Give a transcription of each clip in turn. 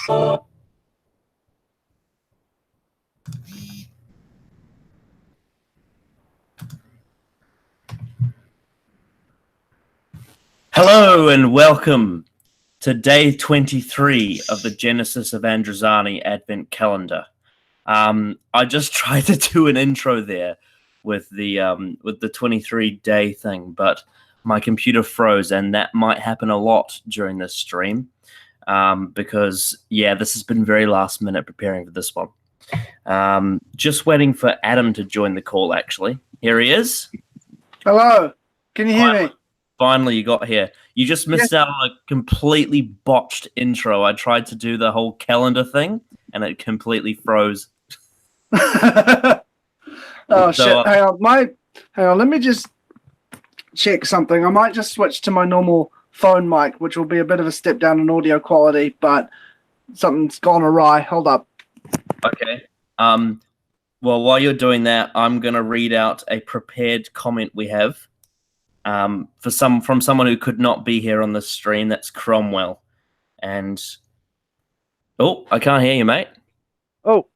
Hello and welcome to day 23 of the Genesis of Androzani Advent Calendar. I just tried to do an intro there with the 23-day thing, but my computer froze, and that might happen a lot during this stream because, yeah, this has been very last minute preparing for this one. Just waiting for Adam to join the call, actually. Here he is. Hello. Can you hear me? Finally, you got here. You just missed out on a completely botched intro. I tried to do the whole calendar thing, and it completely froze. Oh, shit. Hang on. Let me just check something. I might just switch to my normal phone mic, which will be a bit of a step down in audio quality, but something's gone awry. Hold up. Okay. Well, while you're doing that, I'm going to read out a prepared comment we have. From someone who could not be here on the stream. That's Cromwell. And I can't hear you, mate. Oh.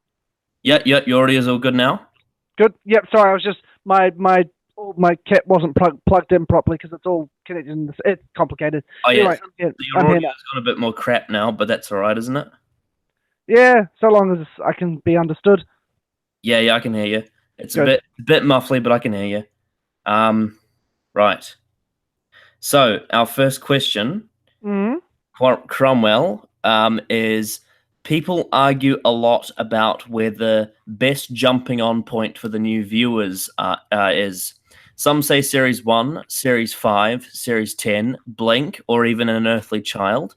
Yeah, your audio is all good now. Good. Yep. Sorry, I was just my kit wasn't plugged in properly because it's all connected. It's complicated. Oh yeah. Anyway, your audio's got a bit more crap now, but that's all right, isn't it? Yeah, so long as I can be understood. Yeah, I can hear you. It's good. a bit muffly, but I can hear you. Right. So our first question, Cromwell, is people argue a lot about where the best jumping on point for the new viewers is. Some say Series 1, Series 5, Series 10, Blink, or even An Earthly Child.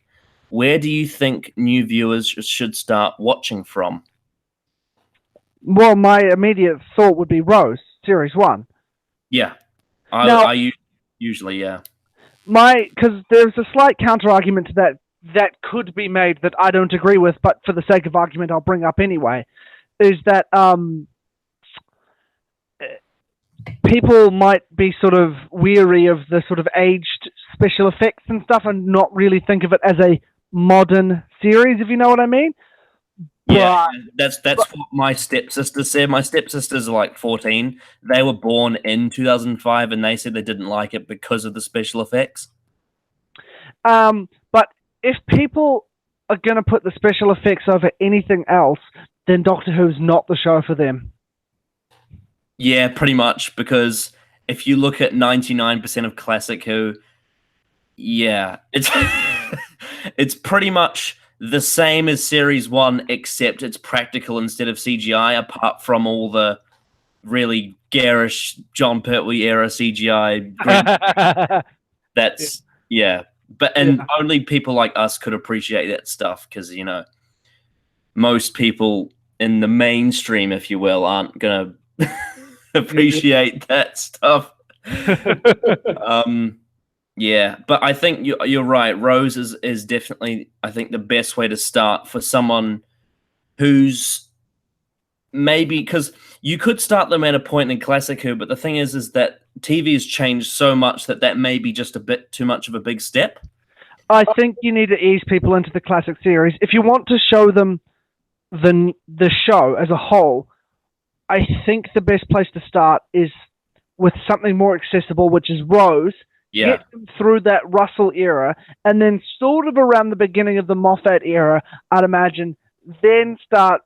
Where do you think new viewers should start watching from? Well, my immediate thought would be Rose, Series 1. Yeah. I usually, yeah. Because there's a slight counter-argument to that could be made that I don't agree with, but for the sake of argument, I'll bring up anyway, is that people might be sort of weary of the sort of aged special effects and stuff and not really think of it as a modern series, if you know what I mean. Yeah, that's what my stepsister said. My stepsisters are like 14. They were born in 2005, and they said they didn't like it because of the special effects. But if people are going to put the special effects over anything else, then Doctor Who's not the show for them. Yeah, pretty much, because if you look at 99% of Classic Who, yeah, it's it's pretty much the same as Series 1, except it's practical instead of CGI, apart from all the really garish John Pertwee era CGI. That's, yeah. Only people like us could appreciate that stuff, because, you know, most people in the mainstream, if you will, aren't going to appreciate that stuff. Yeah, but I think you're right. Rose is definitely, I think, the best way to start for someone who's maybe, because you could start them at a point in Classic Who, but the thing is that TV has changed so much that may be just a bit too much of a big step. I think you need to ease people into the Classic series. If you want to show them the show as a whole, I think the best place to start is with something more accessible, which is Rose. Yeah. Get them through that Russell era, and then sort of around the beginning of the Moffat era, I'd imagine, then start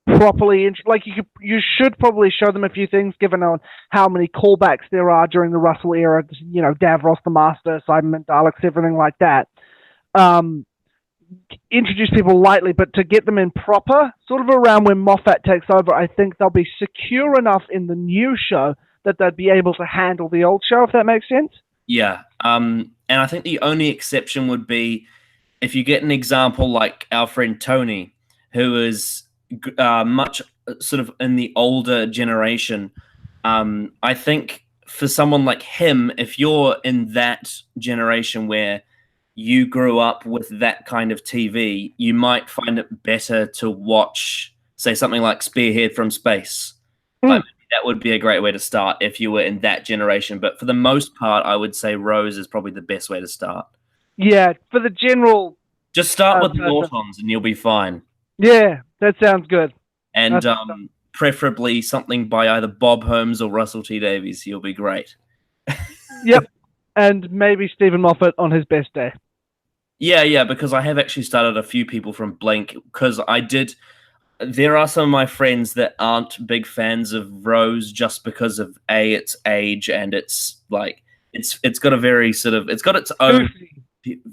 properly. You should probably show them a few things, given on how many callbacks there are during the Russell era. You know, Davros the Master, Cybermen, Daleks, everything like that. Introduce people lightly, but to get them in proper, sort of around when Moffat takes over, I think they'll be secure enough in the new show that they'd be able to handle the old show, if that makes sense. Yeah, and I think the only exception would be if you get an example like our friend Tony, who is much sort of in the older generation. I think for someone like him, if you're in that generation where you grew up with that kind of TV, you might find it better to watch, say, something like Spearhead from Space. Like, that would be a great way to start if you were in that generation. But for the most part, I would say Rose is probably the best way to start. Yeah, for the general Just start with the person. Autons and you'll be fine. Yeah, that sounds good. And preferably something by either Bob Holmes or Russell T Davies. You'll be great. Yep, and maybe Stephen Moffat on his best day. Yeah, because I have actually started a few people from Blink because there are some of my friends that aren't big fans of Rose just because of its age and it's like it's got a very sort of it's got its own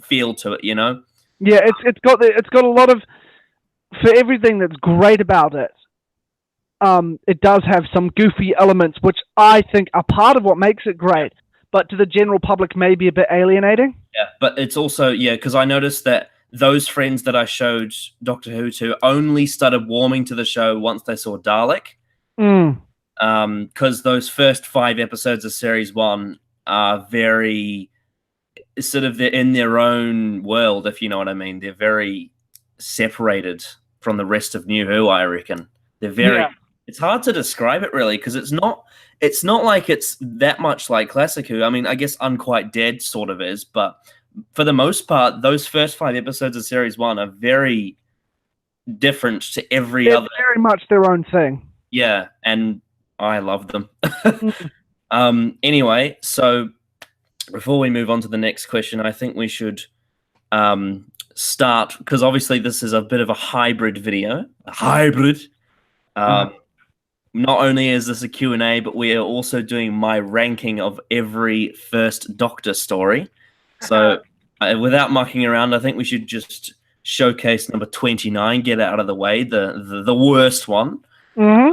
feel to it, you know. Yeah, it's got a lot of, for everything that's great about it. It does have some goofy elements which I think are part of what makes it great, but to the general public may be a bit alienating. Yeah, but it's also because I noticed that those friends that I showed Doctor Who to only started warming to the show once they saw Dalek. Because those first 5 episodes of series 1 are very sort of they're in their own world, if you know what I mean. They're very separated from the rest of New Who, I reckon. They're very it's hard to describe it really because it's not like it's that much like Classic Who. I mean, I guess Unquite Dead sort of is, but for the most part, those first 5 episodes of series 1 are very different to every other. Very much their own thing. Yeah, and I love them. Anyway, so before we move on to the next question, I think we should start because obviously this is a bit of a hybrid video. Not only is this a Q&A, but we are also doing my ranking of every First Doctor story. So without mucking around, I think we should just showcase number 29, get it out of the way, the worst one. Mm-hmm.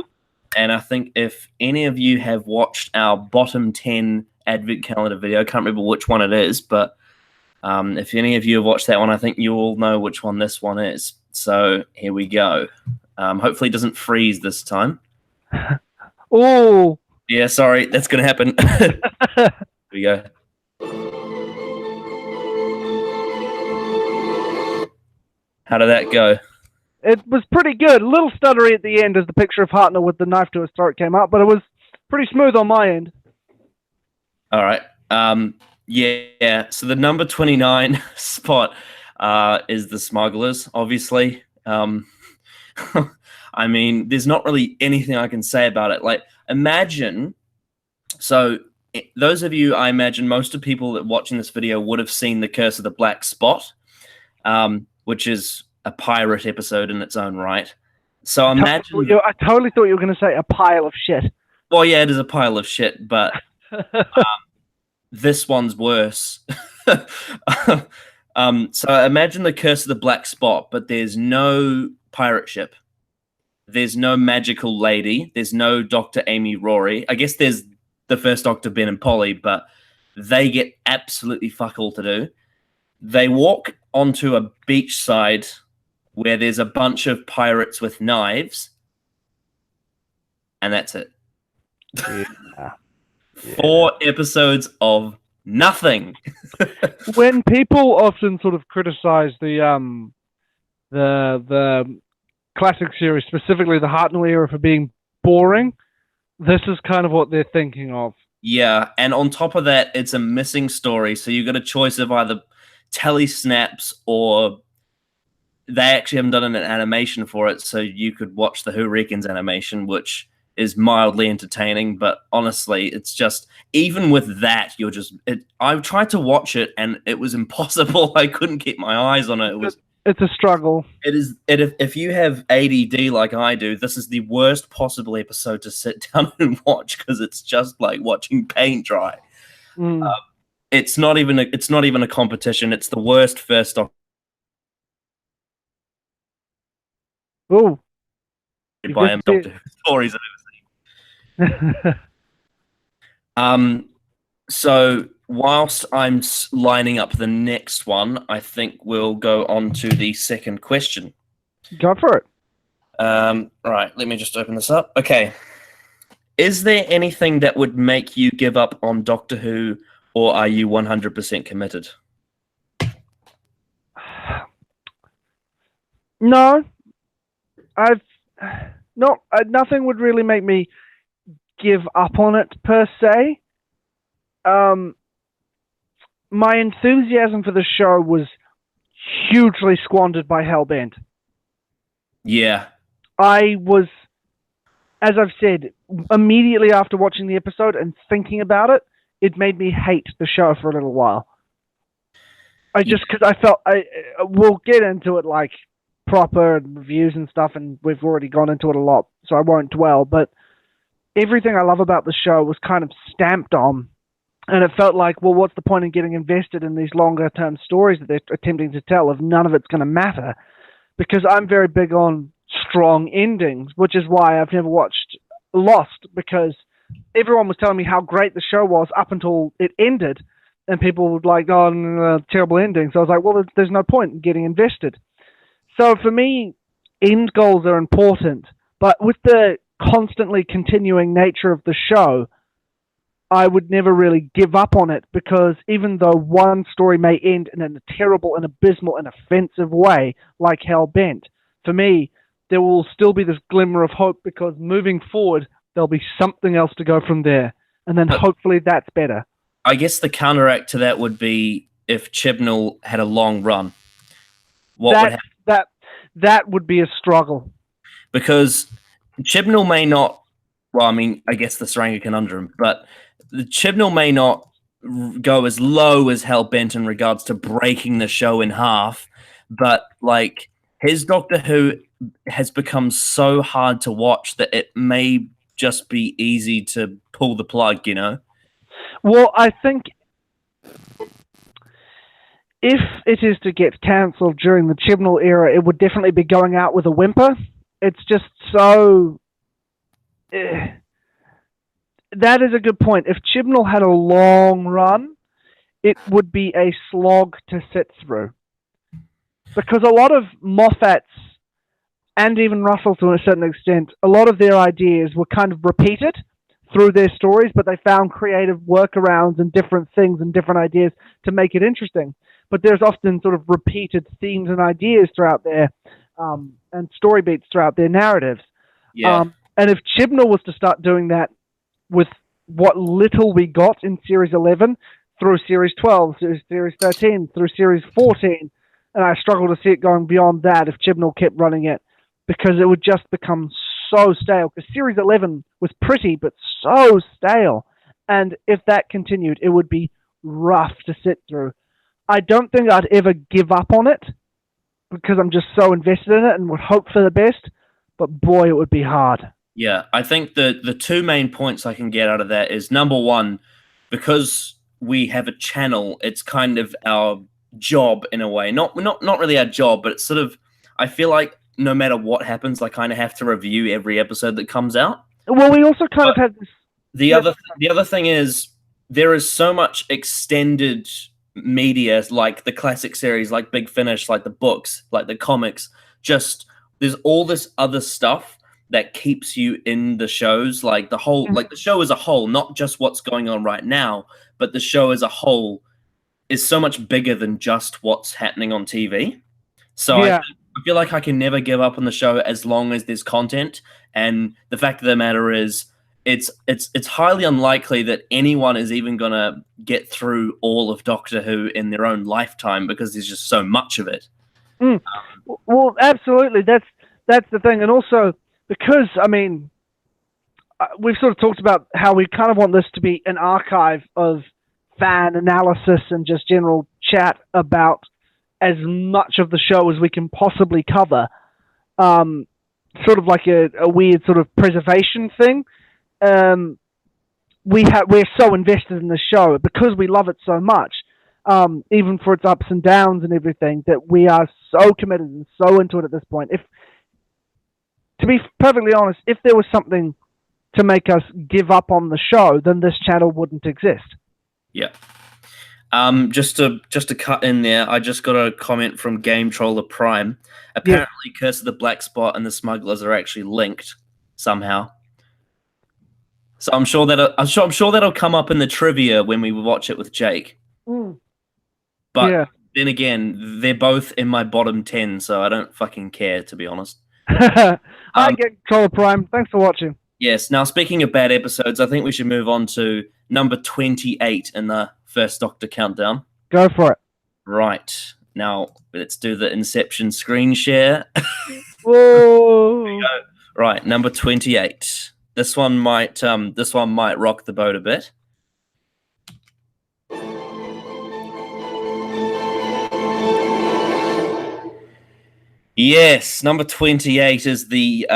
And I think if any of you have watched our bottom 10 Advent calendar video, I can't remember which one it is, but if any of you have watched that one, I think you all know which one this one is. So here we go. Hopefully it doesn't freeze this time. Oh. Yeah, sorry, that's going to happen. Here we go. How did that go? It was pretty good. A little stuttery at the end as the picture of Hartnell with the knife to his throat came up, but it was pretty smooth on my end. All right. Yeah. So the number 29 spot is the Smugglers, obviously. I mean, there's not really anything I can say about it. Like, imagine... So those of you, I imagine most of the people that watching this video would have seen The Curse of the Black Spot, which is a pirate episode in its own right. So imagine... I totally thought you were going to say a pile of shit. Well, yeah, it is a pile of shit, but this one's worse. So imagine The Curse of the Black Spot, but there's no pirate ship. There's no magical lady. There's no Dr. Amy Rory. I guess there's the First Doctor, Ben and Polly, but they get absolutely fuck all to do. They walk onto a beachside where there's a bunch of pirates with knives, and that's it. Yeah. 4 episodes of nothing. When people often sort of criticize the classic series, specifically the Hartnell era, for being boring, this is kind of what they're thinking of. Yeah, and on top of that, it's a missing story, so you've got a choice of either telesnaps or they actually haven't done an animation for it, so you could watch the Who Reckons animation, which is mildly entertaining, but honestly, it's just, even with that, I tried to watch it, and it was impossible. I couldn't keep my eyes on it. It's a struggle. If you have ADD like I do, this is the worst possible episode to sit down and watch because it's just like watching paint dry. It's not even a competition. It's the worst First Doctor. Oh, By him, Doctor Who stories I've ever seen. So whilst I'm lining up the next one, I think we'll go on to the second question. Go for it. Right, let me just open this up. Okay. Is there anything that would make you give up on Doctor Who, or are you 100% committed? No. Nothing would really make me give up on it, per se. My enthusiasm for the show was hugely squandered by Hellbent. Yeah. I was, as I've said, immediately after watching the episode and thinking about it, it made me hate the show for a little while. Because I felt we'll get into it like proper reviews and stuff, and we've already gone into it a lot, so I won't dwell. But everything I love about the show was kind of stamped on, and it felt like, well, what's the point in getting invested in these longer term stories that they're attempting to tell if none of it's going to matter? Because I'm very big on strong endings, which is why I've never watched Lost, because everyone was telling me how great the show was up until it ended, and people would like, oh, no, terrible ending. So I was like, well, there's no point in getting invested. So for me, end goals are important, but with the constantly continuing nature of the show, I would never really give up on it, because even though one story may end in a terrible and abysmal and offensive way, like Hellbent, for me, there will still be this glimmer of hope, because moving forward, there'll be something else to go from there. And then hopefully that's better. I guess the counteract to that would be if Chibnall had a long run. What would happen? That would be a struggle. Because Chibnall may not, well, I mean, I guess the Saranga conundrum, but the Chibnall may not go as low as Hellbent in regards to breaking the show in half, but like his Doctor Who has become so hard to watch that it may just be easy to pull the plug, you know? Well, I think if it is to get cancelled during the Chibnall era, it would definitely be going out with a whimper. It's just so... That is a good point. If Chibnall had a long run, it would be a slog to sit through. Because a lot of Moffat's, and even Russell to a certain extent, a lot of their ideas were kind of repeated through their stories, but they found creative workarounds and different things and different ideas to make it interesting. But there's often sort of repeated themes and ideas throughout their and story beats throughout their narratives. Yeah. And if Chibnall was to start doing that with what little we got in Series 11 through Series 12, through Series 13, through Series 14, and I struggle to see it going beyond that if Chibnall kept running it, because it would just become so stale. Because Series 11 was pretty, but so stale. And if that continued, it would be rough to sit through. I don't think I'd ever give up on it, because I'm just so invested in it and would hope for the best. But boy, it would be hard. Yeah, I think the two main points I can get out of that is, number one, because we have a channel, it's kind of our job in a way. Not really our job, but it's sort of, I feel like no matter what happens, I kind of have to review every episode that comes out. Well, we also kind of had this... The other thing is, there is so much extended media, like the classic series, like Big Finish, like the books, like the comics. Just there's all this other stuff that keeps you in the shows, like the whole, like the show as a whole, not just what's going on right now, but the show as a whole is so much bigger than just what's happening on TV. So Yeah. I feel like I can never give up on the show as long as there's content. And the fact of the matter is, it's highly unlikely that anyone is even gonna get through all of Doctor Who in their own lifetime, because there's just so much of it. Well, absolutely. That's the thing, and also because, I mean, we've sort of talked about how we kind of want this to be an archive of fan analysis and just general chat about as much of the show as we can possibly cover. Sort of like a weird sort of preservation thing. We're so invested in the show because we love it so much, even for its ups and downs and everything, that we are so committed and so into it at this point. To be perfectly honest, if there was something to make us give up on the show, then this channel wouldn't exist. Yeah. Just to cut in there, I just got a comment from Game Troller Prime. Apparently, Curse of the Black Spot and the Smugglers are actually linked somehow. So I'm sure that'll come up in the trivia when we watch it with Jake. But then again, they're both in my bottom 10, so I don't fucking care, to be honest. I get Troller Prime. Thanks for watching. Yes. Now, speaking of bad episodes, I think we should move on to number 28 in the First Doctor countdown. Go for it. Right. Now let's do the Inception screen share. Whoa. Right, number 28. This one might rock the boat a bit. Yes, number 28 is the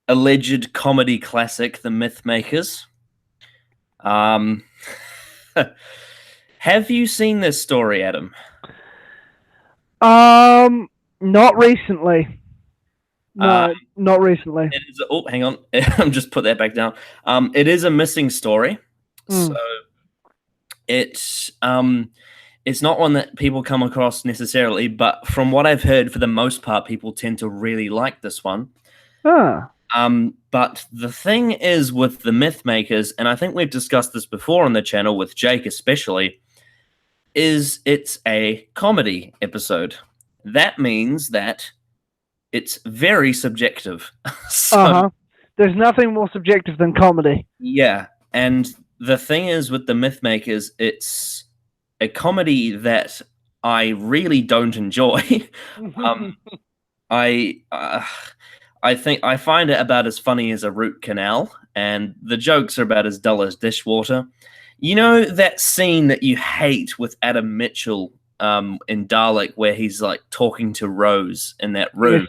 alleged comedy classic, The Mythmakers. Have you seen this story, Adam? Not recently. No, not recently. It is, oh, hang on. I'm just put that back down. It is a missing story. So it's not one that people come across necessarily, but from what I've heard, for the most part, people tend to really like this one. But the thing is with the Mythmakers, and I think we've discussed this before on the channel with Jake especially, is it's a comedy episode. That means that it's very subjective. There's nothing more subjective than comedy. Yeah, and the thing is with the Mythmakers, it's a comedy that I really don't enjoy. I think I find it about as funny as a root canal, and the jokes are about as dull as dishwater. You know that scene that you hate with Adam Mitchell in Dalek, where he's like talking to Rose in that room,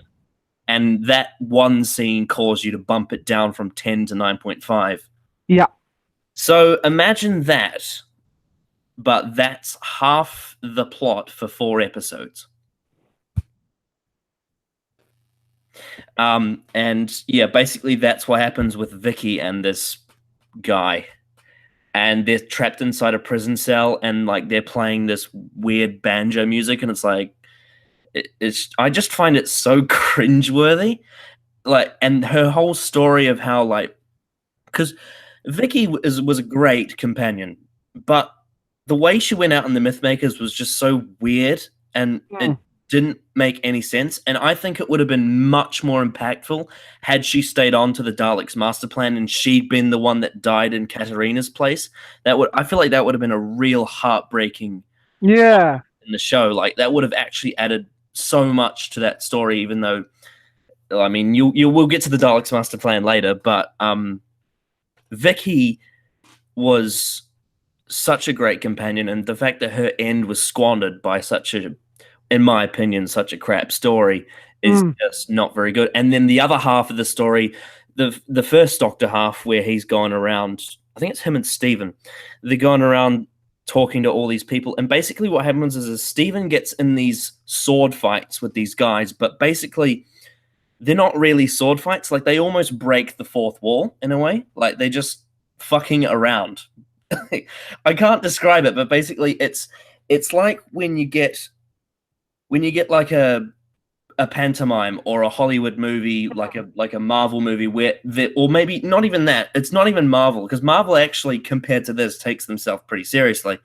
and that one scene caused you to bump it down from 10 to 9.5. Yeah. So imagine that, but that's half the plot for 4 episodes. And yeah, basically that's what happens with Vicky and this guy. And they're trapped inside a prison cell, and like they're playing this weird banjo music, and it's like I just find it so cringeworthy. Like, and her whole story of how, like, because Vicky was a great companion, but the way she went out in the Mythmakers was just so weird, and it didn't make any sense. And I think it would have been much more impactful had she stayed on to the Daleks' master plan and she'd been the one that died in Katerina's place. I feel like that would have been a real heartbreaking in the show. Like, that would have actually added so much to that story, even though, I mean, we'll get to the Daleks' master plan later, but Vicky was such a great companion, and the fact that her end was squandered by in my opinion, such a crap story is just not very good. And then the other half of the story, the first Doctor half, where he's gone around, I think it's him and Stephen, they're going around talking to all these people, and basically what happens is Stephen gets in these sword fights with these guys, but basically they're not really sword fights. Like, they almost break the fourth wall in a way. Like, they're just fucking around. I can't describe it, but basically it's like when you get like a pantomime or a Hollywood movie, like a Marvel movie, or maybe not even that. It's not even Marvel, because Marvel actually, compared to this, takes themselves pretty seriously.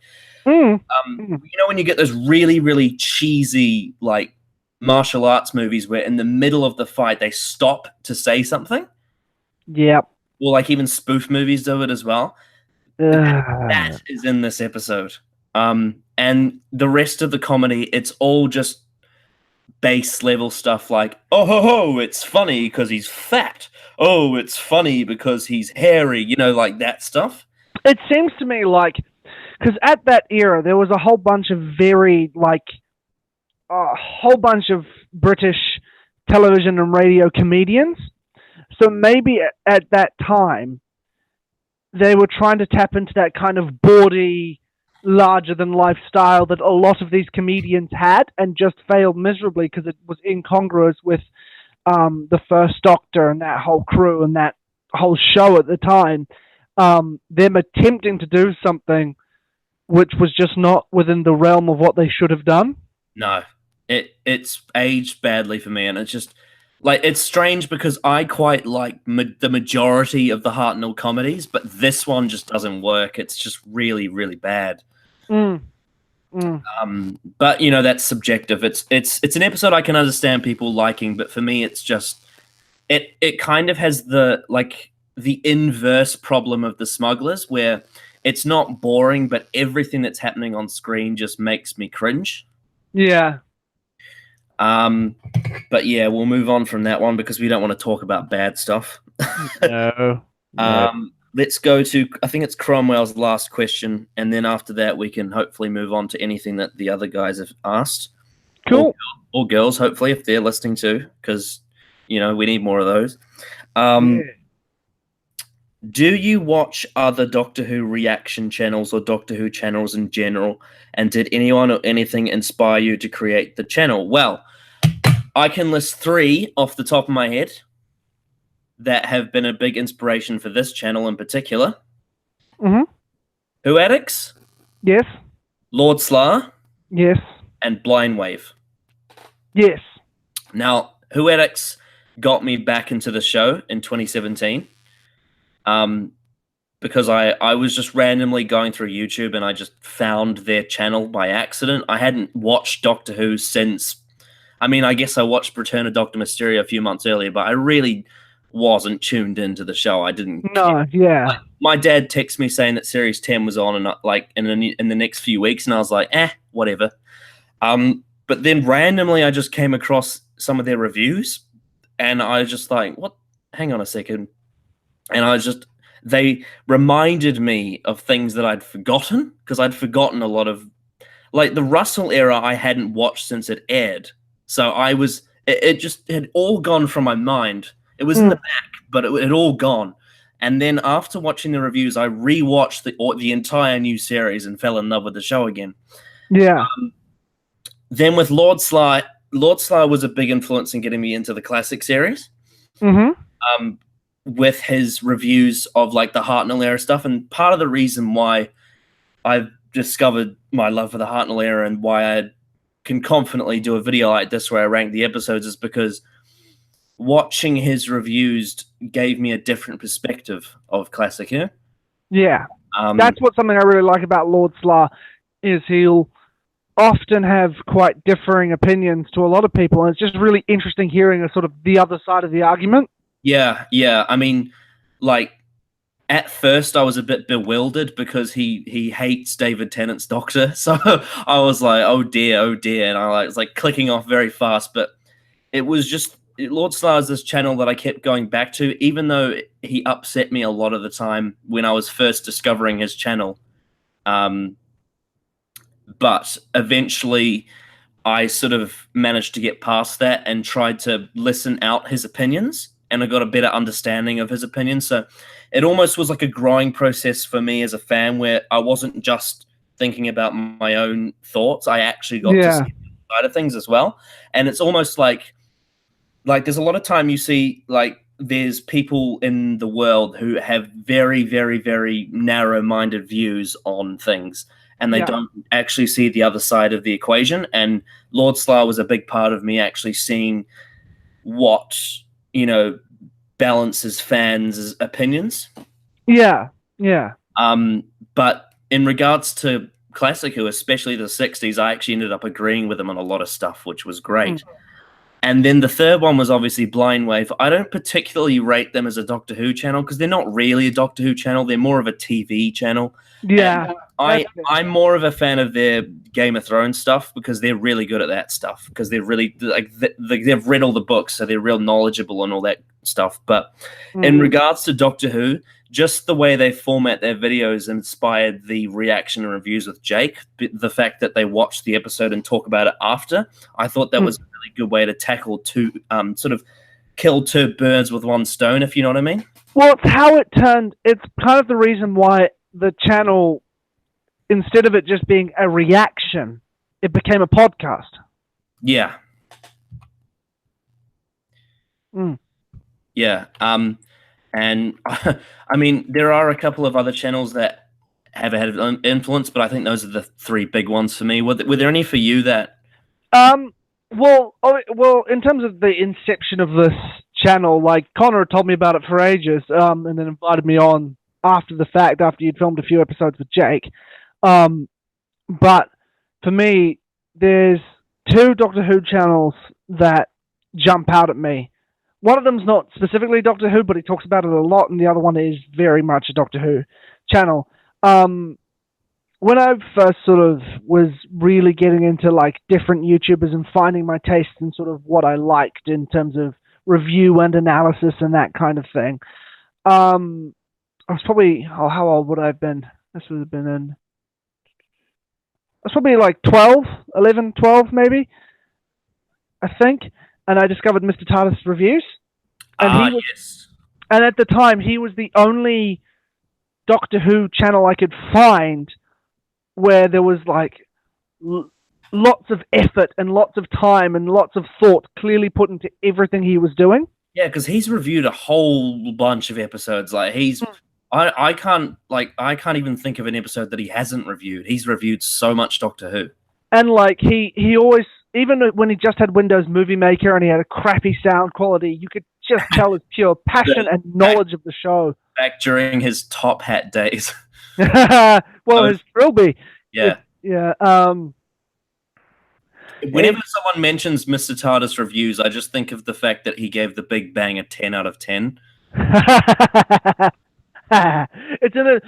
You know, when you get those really, really cheesy, like, martial arts movies where in the middle of the fight they stop to say something? Yep. Or like even spoof movies do it as well. That is in this episode. And the rest of the comedy, it's all just base level stuff like, oh ho ho, it's funny because he's fat. Oh, it's funny because he's hairy. You know, like that stuff. It seems to me like, because at that era there was a whole bunch of a whole bunch of British television and radio comedians. So maybe at that time they were trying to tap into that kind of bawdy, larger-than-life style that a lot of these comedians had, and just failed miserably because it was incongruous with the First Doctor and that whole crew and that whole show at the time. Them attempting to do something which was just not within the realm of what they should have done. No, it's aged badly for me, and it's just... like, it's strange because I quite like the majority of the Hartnell comedies, but this one just doesn't work. It's just really, really bad. But, you know, that's subjective. It's an episode I can understand people liking, but for me, it's just... It kind of has the inverse problem of the Smugglers, where it's not boring, but everything that's happening on screen just makes me cringe. Yeah. But yeah, we'll move on from that one because we don't want to talk about bad stuff. No. No. Let's go to, I think it's Cromwell's last question, and then after that we can hopefully move on to anything that the other guys have asked. Cool. Or girls, hopefully, if they're listening too, because, you know, we need more of those. Yeah. Do you watch other Doctor Who reaction channels or Doctor Who channels in general? And did anyone or anything inspire you to create the channel? Well, I can list 3 off the top of my head that have been a big inspiration for this channel in particular. Mm-hmm. Who Addicts, Yes. Lord Slar, Yes. and Blindwave. Yes. Now, Who Addicts got me back into the show in 2017. Because I was just randomly going through YouTube and I just found their channel by accident. I hadn't watched Doctor Who since, I mean, I guess I watched Return of Doctor Mysterio a few months earlier, but I really wasn't tuned into the show. I didn't No. Yeah. My dad texted me saying that Series 10 was on and like in the next few weeks, and I was like, whatever. But then randomly I just came across some of their reviews and I was just like, what? Hang on a second. And they reminded me of things that I'd forgotten, because I'd forgotten a lot of, like, the Russell era I hadn't watched since it aired. So it just had all gone from my mind. It was in the back, but it had all gone. And then after watching the reviews, I rewatched the entire new series and fell in love with the show again. Yeah. Then with Lord Sly was a big influence in getting me into the classic series. Mm-hmm. With his reviews of like the Hartnell era stuff, and part of the reason why I've discovered my love for the Hartnell era and why I can confidently do a video like this where I rank the episodes is because watching his reviews gave me a different perspective of classic Who. Yeah. That's what something I really like about Lord Slar is he'll often have quite differing opinions to a lot of people, and it's just really interesting hearing a sort of the other side of the argument. Yeah. I mean, like, at first I was a bit bewildered because he hates David Tennant's Doctor. So I was like, oh dear. And I was like clicking off very fast. But it was just, Lord Slar is this channel that I kept going back to, even though he upset me a lot of the time when I was first discovering his channel. But eventually I sort of managed to get past that and tried to listen out his opinions, and I got a better understanding of his opinions. So it almost was like a growing process for me as a fan, where I wasn't just thinking about my own thoughts. I actually got to see the side of things as well. And it's almost like there's a lot of time you see, like, there's people in the world who have very, very, very narrow-minded views on things, and they don't actually see the other side of the equation. And Lord Slar was a big part of me actually seeing what, balances fans' opinions. Yeah. But in regards to classic Who, especially the 60s, I actually ended up agreeing with him on a lot of stuff, which was great. And then the third one was obviously Blindwave. I don't particularly rate them as a Doctor Who channel because they're not really a Doctor Who channel. They're more of a TV channel. Yeah. I'm more of a fan of their Game of Thrones stuff because they're really good at that stuff, because they're really, like, they've read all the books, so they're real knowledgeable and all that stuff. But in regards to Doctor Who, just the way they format their videos inspired the reaction and reviews with Jake. The fact that they watch the episode and talk about it after, I thought that was a really good way to tackle sort of kill 2 birds with 1 stone, if you know what I mean. Well, it's how it turned. It's kind of the reason why the channel, instead of it just being a reaction, it became a podcast. Yeah. Yeah. And I mean, there are a couple of other channels that have had influence, but I think those are the 3 big ones for me. Were there any for you that? Well, in terms of the inception of this channel, like, Connor told me about it for ages, and then invited me on after the fact, after you'd filmed a few episodes with Jake. But for me, there's 2 Doctor Who channels that jump out at me. One of them's not specifically Doctor Who, but he talks about it a lot, and the other one is very much a Doctor Who channel. when I first sort of was really getting into like different YouTubers and finding my taste and sort of what I liked in terms of review and analysis and that kind of thing. I was probably, how old would I have been? This would have been in, I was probably like 12, 11, 12 maybe, I think. And I discovered Mr. TARDIS reviews. And he was, yes. and at the time, he was the only Doctor Who channel I could find where there was like lots of effort and lots of time and lots of thought clearly put into everything he was doing. Yeah, because he's reviewed a whole bunch of episodes. Like I can't even think of an episode that he hasn't reviewed. He's reviewed so much Doctor Who. And like he always, even when he just had Windows Movie Maker and he had a crappy sound quality, you could just tell his pure passion and knowledge of the show. Back during his Top Hat days. Well, his Trilby. Yeah. Yeah. Whenever someone mentions Mr. TARDIS reviews, I just think of the fact that he gave The Big Bang a 10 out of 10. It's in a.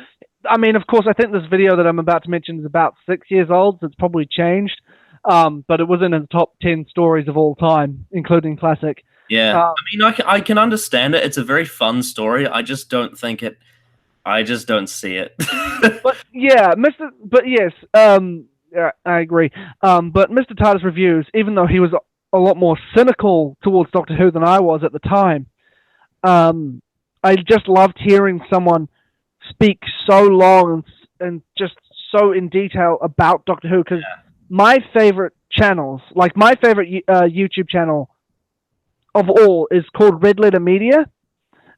I mean, of course, I think this video that I'm about to mention is about 6 years old, so it's probably changed. But it was in the top 10 stories of all time, including classic. Yeah, I mean, I can understand it. It's a very fun story. I just don't think it. I just don't see it. But yeah, But yes, yeah, I agree. But Mr. TARDIS reviews, even though he was a lot more cynical towards Doctor Who than I was at the time, I just loved hearing someone speak so long and just so in detail about Doctor Who. Because my favorite channels, like my favorite YouTube channel of all, is called Red Letter Media.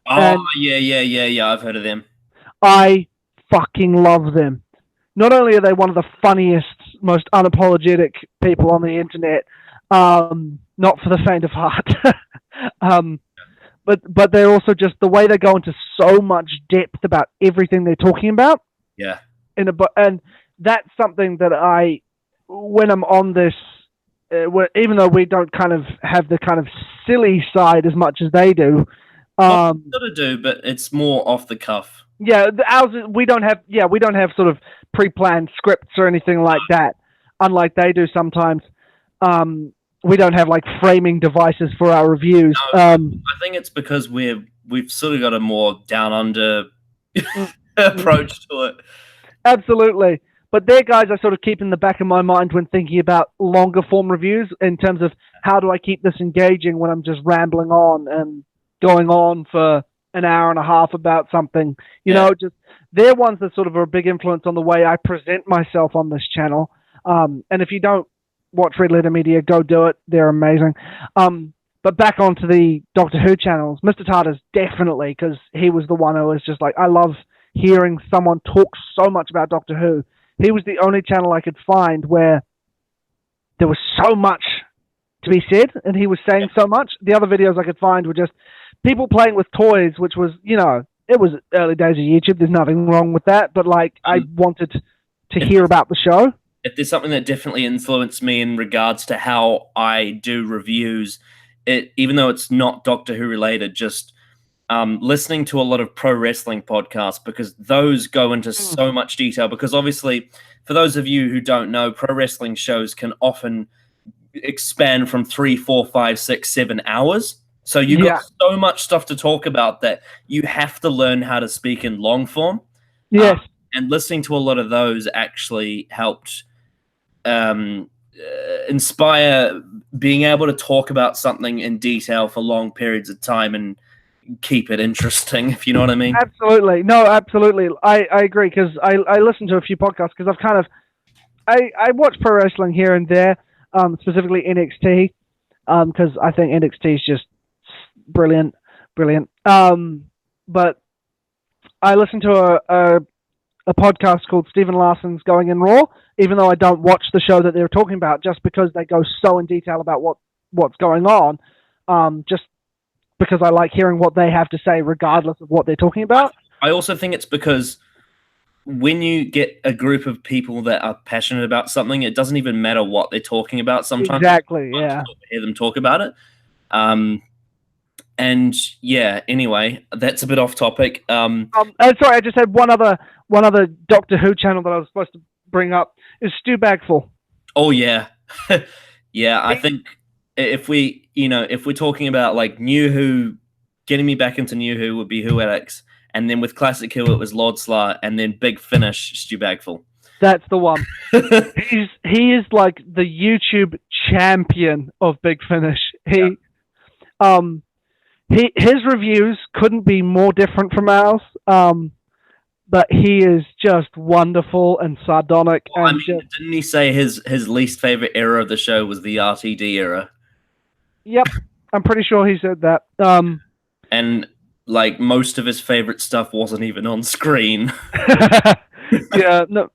Oh, yeah. I've heard of them. I fucking love them. Not only are they one of the funniest, most unapologetic people on the internet, not for the faint of heart, but they're also just the way they go into so much depth about everything they're talking about. Yeah. And that's something that when I'm on this, even though we don't kind of have the kind of silly side as much as they do. Sort of do, but it's more off the cuff. Yeah, we don't have sort of pre-planned scripts or anything like that, unlike they do sometimes. We don't have like framing devices for our reviews. No, I think it's because we've sort of got a more down under approach to it. Absolutely. But they're guys I sort of keep in the back of my mind when thinking about longer form reviews in terms of how do I keep this engaging when I'm just rambling on and going on for an hour and a half about something. You know, just they're ones that sort of are a big influence on the way I present myself on this channel. And if you don't watch Red Letter Media, go do it. They're amazing. But back onto the Doctor Who channels, Mr. TARDIS definitely, because he was the one who was just like, I love hearing someone talk so much about Doctor Who. He was the only channel I could find where there was so much to be said, and he was saying so much. The other videos I could find were just people playing with toys, which was, you know, it was early days of YouTube. There's nothing wrong with that, but like I wanted to hear about the show. If there's something that definitely influenced me in regards to how I do reviews, even though it's not Doctor Who related, just listening to a lot of pro wrestling podcasts, because those go into so much detail. Because obviously, for those of you who don't know, pro wrestling shows can often expand from 3, 4, 5, 6, 7 hours. So you've got so much stuff to talk about that you have to learn how to speak in long form. Yes. And listening to a lot of those actually helped inspire being able to talk about something in detail for long periods of time and keep it interesting, if you know what I mean. Absolutely. No, absolutely. I agree, because I listen to a few podcasts because I've kind of I watch pro wrestling here and there, specifically NXT, because I think NXT is just brilliant. But I listen to a podcast called Stephen Larson's Going in Raw, even though I don't watch the show that they're talking about, just because they go so in detail about what's going on, just because I like hearing what they have to say regardless of what they're talking about. I also think it's because when you get a group of people that are passionate about something, it doesn't even matter what they're talking about sometimes. Exactly, yeah. Hear them talk about it. And yeah, anyway, that's a bit off topic. Sorry, I just had one other Doctor Who channel that I was supposed to bring up is Stu Bagfull. Oh yeah, yeah. I think if we're talking about like New Who, getting me back into New Who would be Whovians, and then with Classic Who it was Lord Slar, and then Big Finish, Stu Bagfull. That's the one. He is like the YouTube champion of Big Finish. His reviews couldn't be more different from ours. But he is just wonderful and sardonic. Well, didn't he say his least favorite era of the show was the RTD era? Yep, I'm pretty sure he said that. And like most of his favorite stuff wasn't even on screen. Yeah, no,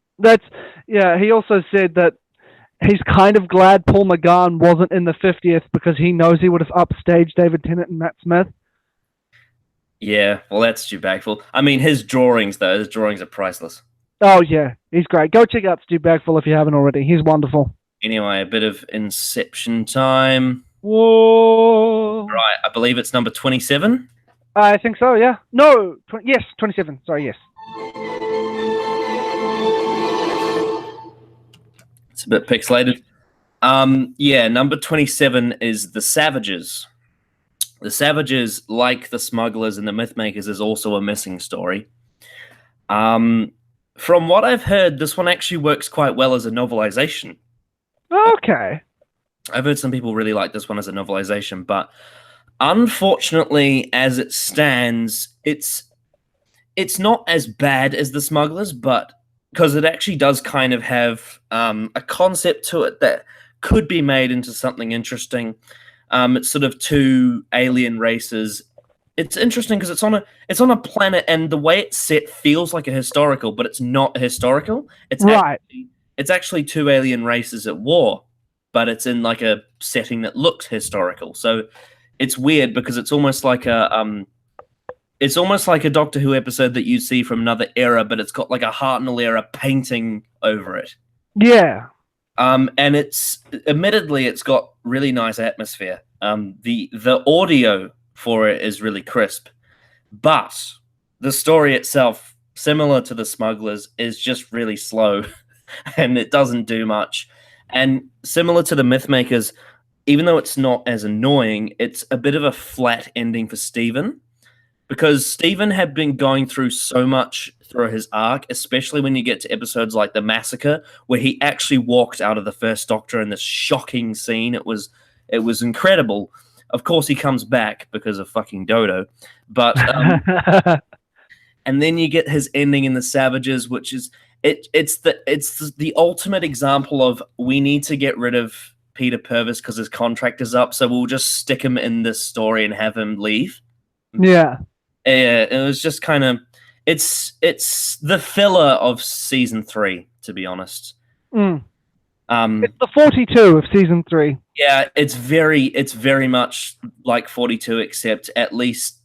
he also said that he's kind of glad Paul McGann wasn't in the 50th because he knows he would have upstaged David Tennant and Matt Smith. Yeah, well, that's Stu Bagfull. I mean, his drawings are priceless. Oh, yeah, he's great. Go check out Stu Bagfull if you haven't already. He's wonderful. Anyway, a bit of Inception time. Whoa. Right, I believe it's number 27. I think so, yeah. No, yes, 27. Sorry, yes. It's a bit pixelated. Yeah, number 27 is The Savages. The Savages, like the Smugglers and the Mythmakers, is also a missing story. From what I've heard, this one actually works quite well as a novelization. Okay. I've heard some people really like this one as a novelization, but unfortunately, as it stands, it's not as bad as the Smugglers, but because it actually does kind of have a concept to it that could be made into something interesting. It's sort of two alien races. It's interesting because it's on a planet, and the way it's set feels like a historical, but it's not historical. It's right. It's actually two alien races at war, but it's in like a setting that looks historical. So it's weird because it's almost like a Doctor Who episode that you see from another era, but it's got like a Hartnell era painting over it. Yeah. And it's got really nice atmosphere. The audio for it is really crisp, but the story itself, similar to the Smugglers, is just really slow, and it doesn't do much. And similar to the Mythmakers, even though it's not as annoying, it's a bit of a flat ending for Stephen, because Stephen had been going through so much through his arc, especially when you get to episodes like The Massacre, where he actually walked out of the First Doctor in this shocking scene. It was incredible. Of course, he comes back because of fucking Dodo, but and then you get his ending in The Savages, which is it's the ultimate example of we need to get rid of Peter Purvis because his contract is up, so we'll just stick him in this story and have him leave. Yeah. It was just kind of it's the filler of season 3, to be honest. It's the 42 of season 3. Yeah, it's very much like 42, except at least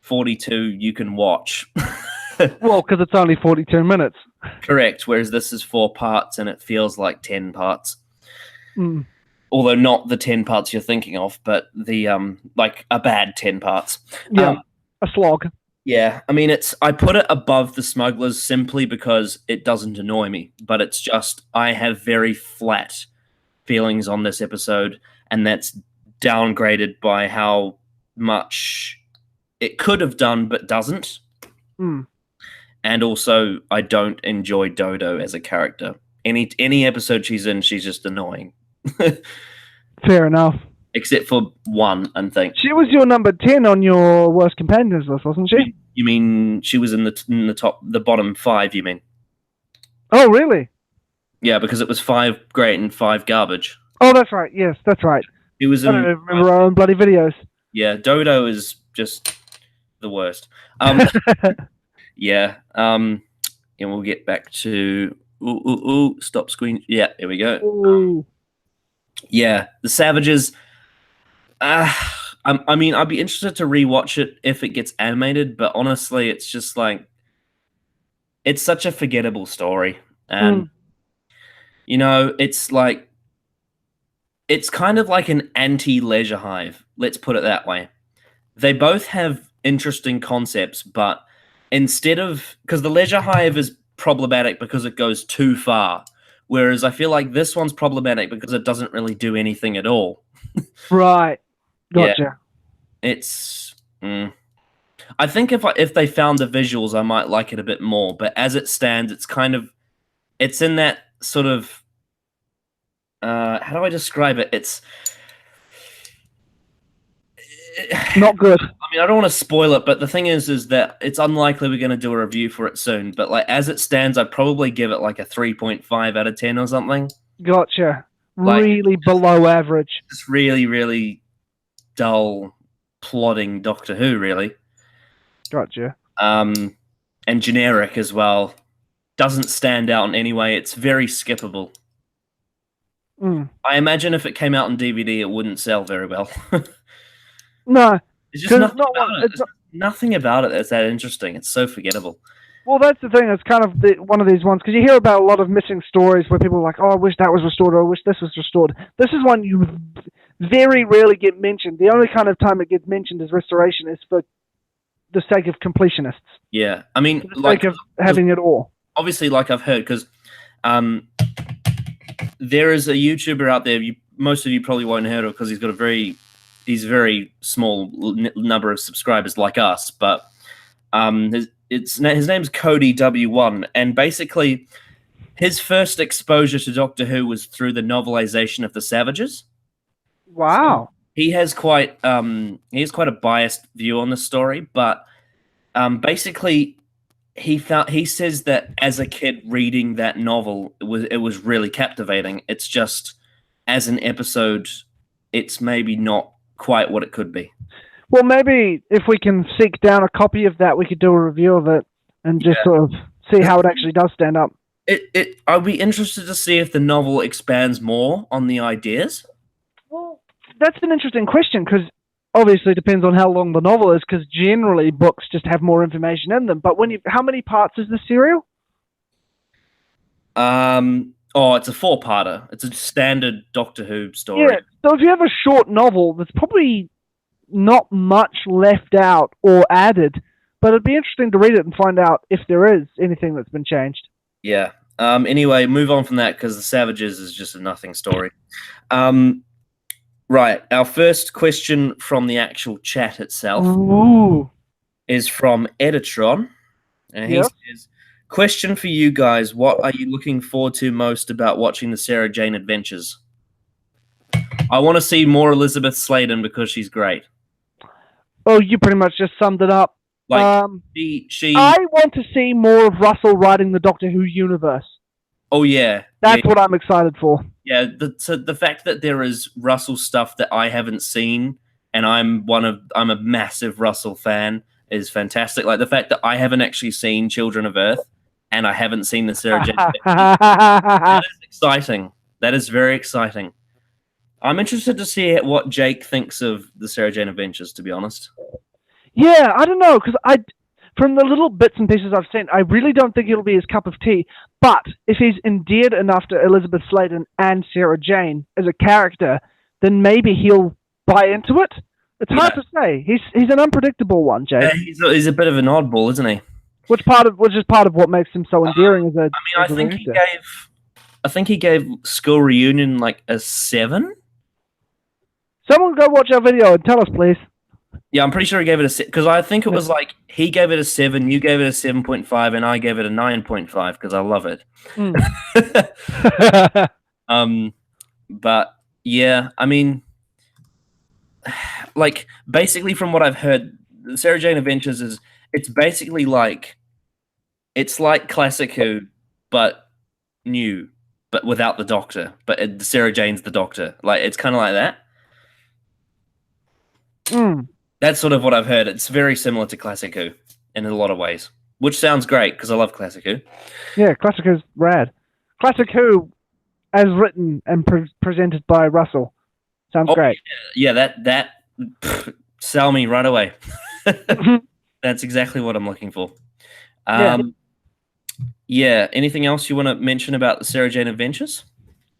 42 you can watch. Well, because it's only 42 minutes. Correct. Whereas this is 4 parts, and it feels like 10 parts. Although not the 10 parts you're thinking of, but the like a bad 10 parts. Yeah, a slog. Yeah, I mean, I put it above the Smugglers simply because it doesn't annoy me, but it's just I have very flat feelings on this episode, and that's downgraded by how much it could have done but doesn't. And also, I don't enjoy Dodo as a character. Any episode she's in, she's just annoying. Fair enough. Except for one, I think. She was your number 10 on your worst companions list, wasn't she? You mean she was in the bottom 5, you mean? Oh, really? Yeah, because it was 5 great and 5 garbage. Oh, that's right. Yes, that's right. She was I don't remember our own bloody videos. Yeah, Dodo is just the worst. Yeah. And we'll get back to stop screen. Yeah, here we go. Yeah, The Savages. I mean, I'd be interested to rewatch it if it gets animated, but honestly, it's just like it's such a forgettable story, and you know, it's kind of like an anti-Leisure Hive. Let's put it that way. They both have interesting concepts, but instead of because the Leisure Hive is problematic because it goes too far, Whereas I feel like this one's problematic because it doesn't really do anything at all. Right. Yeah. Gotcha. It's. I think if they found the visuals, I might like it a bit more. But as it stands, it's in that sort of. How do I describe it? It's not good. I mean, I don't want to spoil it, but the thing is that it's unlikely we're going to do a review for it soon. But like as it stands, I'd probably give it like a 3.5 out of 10 or something. Gotcha. Like, really below average. It's really, really dull, plodding Doctor Who, really. Gotcha. And generic as well. Doesn't stand out in any way. It's very skippable. I imagine if it came out on DVD, it wouldn't sell very well. No. It's just nothing about it that's that interesting. It's so forgettable. Well, that's the thing. It's kind of one of these ones, because you hear about a lot of missing stories where people are like, oh, I wish that was restored, or I wish this was restored. This is one you very rarely get mentioned. The only kind of time it gets mentioned as restoration is for the sake of completionists. Yeah. I mean, for the sake of having it all. Obviously, like I've heard, because there is a YouTuber out there, most of you probably won't heard of because he's got a very small number of subscribers like us, but his name's Cody W1, and basically his first exposure to Doctor Who was through the novelization of The Savages. Wow. So he has quite a biased view on the story, but basically he says that as a kid reading that novel, it was really captivating. It's just as an episode, it's maybe not quite what it could be. Well, maybe if we can seek down a copy of that, we could do a review of it and just sort of see how it actually does stand up. I'd be interested to see if the novel expands more on the ideas. Well, that's an interesting question, because obviously it depends on how long the novel is, because generally books just have more information in them. But how many parts is the serial? It's a 4-parter. It's a standard Doctor Who story. Yeah, so if you have a short novel, there's probably not much left out or added, but it'd be interesting to read it and find out if there is anything that's been changed. Yeah. Anyway, move on from that, because The Savages is just a nothing story. Right. Our first question from the actual chat itself is from Editron. And he says, question for you guys, what are you looking forward to most about watching the Sarah Jane Adventures? I want to see more Elizabeth Sladen because she's great. Oh, you pretty much just summed it up. Like, I want to see more of Russell writing the Doctor Who universe. Oh, yeah. That's what I'm excited for. Yeah, the fact that there is Russell stuff that I haven't seen, and I'm a massive Russell fan, is fantastic. Like, the fact that I haven't actually seen Children of Earth, and I haven't seen the Sarah Jane Adventures, that is exciting. That is very exciting. I'm interested to see what Jake thinks of the Sarah Jane Adventures, to be honest. Yeah, I don't know, because from the little bits and pieces I've seen, I really don't think it'll be his cup of tea. But if he's endeared enough to Elizabeth Sladen and Sarah Jane as a character, then maybe he'll buy into it. It's hard to say. He's an unpredictable one, Jake. Yeah, he's a bit of an oddball, isn't he? Which is part of what makes him so endearing as a. I think he gave School Reunion like a 7. Someone go watch our video and tell us, please. Yeah, I'm pretty sure he gave it a 6, because I think it was like he gave it a 7, you gave it a 7.5, and I gave it a 9.5 because I love it. But yeah, I mean, like basically from what I've heard, the Sarah Jane Adventures it's basically like Classic Who, but new, but without the Doctor. But Sarah Jane's the Doctor. Like it's kind of like that. That's sort of what I've heard. It's very similar to Classic Who in a lot of ways, which sounds great because I love Classic Who. Yeah, Classic Who's rad. Classic Who, as written and presented by Russell, sounds great. Yeah, that sell me right away. That's exactly what I'm looking for. Yeah. Anything else you want to mention about the Sarah Jane Adventures?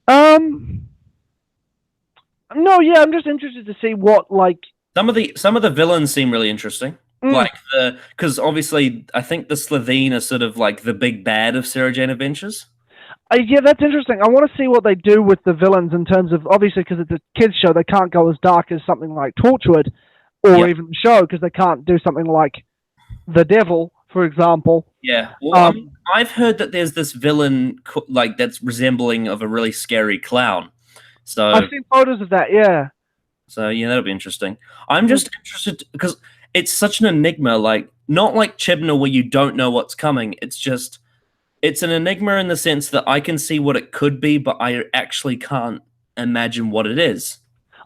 No. Yeah, I'm just interested to see what some of the villains seem really interesting. Like because obviously I think the Slovene are sort of like the big bad of Sarah Jane Adventures. Yeah, that's interesting. I want to see what they do with the villains in terms of, obviously, because it's a kids show, they can't go as dark as something like Torchwood or Yep. even the show, because they can't do something like the Devil, for example. Yeah. Well, I mean, I've heard that there's this villain like that's resembling of a really scary clown. So I've seen photos of that. Yeah. So yeah, that'll be interesting. I'm just interested because it's such an enigma. Like not like Chibnall where you don't know what's coming. It's an enigma in the sense that I can see what it could be, but I actually can't imagine what it is.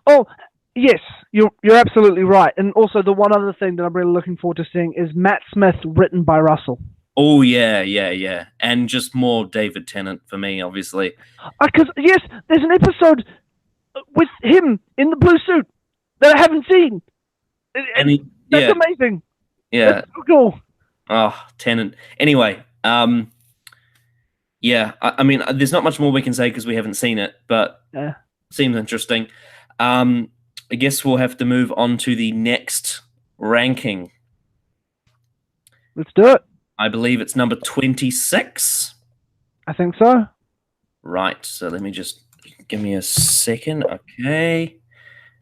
Oh, yes, you're absolutely right. And also, the one other thing that I'm really looking forward to seeing is Matt Smith written by Russell. Oh yeah, and just more David Tennant for me, obviously. Because yes, there's an episode with him in the blue suit that I haven't seen. And that's amazing. Yeah, that's so cool. Oh, Tennant. Anyway, yeah, I mean, there's not much more we can say because we haven't seen it, but seems interesting. I guess we'll have to move on to the next ranking. Let's do it. I believe it's number 26. I think so. Right, so let me just give me a second. Okay.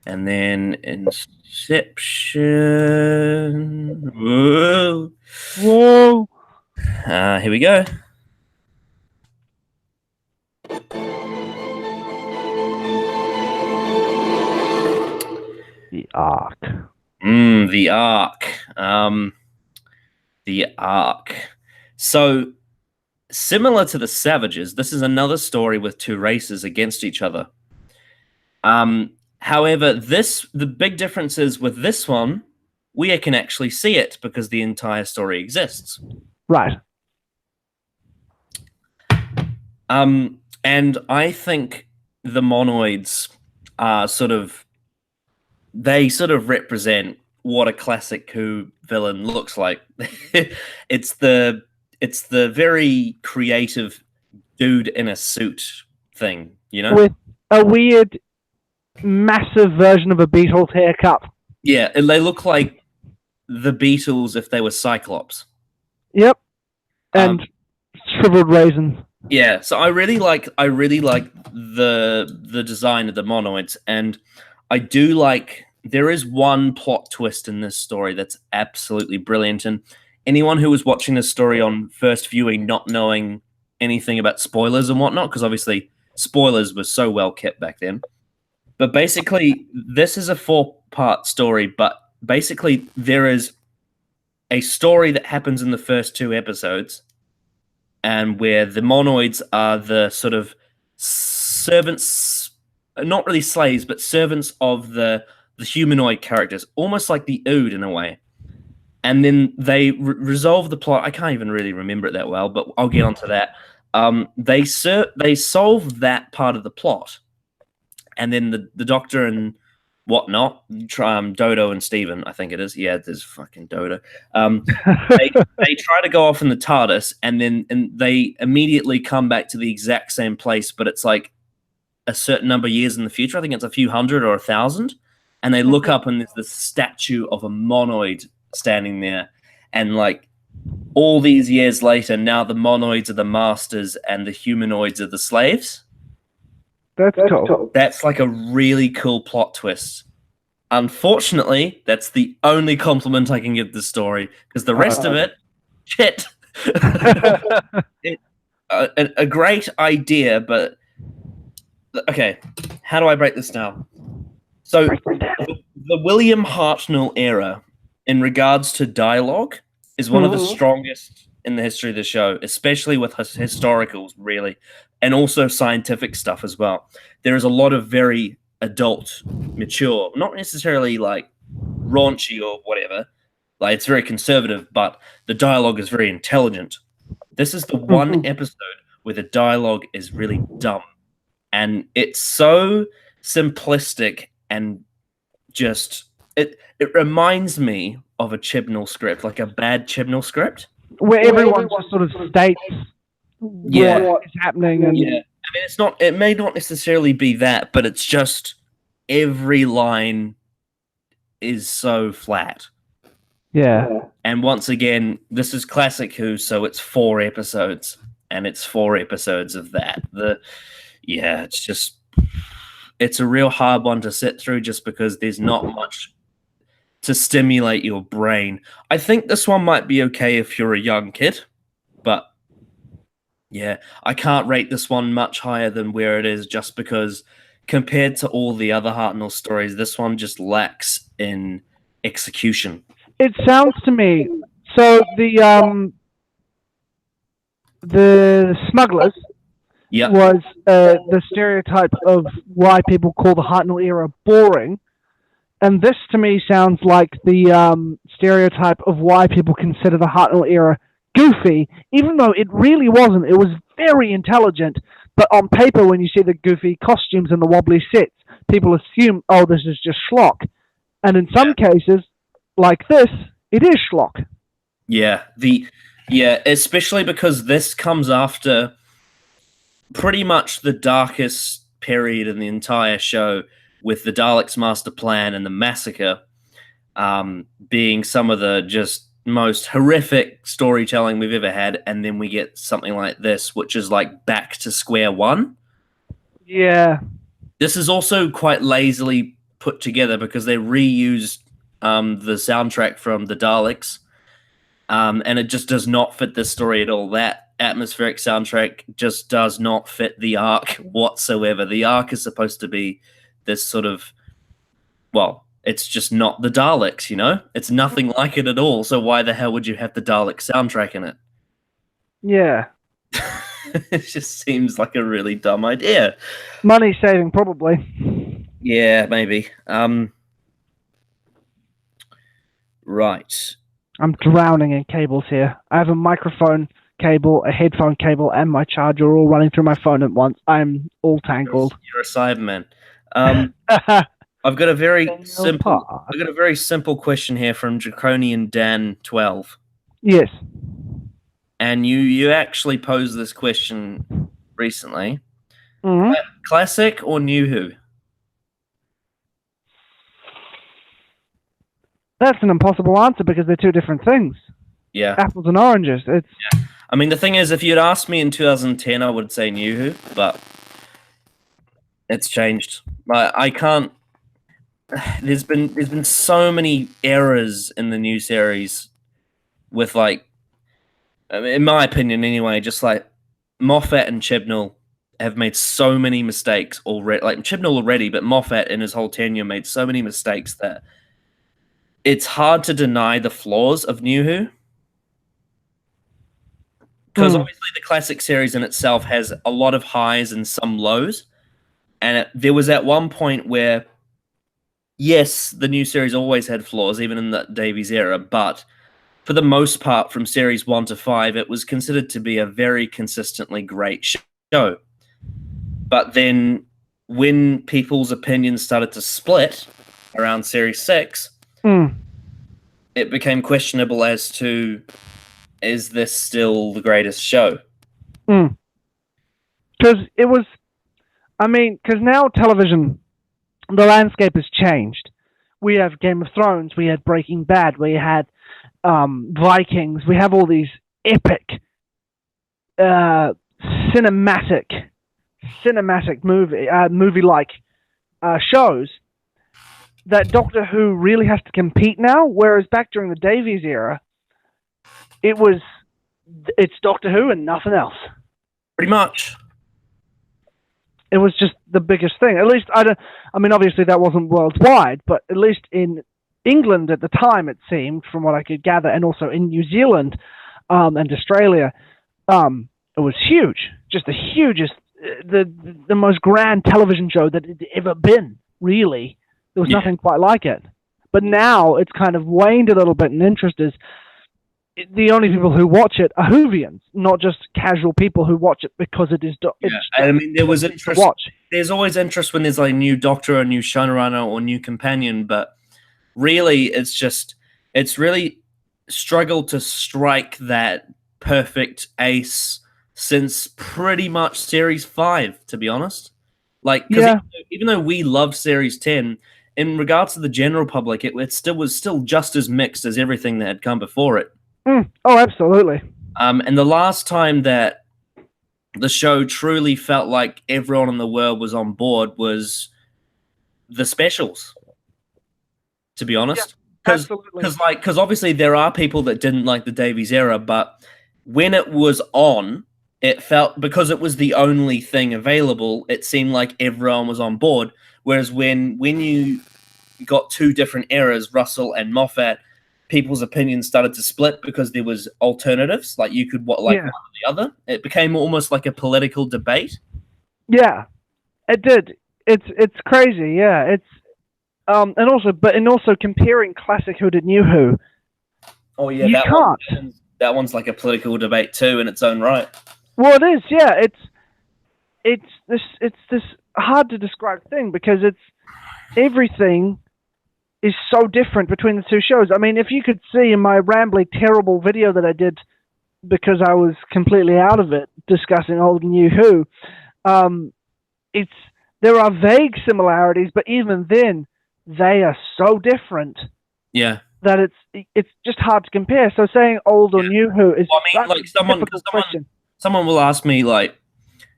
And then Inception. Whoa. Whoa. Here we go. The Ark. The Ark. The Ark. So, similar to the Savages, this is another story with two races against each other. However, the big difference is with this one, we can actually see it because the entire story exists. Right. And I think the monoids are they represent what a classic Who villain looks like. it's the very creative dude in a suit thing, you know? With a weird, massive version of a Beatles haircut. Yeah, and they look like the Beatles if they were Cyclops. Yep. And shriveled raisins. Yeah, so I really like the design of the monoids, and I do like there is one plot twist in this story that's absolutely brilliant, and anyone who was watching this story on first viewing not knowing anything about spoilers and whatnot, because obviously spoilers were so well kept back then. But basically, this is a 4-part story, but basically there is a story that happens in the first 2 episodes, and where the monoids are the sort of servants, not really slaves, but servants of the humanoid characters, almost like the Ood in a way. And then they resolve the plot. I can't even really remember it that well, but I'll get onto that. They solve that part of the plot, and then the Doctor and whatnot, Dodo and Steven, I think it is. Yeah, there's fucking Dodo. They try to go off in the TARDIS, and they immediately come back to the exact same place, but it's like a certain number of years in the future. I think it's a few hundred or 1,000. And they look up, and there's this statue of a monoid standing there. And like all these years later, now the monoids are the masters and the humanoids are the slaves. That's cool. That's like a really cool plot twist. Unfortunately, that's the only compliment I can give this story, because the rest of it, shit. A great idea, but okay, how do I break this down? So, the William Hartnell era, in regards to dialogue, is one of the strongest in the history of the show, especially with historicals, really, and also scientific stuff as well. There is a lot of very adult, mature, not necessarily like raunchy or whatever. Like, it's very conservative, but the dialogue is very intelligent. This is the one episode where the dialogue is really dumb, and it's so simplistic, and just it reminds me of a Chibnall script, like a bad Chibnall script, where everyone just sort of states what is happening. And yeah, I mean, it may not necessarily be that, but it's just every line is so flat. Yeah. And once again, this is classic Who, so it's 4 episodes, and it's 4 episodes of that. It's a real hard one to sit through just because there's not much to stimulate your brain. I think this one might be okay if you're a young kid, but yeah, I can't rate this one much higher than where it is just because compared to all the other Hartnell stories, this one just lacks in execution. It sounds to me so the Smugglers was the stereotype of why people call the Hartnell era boring, and this to me sounds like the stereotype of why people consider the Hartnell era goofy, even though it really wasn't. It was very intelligent, but on paper, when you see the goofy costumes and the wobbly sets, people assume, oh, this is just schlock. And in some cases, like this, it is schlock. Yeah, especially because this comes after pretty much the darkest period in the entire show, with the Daleks' master plan and the massacre being some of the just most horrific storytelling we've ever had, and then we get something like this, which is like back to square one. Yeah. This is also quite lazily put together because they reused the soundtrack from the Daleks, and it just does not fit this story at all. That atmospheric soundtrack just does not fit the arc whatsoever. The arc is supposed to be this sort of, well, it's just not the Daleks, you know? It's nothing like it at all, so why the hell would you have the Dalek soundtrack in it? Yeah. It just seems like a really dumb idea. Money saving, probably. Yeah, maybe. Right. I'm drowning in cables here. I have a microphone cable, a headphone cable, and my charger all running through my phone at once. I'm all tangled. You're a Cyberman. I've got a very simple question here from Draconian Dan 12. Yes. And you actually posed this question recently. Mm-hmm. Classic or New Who? That's an impossible answer because they're two different things. Yeah. Apples and oranges. I mean, the thing is, if you'd asked me in 2010, I would say New Who, but it's changed. I can't. There's been so many errors in the new series with, like, in my opinion anyway, just like Moffat and Chibnall have made so many mistakes already. Like Chibnall already, but Moffat in his whole tenure made so many mistakes that it's hard to deny the flaws of New Who. Because obviously the classic series in itself has a lot of highs and some lows. And there was at one point where, yes, the new series always had flaws, even in the Davies era, but for the most part, from series 1 to 5, it was considered to be a very consistently great show. But then when people's opinions started to split around series 6, it became questionable as to, is this still the greatest show? Because it was, because now television, the landscape has changed. We have Game of Thrones, we had Breaking Bad, we had Vikings, we have all these epic cinematic movie-like shows that Doctor Who really has to compete now, whereas back during the Davies era, it's Doctor Who and nothing else. Pretty much. It was just the biggest thing. At least, obviously that wasn't worldwide, but at least in England at the time, it seemed, from what I could gather, and also in New Zealand and Australia, it was huge. Just the hugest, the most grand television show that it had ever been, really. There was nothing quite like it. But now it's kind of waned a little bit in interest. The only people who watch it are Whovians, not just casual people who watch it because it is. There was interest. There's always interest when there's like a new Doctor, a new showrunner, or new companion, but really, it's really struggled to strike that perfect ace since pretty much Series 5, to be honest. Like, because even though we loved Series 10, in regards to the general public, it was still just as mixed as everything that had come before it. Oh, absolutely. And the last time that the show truly felt like everyone in the world was on board was the specials, to be honest. Absolutely. Because obviously there are people that didn't like the Davies era, but when it was on, it felt, because it was the only thing available, it seemed like everyone was on board. Whereas when you got two different eras, Russell and Moffat, people's opinions started to split because there was alternatives, like you could like one or the other. It became almost like a political debate. Yeah, it did. It's crazy. Yeah, it's and also comparing classic Who to new Who. Oh yeah, you can't. That one's like a political debate too in its own right. Well, it is. Yeah, it's this hard to describe thing because everything is so different between the two shows. I mean, if you could see in my rambly, terrible video that I did because I was completely out of it discussing old and new Who, there are vague similarities, but even then, they are so different. Yeah. That it's just hard to compare. So saying old or new Who is like someone will ask me, like,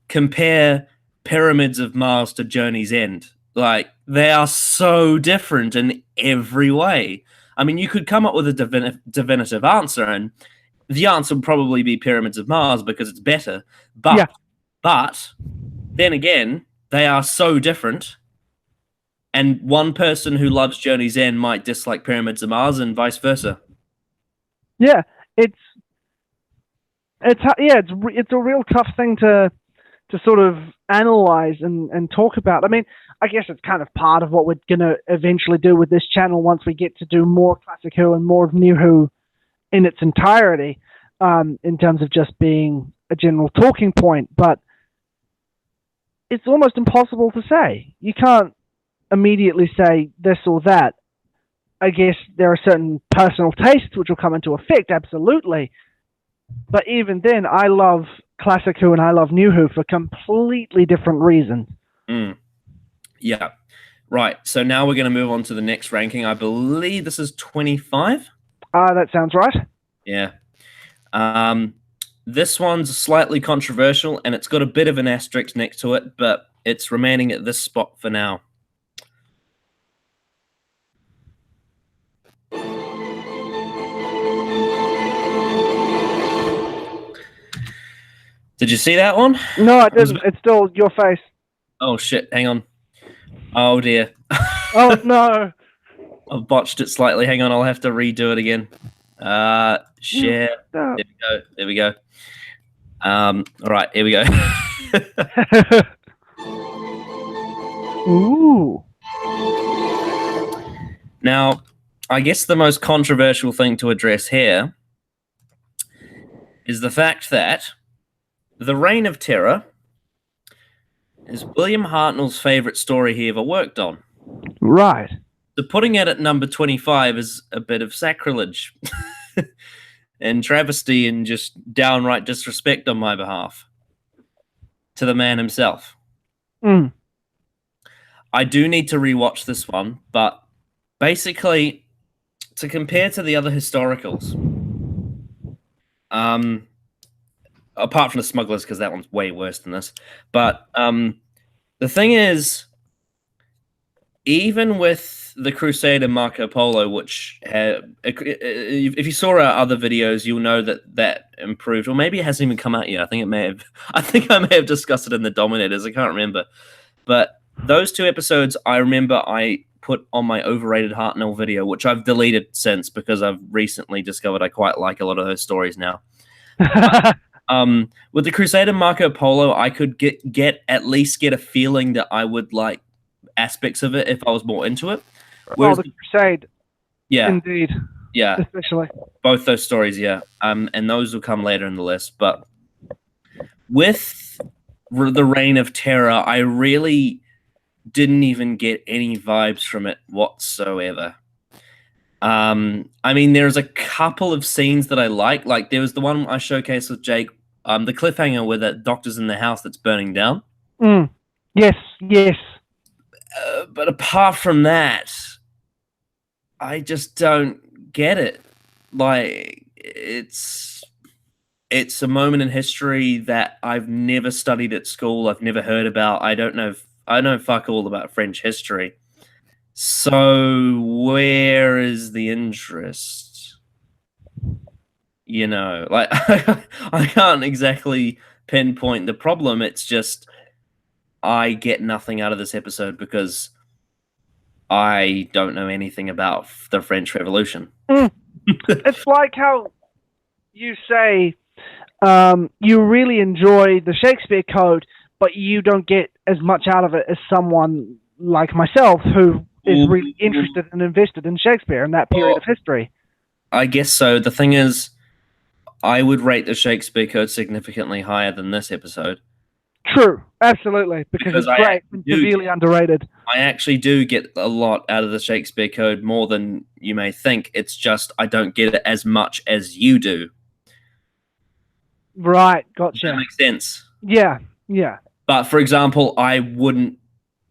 compare Pyramids of Mars to Journey's End. Like, they are so different in every way. I mean, you could come up with a definitive answer, and the answer would probably be Pyramids of Mars because it's better. But then again, they are so different. And one person who loves Journey's End might dislike Pyramids of Mars, and vice versa. Yeah, it's a real tough thing to sort of analyze and talk about. I mean, I guess it's kind of part of what we're going to eventually do with this channel once we get to do more Classic Who and more of New Who in its entirety, in terms of just being a general talking point. But it's almost impossible to say. You can't immediately say this or that. I guess there are certain personal tastes which will come into effect, absolutely. But even then, I love Classic Who and I love New Who for completely different reasons. Yeah. Right. So now we're going to move on to the next ranking. I believe this is 25. That sounds right. Yeah. This one's slightly controversial, and it's got a bit of an asterisk next to it, but it's remaining at this spot for now. Did you see that one? No, I didn't. It's still your face. Oh, shit. Hang on. Oh, dear. Oh, no. I've botched it slightly. Hang on. I'll have to redo it again. Share. No. There we go. All right. Here we go. Ooh. Now, I guess the most controversial thing to address here is the fact that The Reign of Terror is William Hartnell's favorite story he ever worked on. Right. So putting it at number 25 is a bit of sacrilege and travesty and just downright disrespect on my behalf to the man himself. I do need to rewatch this one, but basically, to compare to the other historicals, apart from the Smugglers, because that one's way worse than this. But the thing is, even with the Crusade and Marco Polo, which if you saw our other videos, you'll know that improved, or maybe it hasn't even come out yet. I think it may have. I think I may have discussed it in the Dominators. I can't remember, but those two episodes, I remember I put on my overrated Hartnell video, which I've deleted since because I've recently discovered I quite like a lot of those stories now. With the Crusade and Marco Polo, I could at least get a feeling that I would like aspects of it if I was more into it. Whereas the Crusade, yeah, indeed, yeah, especially both those stories, yeah, and those will come later in the list. But with the Reign of Terror, I really didn't even get any vibes from it whatsoever. I mean, there's a couple of scenes that I like. Like there was the one I showcased with Jake, the cliffhanger where the doctor's in the house that's burning down. Yes. But apart from that, I just don't get it. Like, it's it's a moment in history that I've never studied at school. I've never heard about. I know fuck all about French history. So where is the interest? You know, like I can't exactly pinpoint the problem. It's just I get nothing out of this episode because I don't know anything about the French Revolution. It's like how you say you really enjoy the Shakespeare Code, but you don't get as much out of it as someone like myself who is really interested and invested in Shakespeare in that period of history. I guess so. The thing is, I would rate the Shakespeare Code significantly higher than this episode. True, absolutely, because it's great and severely underrated. I actually do get a lot out of the Shakespeare Code, more than you may think. It's just I don't get it as much as you do. Right, gotcha. Does that make sense? Yeah, yeah. But for example, I wouldn't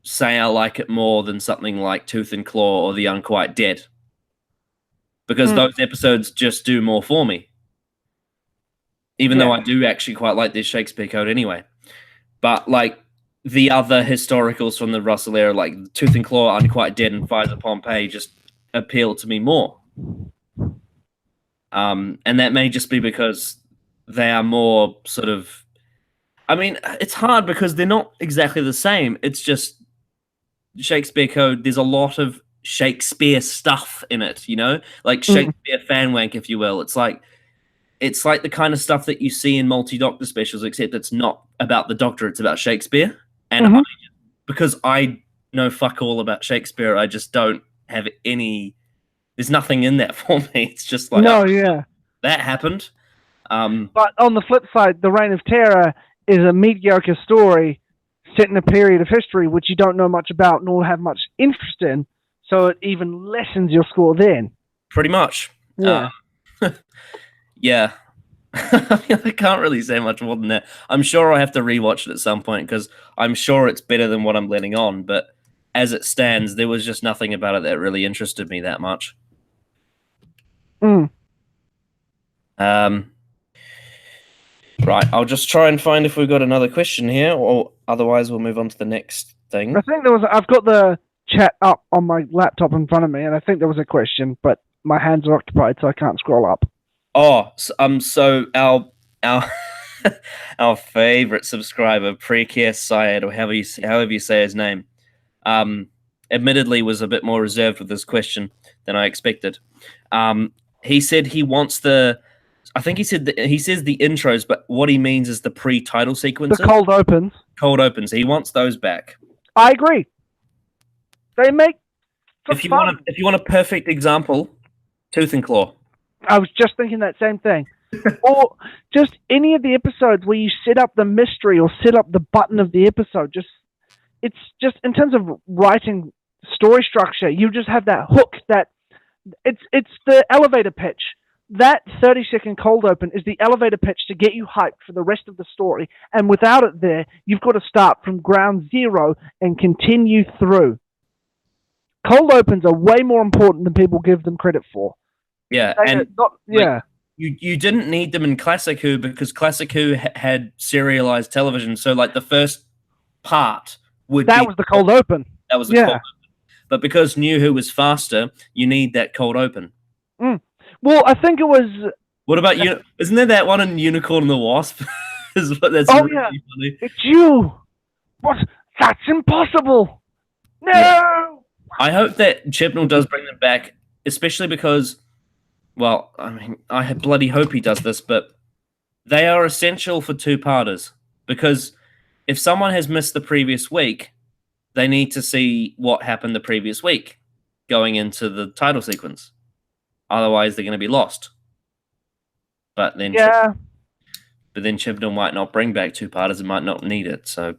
say I like it more than something like Tooth and Claw or The Unquite Dead, because those episodes just do more for me. Even though I do actually quite like this Shakespeare Code anyway. But like the other historicals from the Russell era, like Tooth and Claw, Unquite Dead, and Fires of Pompeii, just appeal to me more. And that may just be because they are more sort of. I mean, it's hard because they're not exactly the same. It's just Shakespeare Code. There's a lot of Shakespeare stuff in it, you know, like Shakespeare fan wank, if you will. It's like the kind of stuff that you see in multi-Doctor specials, except it's not about the Doctor, it's about Shakespeare. And because I know fuck all about Shakespeare, I just don't have any. There's nothing in that for me. It's just like, that happened. But on the flip side, The Reign of Terror is a mediocre story set in a period of history which you don't know much about nor have much interest in, so it even lessens your score then. Pretty much. Yeah. Yeah. I can't really say much more than that. I'm sure I'll have to rewatch it at some point because I'm sure it's better than what I'm letting on, but as it stands, there was just nothing about it that really interested me that much. Right, I'll just try and find if we've got another question here, or otherwise we'll move on to the next thing. I think I've got the chat up on my laptop in front of me, and I think there was a question, but my hands are occupied, so I can't scroll up. Oh, so our our favorite subscriber, Precare Syed, or however you say his name, admittedly was a bit more reserved with this question than I expected. He said he wants I think he says the intros, but what he means is the pre-title sequences. The cold opens. Cold opens. He wants those back. I agree. They make if you want a perfect example, Tooth and Claw. I was just thinking that same thing. Or just any of the episodes where you set up the mystery or set up the button of the episode. It's just in terms of writing story structure, you just have that hook that it's the elevator pitch. That 30-second cold open is the elevator pitch to get you hyped for the rest of the story. And without it there, you've got to start from ground zero and continue through. Cold opens are way more important than people give them credit for. Yeah, you didn't need them in Classic Who because Classic Who had serialized television. So like the first part was the cold open. That was the cold open. But because New Who was faster, you need that cold open. Well, I think it was. What about you? Isn't there that one in Unicorn and the Wasp? That's really funny. It's you. What? That's impossible. No. Yeah. I hope that Chibnall does bring them back, especially because, well, I mean, I bloody hope he does this, but they are essential for two-parters because if someone has missed the previous week, they need to see what happened the previous week going into the title sequence. Otherwise, they're going to be lost. But then, Chibnall might not bring back two-parters and might not need it. So,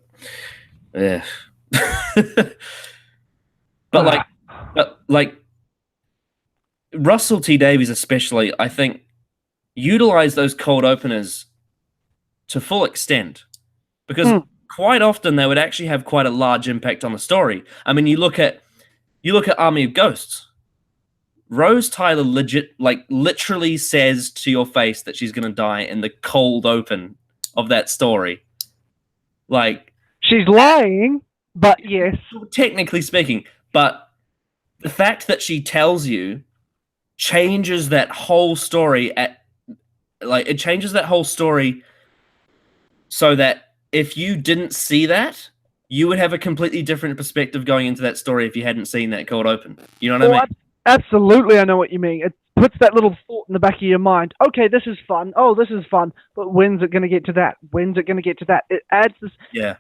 yeah. But like Russell T Davies especially, I think, utilize those cold openers to full extent because quite often they would actually have quite a large impact on the story. I mean, you look at Army of Ghosts. Rose Tyler literally says to your face that she's gonna die in the cold open of that story. Like, she's lying, but yes. Technically speaking, but the fact that she tells you changes that whole story it changes that whole story so that if you didn't see that, you would have a completely different perspective going into that story if you hadn't seen that cold open. You know what I mean? Absolutely, I know what you mean. It puts that little thought in the back of your mind. Okay, this is fun. Oh, this is fun. But when's it going to get to that? When's it going to get to that? It adds this. Yeah.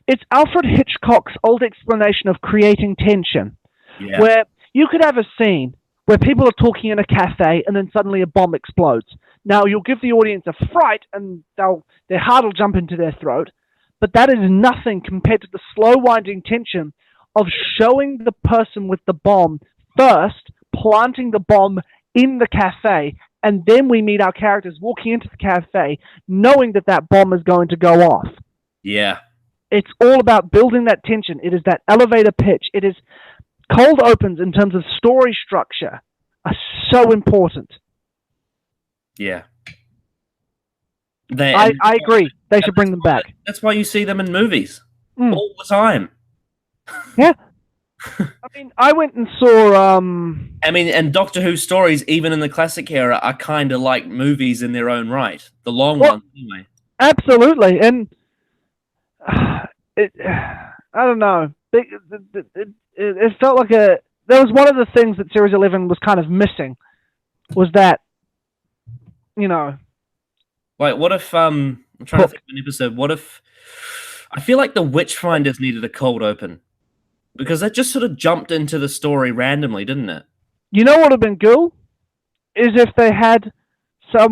It's Alfred Hitchcock's old explanation of creating tension, yeah. where you could have a scene where people are talking in a cafe and then suddenly a bomb explodes. Now, you'll give the audience a fright and their heart will jump into their throat, but that is nothing compared to the slow winding tension of showing the person with the bomb first, planting the bomb in the cafe, and then we meet our characters walking into the cafe knowing that that bomb is going to go off. Yeah. It's all about building that tension. It is that elevator pitch. It is cold opens in terms of story structure are so important. Yeah. I agree. They should bring them back. That's why you see them in movies all the time. Yeah. I mean, I went and saw... and Doctor Who stories, even in the classic era, are kind of like movies in their own right. The long ones, anyway. Absolutely. And I don't know. It felt like that was one of the things that Series 11 was kind of missing, was that, Like, what if, I'm trying to think of an episode, what if, I feel like the Witchfinders needed a cold open, because that just sort of jumped into the story randomly, didn't it? You know what would have been cool? Is if they had a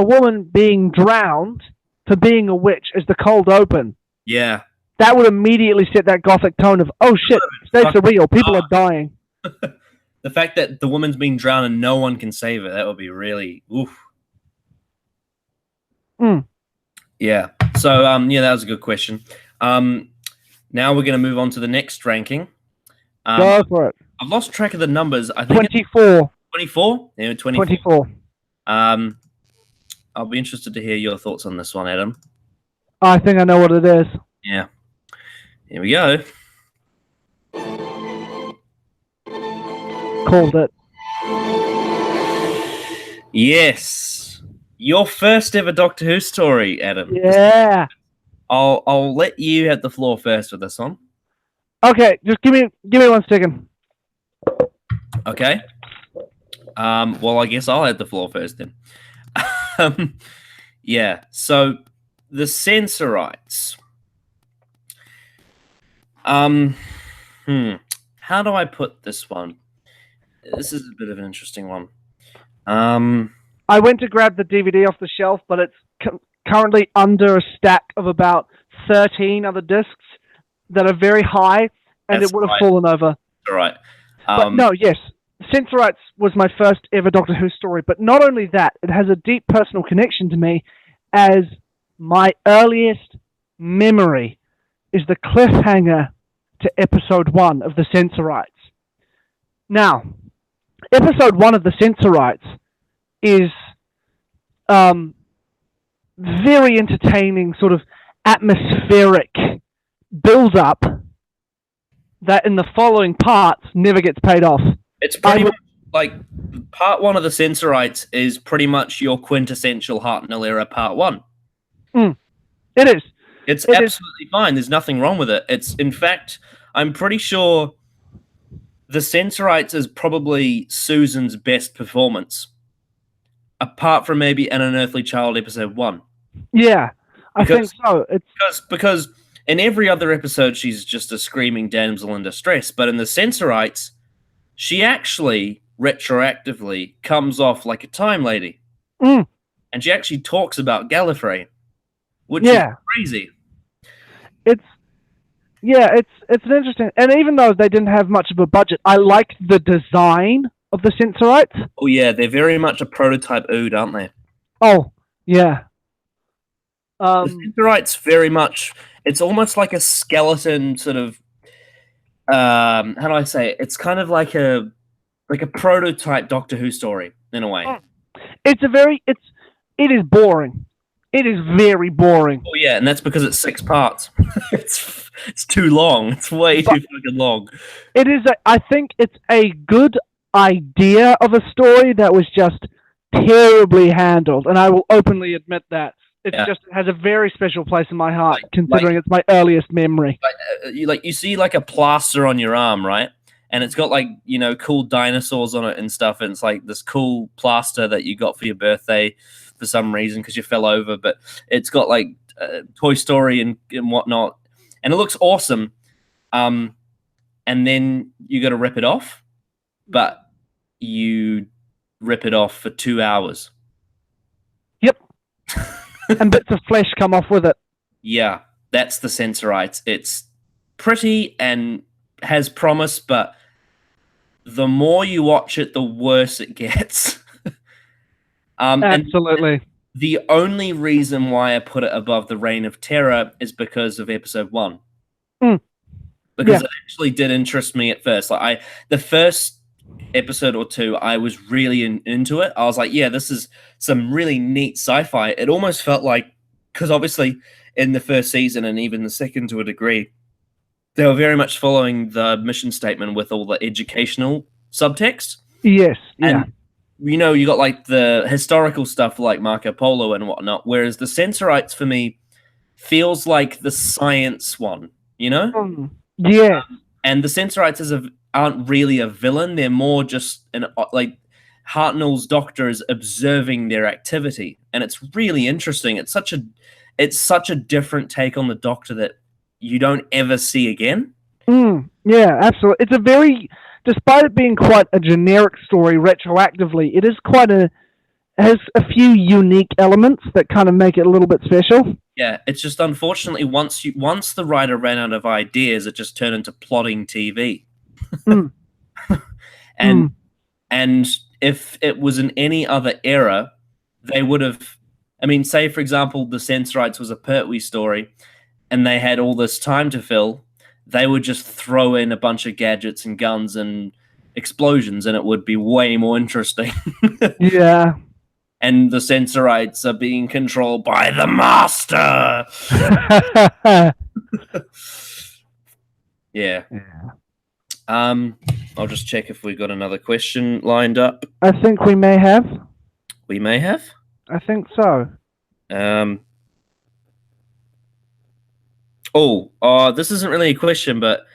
woman being drowned for being a witch as the cold open. Yeah. That would immediately set that gothic tone of, oh shit, states are real, people are dying. The fact that the woman's being drowned and no one can save her, that would be really, oof. Yeah. So, that was a good question. Now we're going to move on to the next ranking. Go for it. I've lost track of the numbers. I think 24. 24? Yeah, 24. 24. I'll be interested to hear your thoughts on this one, Adam. I think I know what it is. Yeah. Here we go. Called it. Yes. Your first ever Doctor Who story, Adam. Yeah. I'll let you have the floor first with this one. Okay, just give me 1 second. Okay. Well, I guess I'll have the floor first then. Yeah. So the Sensorites. How do I put this one? This is a bit of an interesting one. I went to grab the DVD off the shelf, but it's currently under a stack of about 13 other discs that are very high, and it would have fallen over. All right. But no, yes. Sensorites was my first ever Doctor Who story, but not only that, it has a deep personal connection to me, as my earliest memory is the cliffhanger to episode 1 of the Sensorites. Now, episode 1 of the Sensorites is very entertaining, sort of atmospheric build-up that in the following parts never gets paid off. It's pretty much like part 1 of the Sensorites is pretty much your quintessential Hartnell era part 1. It is. It's absolutely fine. There's nothing wrong with it. It's, in fact, I'm pretty sure the Sensorites is probably Susan's best performance, apart from maybe An Unearthly Child episode 1. Yeah, I think so. Because in every other episode, she's just a screaming damsel in distress. But in the Sensorites, she actually, retroactively, comes off like a time lady. And she actually talks about Gallifrey, which is crazy. It's an interesting... And even though they didn't have much of a budget, I liked the design of the Sensorites. Oh, yeah, they're very much a prototype Ood, aren't they? Oh, yeah. The Sensorites very much... It's almost like a skeleton sort of... how do I say it? It's kind of like a like a prototype Doctor Who story in a way. It is boring. It is very boring. Oh yeah, and that's because it's 6 parts. it's too long. It's way too fucking long. I think it's a good idea of a story that was just terribly handled, and I will openly admit that. It has a very special place in my heart, considering it's my earliest memory. You see like a plaster on your arm, right? And it's got like, cool dinosaurs on it and stuff. And it's like this cool plaster that you got for your birthday for some reason because you fell over. But it's got like Toy Story and whatnot. And it looks awesome. And then you got to rip it off. But you rip it off for 2 hours. Yep. And bits of flesh come off with it. Yeah, that's the Sensorites. It's pretty and has promise, but the more you watch it, the worse it gets. Absolutely. And the only reason why I put it above the Reign of Terror is because of episode 1. Because it actually did interest me at first. Like the first episode or 2, I was really into it. I was like, yeah, this is some really neat sci-fi. It almost felt like, because obviously in the first season and even the second to a degree, they were very much following the mission statement with all the educational subtext. Yes. Yeah. And, you got like the historical stuff like Marco Polo and whatnot, whereas the Sensorites for me feels like the science one, Yeah. And the Sensorites aren't really a villain. They're more just like Hartnell's doctor is observing their activity. And it's really interesting. It's such a different take on the Doctor that you don't ever see again. Yeah, absolutely. Despite it being quite a generic story retroactively, has a few unique elements that kind of make it a little bit special. Yeah, it's just unfortunately once the writer ran out of ideas, it just turned into plotting TV. And if it was in any other era, they would have. I mean, say for example, the Sensorites was a Pertwee story, and they had all this time to fill. They would just throw in a bunch of gadgets and guns and explosions, and it would be way more interesting. Yeah. And the Sensorites are being controlled by the Master. Yeah. I'll just check if we got another question lined up. I think we may have. We may have? I think so. This isn't really a question, but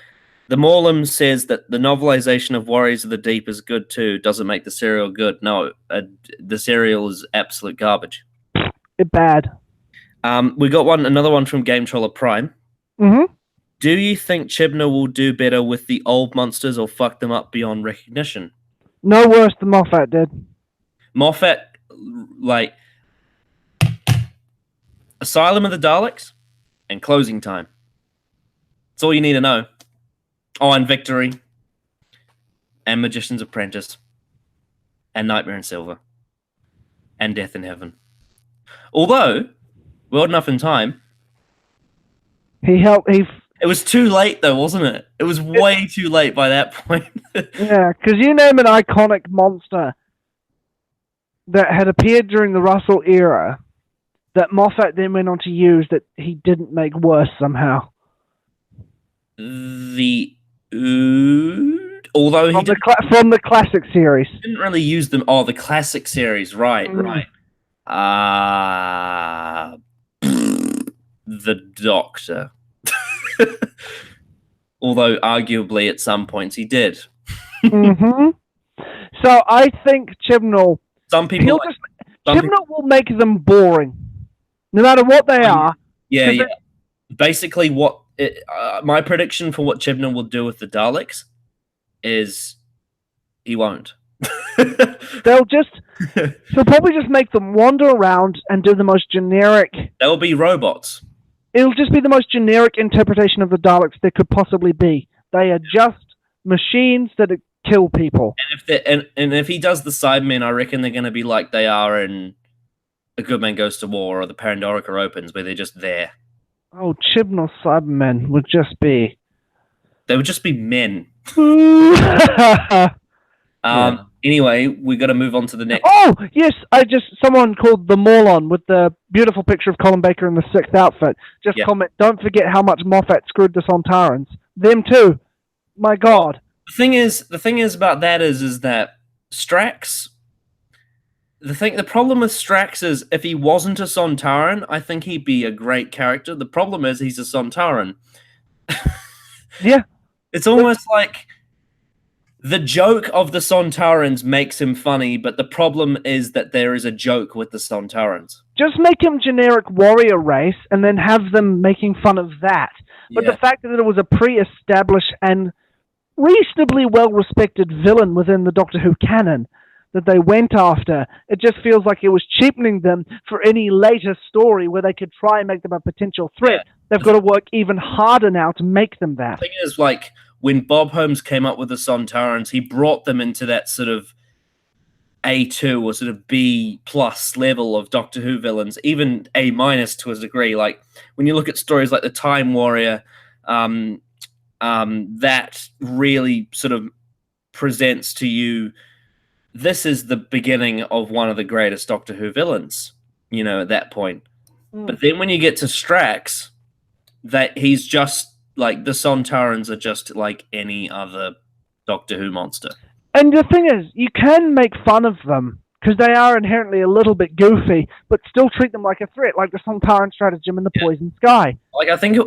the Morlem says that the novelization of Warriors of the Deep is good too. Doesn't make the serial good. No, the serial is absolute garbage. It's bad. We got another one from Game Troller Prime. Mm-hmm. Do you think Chibnall will do better with the old monsters or fuck them up beyond recognition? No worse than Moffat did. Moffat, like Asylum of the Daleks and Closing Time. That's all you need to know. Oh, and Victory and Magician's Apprentice and Nightmare in Silver and Death in Heaven. Although, World Enough in Time, it was too late though, wasn't it? It was way too late by that point. Yeah, because you name an iconic monster that had appeared during the Russell era that Moffat then went on to use that he didn't make worse somehow. The Ood? Although he from the classic series. Didn't really use them. Oh, the classic series. Right. The Doctor. Although arguably at some points he did. Mm-hmm. So I think Chibnall... Chibnall will make them boring. No matter what they are. Yeah. Basically my prediction for what Chibnall will do with the Daleks is he won't. He'll probably just make them wander around and do the most generic... They'll be robots. It'll just be the most generic interpretation of the Daleks there could possibly be. They are just machines that kill people. And if he does the Cybermen, I reckon they're going to be like they are in A Good Man Goes to War or the Pandorica Opens, where they're just there. Oh, Chibnall Cybermen would just be... They would just be men. Anyway, we got to move on to the next. Oh, yes, someone called the Morlon with the beautiful picture of Colin Baker in the 6th outfit. Just comment, don't forget how much Moffat screwed the Sontarans. Them too. My God. The thing is about that is that Strax. The problem with Strax is if he wasn't a Sontaran, I think he'd be a great character. The problem is he's a Sontaran. Yeah. It's almost like the joke of the Sontarans makes him funny, but the problem is that there is a joke with the Sontarans. Just make him generic warrior race and then have them making fun of that. But the fact that it was a pre-established and reasonably well-respected villain within the Doctor Who canon that they went after, it just feels like it was cheapening them for any later story where they could try and make them a potential threat. They've got to work even harder now to make them that. The thing is, like, when Bob Holmes came up with the Sontarans, he brought them into that sort of A2 or sort of B+ level of Doctor Who villains, even A- to a degree. Like, when you look at stories like the Time Warrior, that really sort of presents to you, this is the beginning of one of the greatest Doctor Who villains, at that point. But then when you get to Strax, that he's just like, the Sontarans are just like any other Doctor Who monster. And the thing is, you can make fun of them because they are inherently a little bit goofy, but still treat them like a threat, like the Sontaran stratagem in the Poison Sky. Like, I think,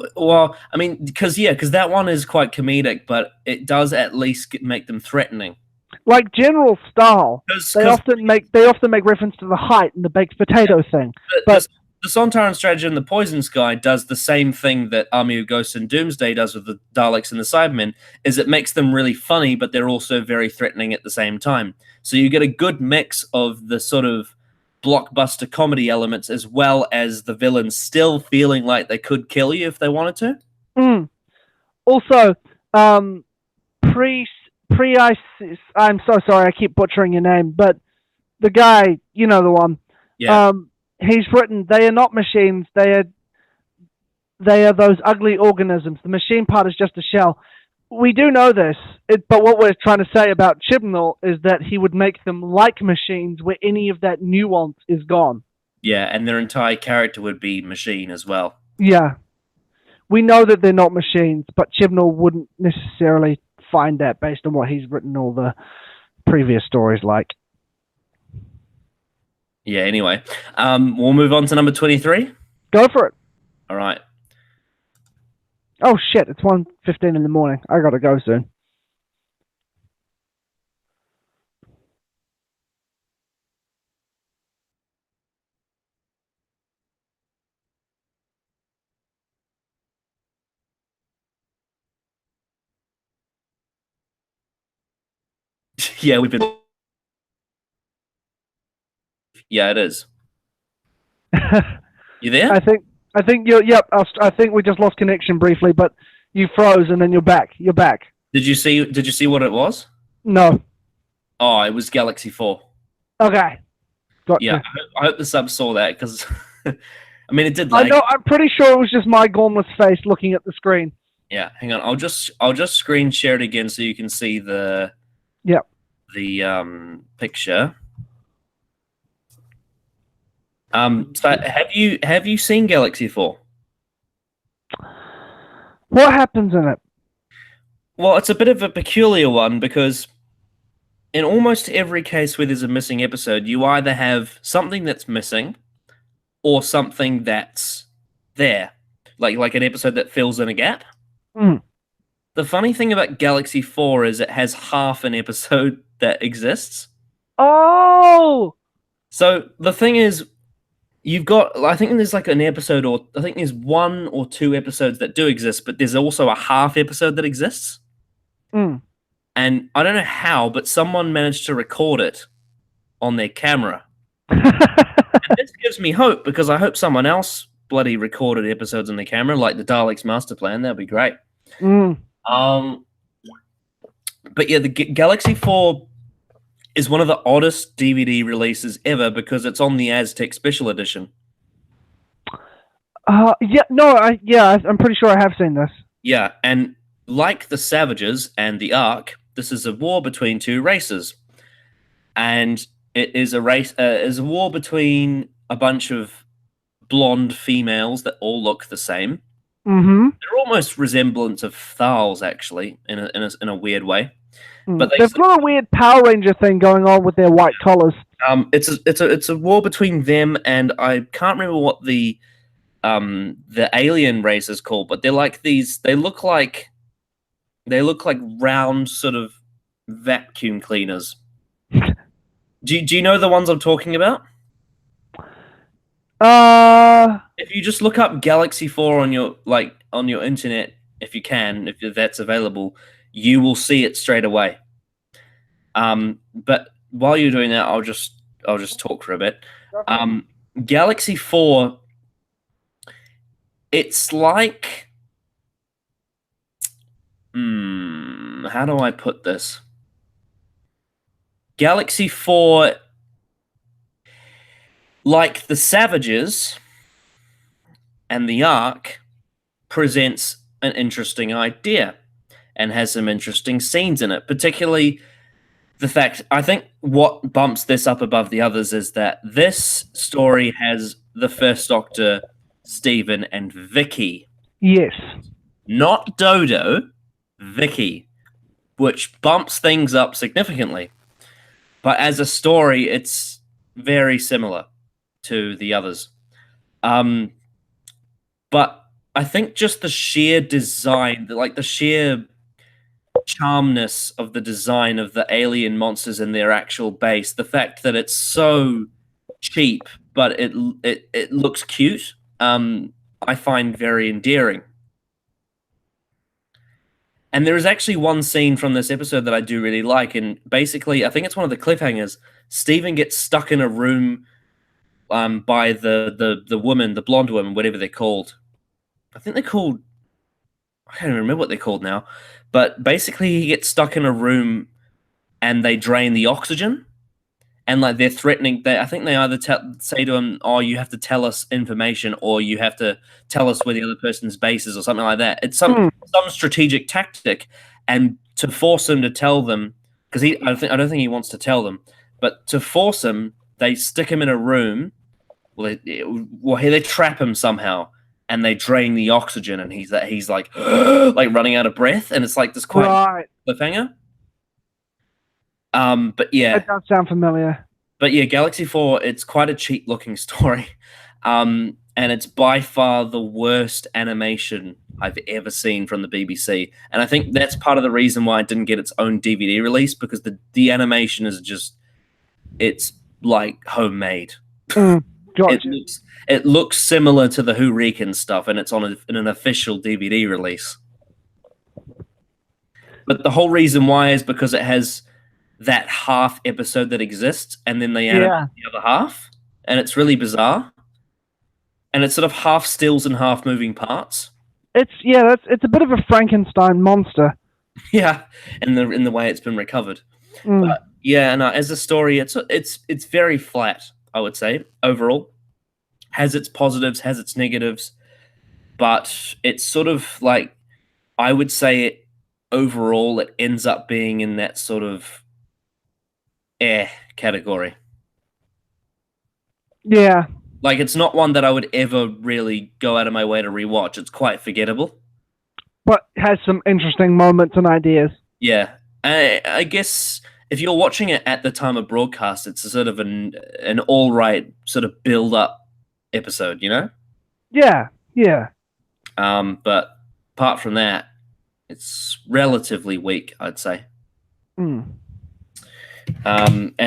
because that one is quite comedic, but it does at least make them threatening. Like General Stahl, they often make reference to the height and the baked potato thing. But the Sontaran strategy in the Poison Sky does the same thing that Army of Ghosts and Doomsday does with the Daleks and the Cybermen, is it makes them really funny, but they're also very threatening at the same time. So you get a good mix of the sort of blockbuster comedy elements as well as the villains still feeling like they could kill you if they wanted to. Also, I'm so sorry, I keep butchering your name, but the guy, the one. Yeah. He's written, they are not machines, they are those ugly organisms. The machine part is just a shell. We do know this, but what we're trying to say about Chibnall is that he would make them like machines where any of that nuance is gone. Yeah, and their entire character would be machine as well. Yeah. We know that they're not machines, but Chibnall wouldn't necessarily find that based on what he's written all the previous stories like. Yeah, anyway. We'll move on to number 23. Go for it. All right. Oh, shit. It's 1:15 in the morning. I gotta go soon. Yeah, we've been... Yeah, it is. You there? I think you're... Yep, I think we just lost connection briefly, but you froze and then you're back. You're back. Did you see what it was? No. Oh, it was Galaxy 4. Okay. Gotcha. Yeah, I hope the sub saw that, because... I mean, it did lag. I know, I'm pretty sure it was just my gormless face looking at the screen. Yeah, hang on. I'll just screen share it again so you can see the... Yep. The picture. So have you seen Galaxy 4? What happens in it? Well, it's a bit of a peculiar one because in almost every case where there's a missing episode, you either have something that's missing or something that's there, like an episode that fills in a gap. The funny thing about Galaxy 4 is it has half an episode that exists. Oh! So the thing is, you've got, I think there's like an episode, or I think there's 1 or 2 episodes that do exist, but there's also a half episode that exists. And I don't know how, but someone managed to record it on their camera. And this gives me hope, because I hope someone else bloody recorded episodes on their camera, like the Daleks Master Plan. That'd be great. But yeah, the Galaxy 4 is one of the oddest DVD releases ever because it's on the Aztec Special Edition. I'm pretty sure I have seen this. Yeah, and like the Savages and the Ark, this is a war between two races. and it is a race. Is a war between a bunch of blonde females that all look the same. Mm-hmm. They're almost resemblance of Thals, actually, in a weird way. But They've got a weird Power Ranger thing going on with their white collars. it's a war between them, and I can't remember what the alien race is called, but they're like these. They look like round sort of vacuum cleaners. Do you know the ones I'm talking about? If you just look up Galaxy 4 on your internet, if you can, if that's available, you will see it straight away. But while you're doing that, I'll just talk for a bit. Galaxy 4, it's like, how do I put this? Galaxy 4, like the Savages and the Ark, presents an interesting idea and has some interesting scenes in it, particularly the fact, I think what bumps this up above the others is that this story has the First Doctor, Stephen, and Vicky. Yes. Not Dodo, Vicky, which bumps things up significantly. But as a story, it's very similar to the others. But I think just the sheer design, like the sheer charmness of the design of the alien monsters in their actual base, the fact that it's so cheap but it looks cute, I find very endearing. And there is actually one scene from this episode that I do really like, and basically I think it's one of the cliffhangers. Stephen gets stuck in a room by the woman, the blonde woman, whatever they're called. I think they're called, I can't even remember what they're called now. But basically, he gets stuck in a room, and they drain the oxygen, and like they're threatening. I think they either say to him, "Oh, you have to tell us information, or you have to tell us where the other person's base is, or something like that." It's some strategic tactic, and to force him to tell them, because I don't think he wants to tell them, but to force him, they stick him in a room. They trap him somehow, and they drain the oxygen, and he's like like running out of breath, and it's like this quite cliffhanger. But yeah, that does sound familiar. But yeah, Galaxy 4, it's quite a cheap looking story, and it's by far the worst animation I've ever seen from the BBC, and I think that's part of the reason why it didn't get its own DVD release, because the animation is just, it's like homemade. Gotcha. It looks similar to the Whovians stuff, and it's in an official DVD release. But the whole reason why is because it has that half episode that exists, and then they animate the other half, and it's really bizarre. And it's sort of half stills and half moving parts. It's a bit of a Frankenstein monster. Yeah, in the way it's been recovered. But yeah, and as a story, it's very flat, I would say, overall. Has its positives, has its negatives, but it's sort of like, I would say overall it ends up being in that sort of category. Yeah. Like, it's not one that I would ever really go out of my way to rewatch. It's quite forgettable. But has some interesting moments and ideas. Yeah. I guess if you're watching it at the time of broadcast, it's a sort of an all right sort of build-up episode, you know? Yeah, yeah. But apart from that, it's relatively weak, I'd say. And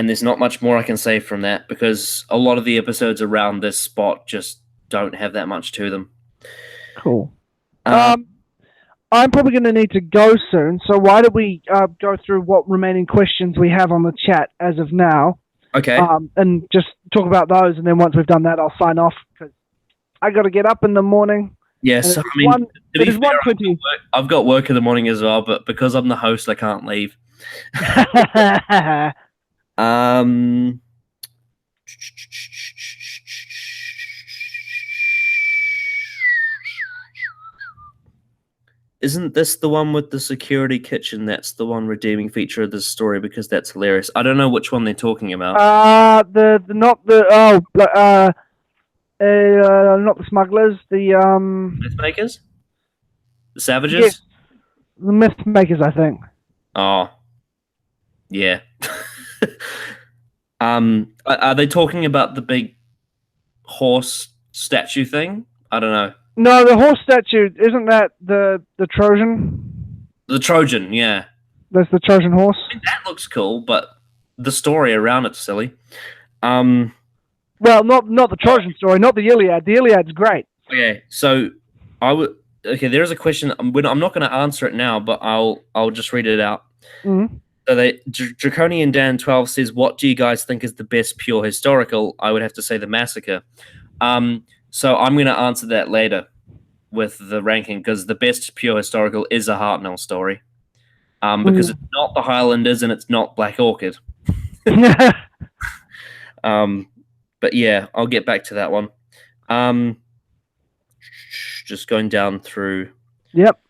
there's not much more I can say from that, because a lot of the episodes around this spot just don't have that much to them. Cool. I'm probably going to need to go soon, so why don't we go through what remaining questions we have on the chat as of now? Okay. And just talk about those, and then once we've done that, I'll sign off, because I got to get up in the morning. Yes, I mean, it is 1:20. I've got work in the morning as well, but because I'm the host, I can't leave. isn't this the one with the security kitchen? That's the one redeeming feature of this story because that's hilarious. I don't know which one they're talking about. The not the not the smugglers, the Mythmakers? The Savages? yes, the Mythmakers, I think. Oh, yeah. Are they talking about the big horse statue thing? I don't know. No, the horse statue, isn't that the Trojan? The Trojan, yeah. That's the Trojan horse. I mean, that looks cool, but the story around it's silly. Well, not the Trojan story, not the Iliad. The Iliad's great. Okay, so okay, there's a question. I'm not going to answer it now, but I'll just read it out. Mm-hmm. So Draconian Dan 12 says, "What do you guys think is the best pure historical?" I would have to say the Massacre. So I'm going to answer that later with the ranking because the best pure historical is a Hartnell story. Because it's not the Highlanders and it's not Black Orchid. But yeah, I'll get back to that one. Just going down through. Yep.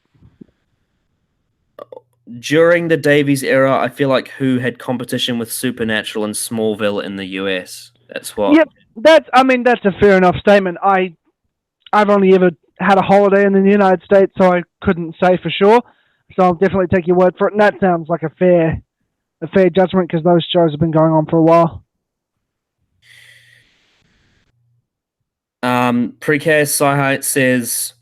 During the Davies era, I feel like Who had competition with Supernatural and Smallville in the US. That's what. Yep. That's a fair enough statement. I've only ever had a holiday in the United States, so I couldn't say for sure. So I'll definitely take your word for it. And that sounds like a fair judgment because those shows have been going on for a while. Precast Sci says,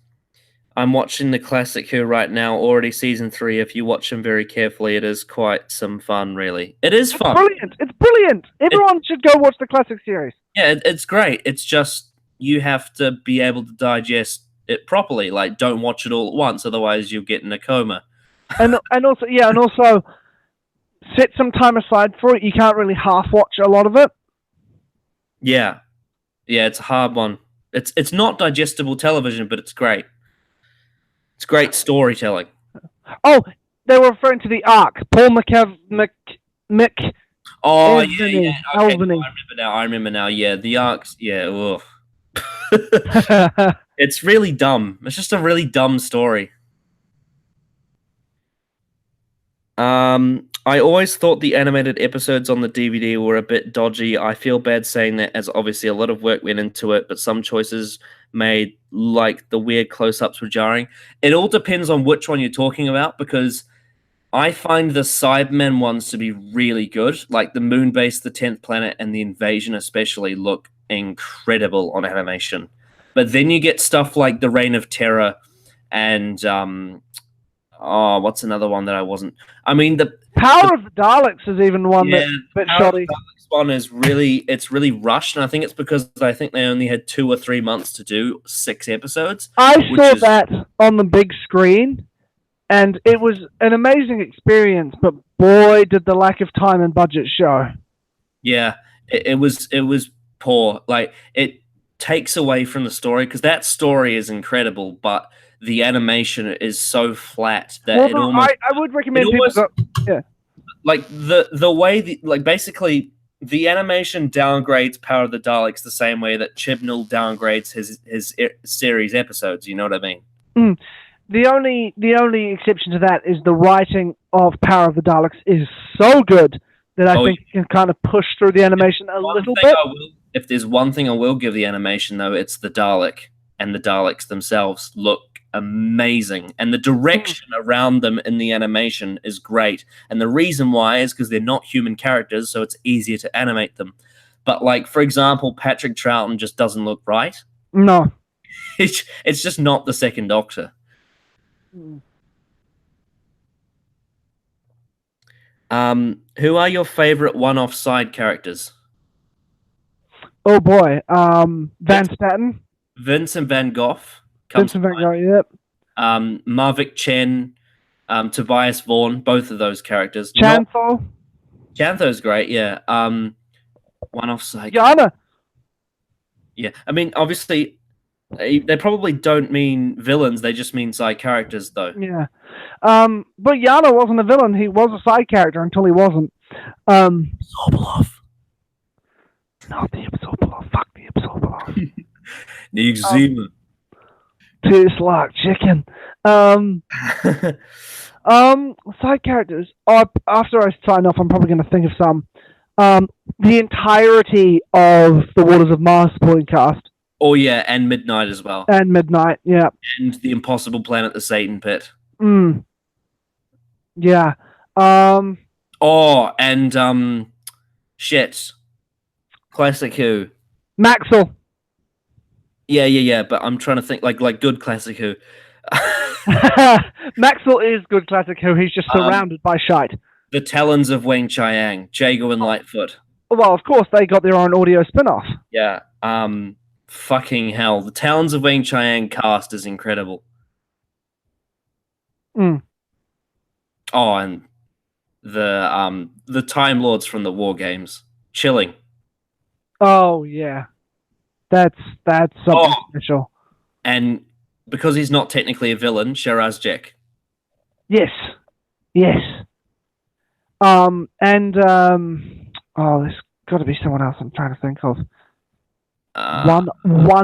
"I'm watching the classic Who right now, already season 3. If you watch them very carefully, it is quite some fun, really. It is fun. It's brilliant. Everyone should go watch the classic series. Yeah, it's great. It's just you have to be able to digest it properly. Like, don't watch it all at once, otherwise you'll get in a coma. And also set some time aside for it. You can't really half watch a lot of it. Yeah, it's a hard one. It's not digestible television, but it's great. It's great storytelling. Oh, they were referring to the Ark. Paul Mick. Oh, Albany, yeah. Okay, Albany. I remember now. Yeah, the Arks. Yeah, ugh. It's really dumb. It's just a really dumb story. I always thought the animated episodes on the DVD were a bit dodgy. I feel bad saying that as obviously a lot of work went into it, but some choices made, like the weird close-ups, were jarring. It all depends on which one you're talking about because I find the Cybermen ones to be really good. Like the Moon Base, the 10th Planet, and the Invasion especially look incredible on animation. But then you get stuff like the Reign of Terror and what's another one that I wasn't? I mean, the Power of the Daleks is even one that's a bit shoddy. The Daleks one is really rushed, and I think it's because I think they only had 2 or 3 months to do 6 episodes. I saw that on the big screen, and it was an amazing experience. But boy, did the lack of time and budget show. Yeah, it was poor. Like it takes away from the story because that story is incredible, but the animation is so flat that I would recommend like the way basically the animation downgrades Power of the Daleks the same way that Chibnall downgrades his series episodes. You know what I mean? The only exception to that is the writing of Power of the Daleks is so good that I think you can kind of push through the animation a little bit. If there's one thing I will give the animation though, it's the Dalek, and the Daleks themselves look amazing, and the direction around them in the animation is great, and the reason why is because they're not human characters, so it's easier to animate them. But like, for example, Patrick Troughton just doesn't look right. No. It's just not the Second Doctor. Who are your favorite one-off side characters? Oh boy, Van Staten, Vincent Van Gogh. Vincent Van Gogh, yep. Marvick Chen, Tobias Vaughan, both of those characters. Chantho. Chantho's great, yeah. One offside. Yana. Yeah, I mean, obviously, they probably don't mean villains. They just mean side characters, though. Yeah. But Yana wasn't a villain. He was a side character until he wasn't. Sobolov. Not the Sobolov. Fuck the Sobolov. The eczema. Tastes like chicken. Side characters. After I sign off, I'm probably going to think of some. The entirety of the Waters of Mars supporting cast. Oh yeah, and Midnight as well. And Midnight, yeah. And the Impossible Planet, the Satan Pit. Yeah. Oh, and shit. Classic Who. Maxwell. Yeah. But I'm trying to think like good Classic Who. Maxwell is good Classic Who. He's just surrounded by shite. The Talons of Wang Chiang, Jago and Lightfoot. Well, of course, they got their own audio spin-off. Yeah. Fucking hell. The Talons of Wang Chiang cast is incredible. Oh, and the Time Lords from the War Games. Chilling. Oh, yeah. That's something special. And because he's not technically a villain, Shiraz Jack. Yes. There's got to be someone else I'm trying to think of. One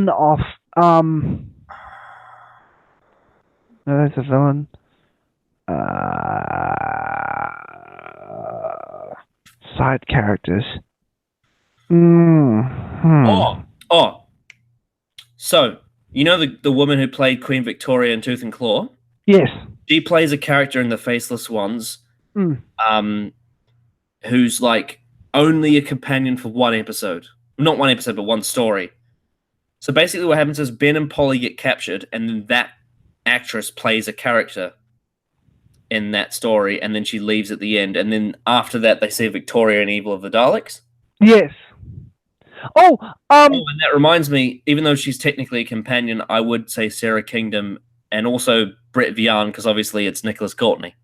off. No, there's a villain. Side characters. So, you know the woman who played Queen Victoria in Tooth and Claw? Yes. She plays a character in The Faceless Ones, who's like only a companion for one episode. Not one episode, but one story. So basically what happens is Ben and Polly get captured, and then that actress plays a character in that story, and then she leaves at the end, and then after that they see Victoria and Evil of the Daleks. Yes. And that reminds me, even though she's technically a companion, I would say Sarah Kingdom and also Brett Vian, because obviously it's Nicholas Courtney.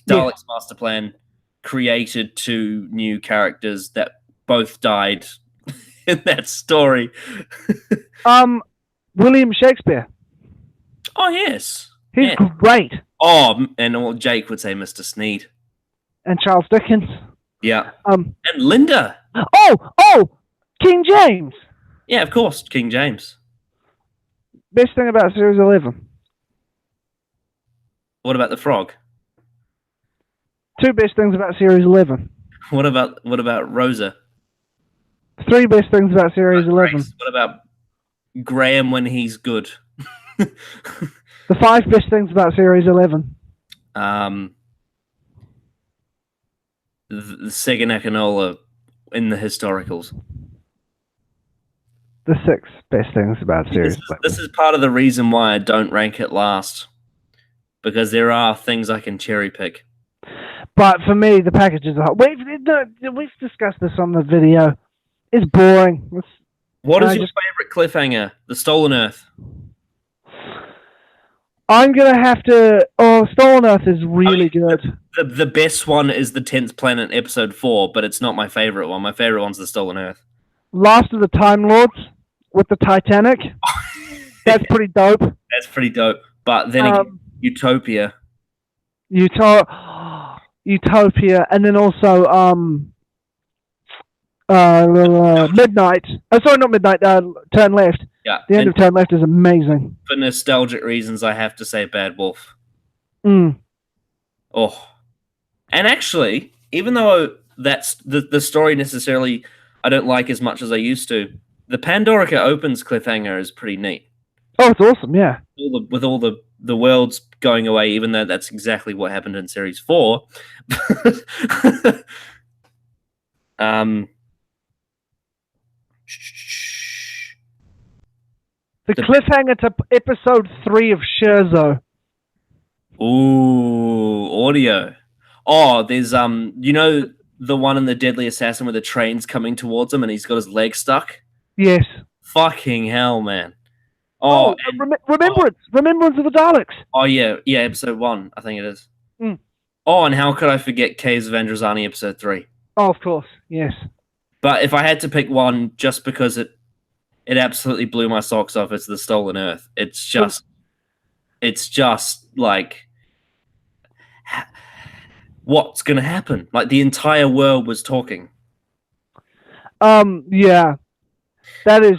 Daleks Master Plan created two new characters that both died in that story. William Shakespeare. Oh, yes. He's great. Oh, and Jake would say Mr. Sneed. And Charles Dickens. Yeah. And Linda. Oh! King James. Yeah, of course, King James. Best thing about Series 11. What about the frog? Two best things about Series 11. What about Rosa? Three best things about Series 11. What about Graham when he's good? The five best things about Series 11. The Sega Nakanola in the historicals. The six best things about Series 11. This is part of the reason why I don't rank it last. Because there are things I can cherry pick. But for me, the package is a whole. We've discussed this on the video. It's boring. What is your favorite cliffhanger? The Stolen Earth. I'm going to have to... Stolen Earth is really good. The best one is the 10th Planet, Episode 4, but it's not my favorite one. My favorite one's the Stolen Earth. Last of the Time Lords with the Titanic. That's pretty dope. That's pretty dope. But then again, Utopia. Utopia, and then also Midnight. Oh, sorry, not Midnight. Turn Left. Yeah, the end of Turn Left is amazing. For nostalgic reasons, I have to say Bad Wolf. Oh, and actually, even though that's the story necessarily I don't like as much as I used to, the Pandorica Opens cliffhanger is pretty neat. Oh, it's awesome, yeah. With all the worlds going away, even though that's exactly what happened in Series 4. The cliffhanger to Episode 3 of Scherzo. Ooh, audio. Oh, there's you know the one in the Deadly Assassin where the train's coming towards him and he's got his leg stuck? Yes. Fucking hell, man. Remembrance of the Daleks. Oh, yeah, Episode 1, I think it is. Oh, and how could I forget Caves of Androzani, Episode 3? Oh, of course, yes. But if I had to pick one, just because it absolutely blew my socks off, it's The Stolen Earth. It's just like, what's going to happen? Like, the entire world was talking. Yeah. That is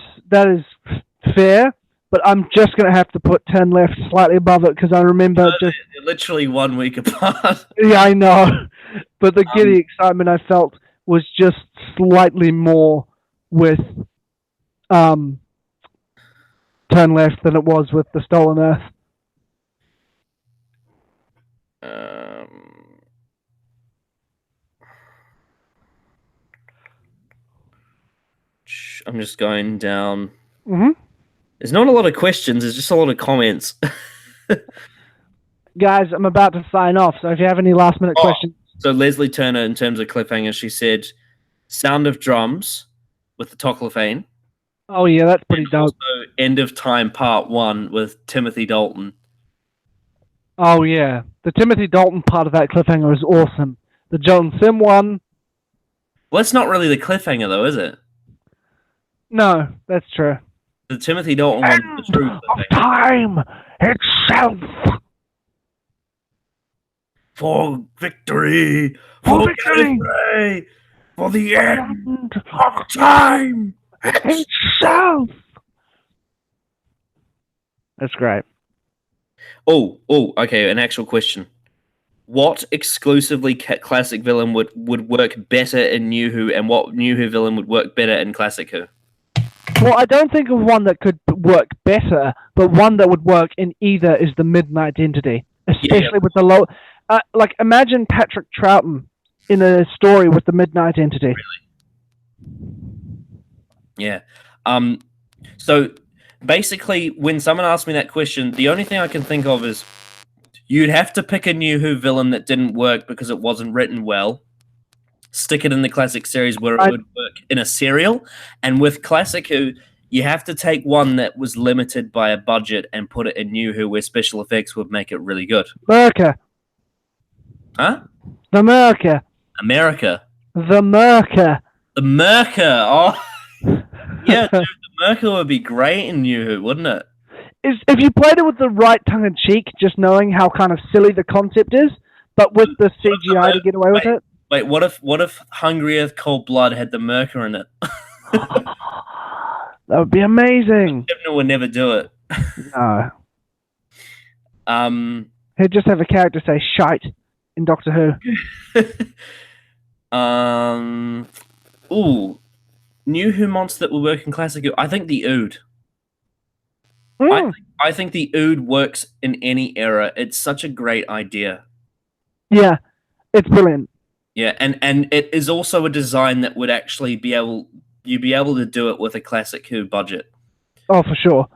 fair. but I'm just going to have to put Turn Left slightly above it because I remember just... They're literally 1 week apart. Yeah, I know. But the giddy excitement I felt was just slightly more with Turn Left than it was with The Stolen Earth. I'm just going down. Mm-hmm. There's not a lot of questions. There's just a lot of comments. Guys, I'm about to sign off, so if you have any last-minute questions... So Leslie Turner, in terms of cliffhanger, she said, Sound of Drums with the Toclophane. Oh, yeah, that's pretty dope. Also, End of Time Part 1 with Timothy Dalton. Oh, yeah. The Timothy Dalton part of that cliffhanger is awesome. The John Sim one... Well, that's not really the cliffhanger, though, is it? No, that's true. The Timothy Dalton one is the true cliffhanger. Of time itself! For victory! For victory! Gallifrey, for the end of time itself! That's great. Oh, okay, an actual question. What exclusively classic villain would work better in New Who, and what New Who villain would work better in Classic Who? Well, I don't think of one that could work better, but one that would work in either is the Midnight Entity, especially with the low... like, imagine Patrick Troughton in a story with the Midnight Entity. Really? Yeah. So, basically, when someone asks me that question, the only thing I can think of is you'd have to pick a New Who villain that didn't work because it wasn't written well. Stick it in the classic series where it would work in a serial. And with Classic Who, you have to take one that was limited by a budget and put it in New Who where special effects would make it really good. America. Huh? The America. America. The Merca. The Merca. Oh, yeah, dude, the Merca would be great in New Who, wouldn't it? If you played it with the right tongue-in-cheek, just knowing how kind of silly the concept is, but with the CGI to get away with it. Wait, what if Hungry Earth Cold Blood had the Merca in it? That would be amazing. Hypno would never do it. No. He'd just have a character say shite in Doctor Who. New Who monster that will work in Classic Who. I think the Ood. I think the Ood works in any era. It's such a great idea. Yeah, it's brilliant. Yeah, and it is also a design that would actually you'd be able to do it with a Classic Who budget. Oh, for sure.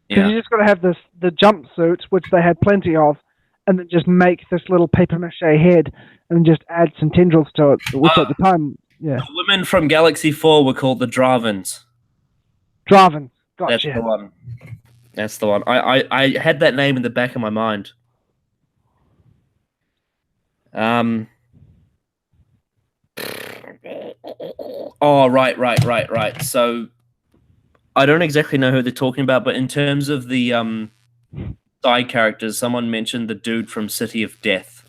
Because Yeah. you just got to have the jumpsuit, which they had plenty of, and then just make this little paper mache head and just add some tendrils to it, which at the time, yeah. The women from Galaxy 4 were called the Dravens. Draven. Gotcha. That's the one. That's the one. I had that name in the back of my mind. Oh, right. So, I don't exactly know who they're talking about, but in terms of the side characters, someone mentioned the dude from City of Death.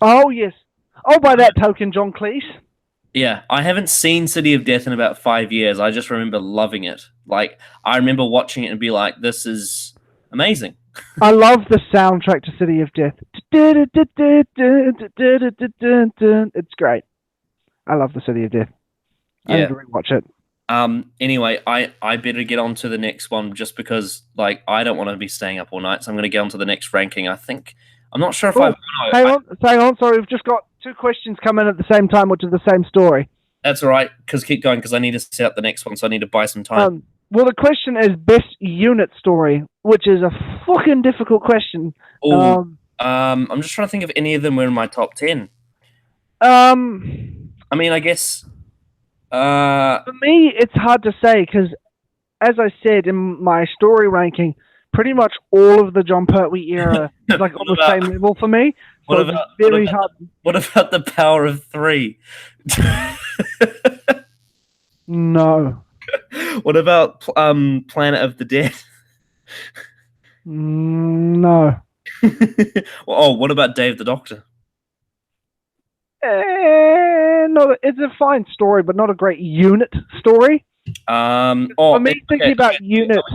Oh, yes. Oh, by that token, John Cleese. Yeah, I haven't seen City of Death in about 5 years. I just remember loving it. Like, I remember watching it and be like, this is amazing. I love the soundtrack to City of Death. It's great. I love the City of Death. I need to rewatch it. Anyway, I better get on to the next one just because, like, I don't want to be staying up all night, so I'm going to get on to the next ranking. I'm not sure if Hang on. Sorry, we've just got 2 questions coming at the same time, which is the same story. That's all right, because keep going, because I need to set up the next one, so I need to buy some time. Well, the question is best unit story, which is a fucking difficult question. I'm just trying to think if any of them were in my top 10. I mean, I guess... For me, it's hard to say, because, as I said in my story ranking, pretty much all of the John Pertwee era is like on the same level for me. So what about the Power of 3? No. What about Planet of the Dead? No. What about Dave the Doctor? No, it's a fine story, but not a great unit story. For me, thinking about units.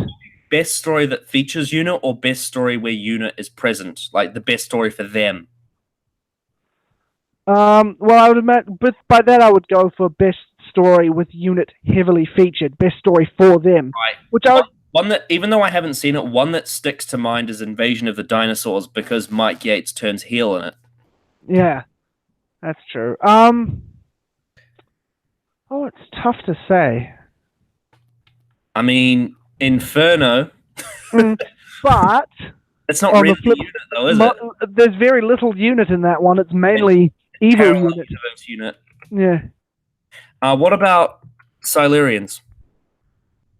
best story that features Unit or best story where Unit is present? Like the best story for them. Well, I would imagine, but by that I would go for best story with Unit heavily featured, best story for them. Right. Which I would, one that, even though I haven't seen it, one that sticks to mind is Invasion of the Dinosaurs because Mike Yates turns heel in it. yeah, that's true. Oh, it's tough to say. I mean, Inferno. But it's not on really the flip, Unit, though, is it? There's very little Unit in that one. It's mainly evil Parallel Unit. Universe Unit. Yeah. What about Silurians?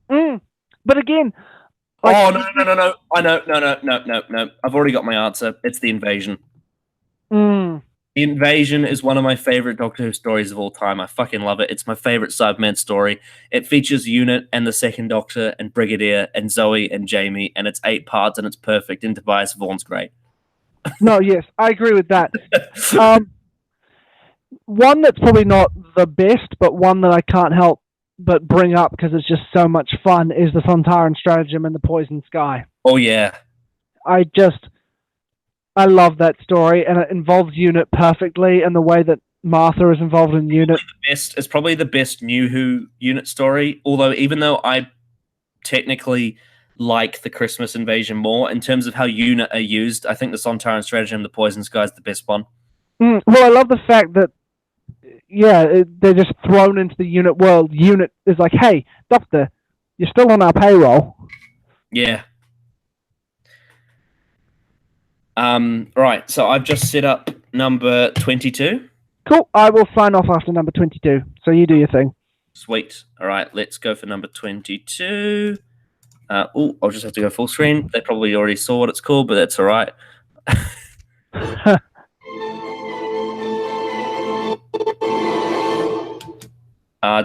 But again, like, oh no! I know, no. I've already got my answer. It's the Invasion. The Invasion is one of my favorite Doctor Who stories of all time. I fucking love it. It's my favorite Cyberman story. It features Unit and the Second Doctor and Brigadier and Zoe and Jamie, and it's 8 parts and it's perfect. And Tobias Vaughn's great. No, yes, I agree with that. One that's probably not the best, but one that I can't help but bring up because it's just so much fun is the Sontaran Stratagem and the Poison Sky. Oh yeah, I love that story, and it involves Unit perfectly, and the way that Martha is involved in Unit. It's probably the best New Who Unit story, although even though I technically like the Christmas Invasion more, in terms of how Unit are used, I think the Sontaran Stratagem and the Poison Sky is the best one. Well, I love the fact that, they're just thrown into the Unit world. Unit is like, hey, Doctor, you're still on our payroll. Yeah. Right, so I've just set up number 22. Cool, I will sign off after number 22, so you do your thing. Sweet. All right, let's go for number 22. I'll just have to go full screen. They probably already saw what it's called, but that's all right.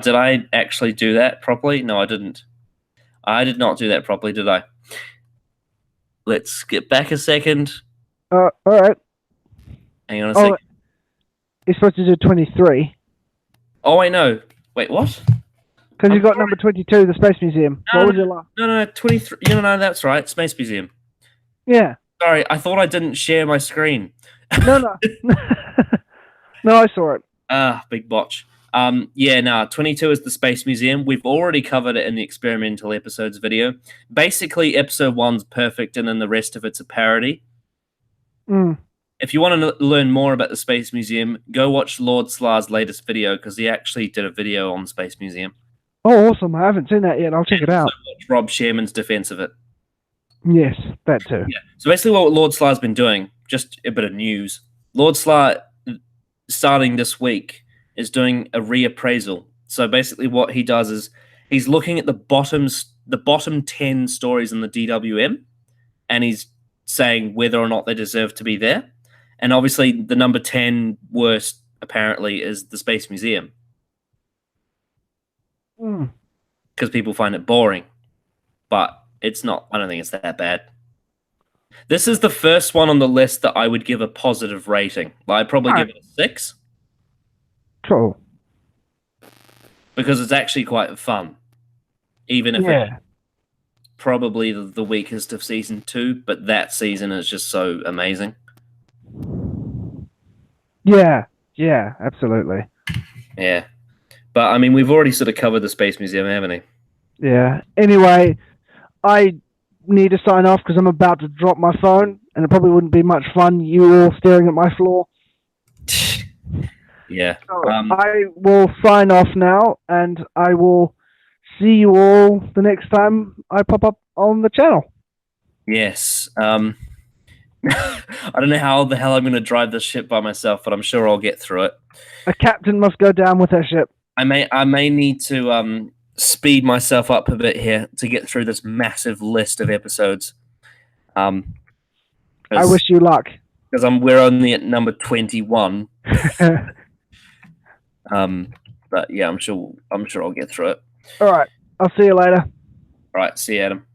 Did I actually do that properly? No, I didn't. I did not do that properly, did I? Let's get back a second. All right. Hang on a second. You're supposed to do 23. Oh, wait, no. Wait, what? Because you got number 22, the Space Museum. What was your last? No, 23. No, that's right. Space Museum. Yeah. Sorry, I thought I didn't share my screen. No. No, I saw it. Big botch. 22 is the Space Museum. We've already covered it in the experimental episodes video. Basically, episode 1's perfect, and then the rest of it's a parody. If you want to learn more about the Space Museum, go watch Lord Slar's latest video, because he actually did a video on the Space Museum. Oh, awesome. I haven't seen that yet. I'll check it out. Watch Rob Sherman's defense of it. Yes, that too. Yeah. So basically what Lord Slar's been doing, just a bit of news. Lord Slar, starting this week, is doing a reappraisal. So basically what he does is he's looking at the bottom 10 stories in the DWM, and he's saying whether or not they deserve to be there. And obviously the number 10 worst, apparently, is the Space Museum. Because people find it boring. But it's not. I don't think it's that bad. This is the first one on the list that I would give a positive rating. I'd probably give it a 6. Cool. Because it's actually quite fun. Even if it's probably the weakest of season 2, but that season is just so amazing. Yeah, absolutely. Yeah. But, I mean, we've already sort of covered the Space Museum, haven't we? Yeah. Anyway, I need to sign off because I'm about to drop my phone, and it probably wouldn't be much fun, you all staring at my floor. Yeah. So I will sign off now, and I will see you all the next time I pop up on the channel. Yes. I don't know how the hell I'm going to drive this ship by myself, but I'm sure I'll get through it. A captain must go down with her ship. I may need to speed myself up a bit here to get through this massive list of episodes. I wish you luck. Because we're only at number 21. But yeah, I'm sure I'll get through it. All right. I'll see you later. All right. See you, Adam.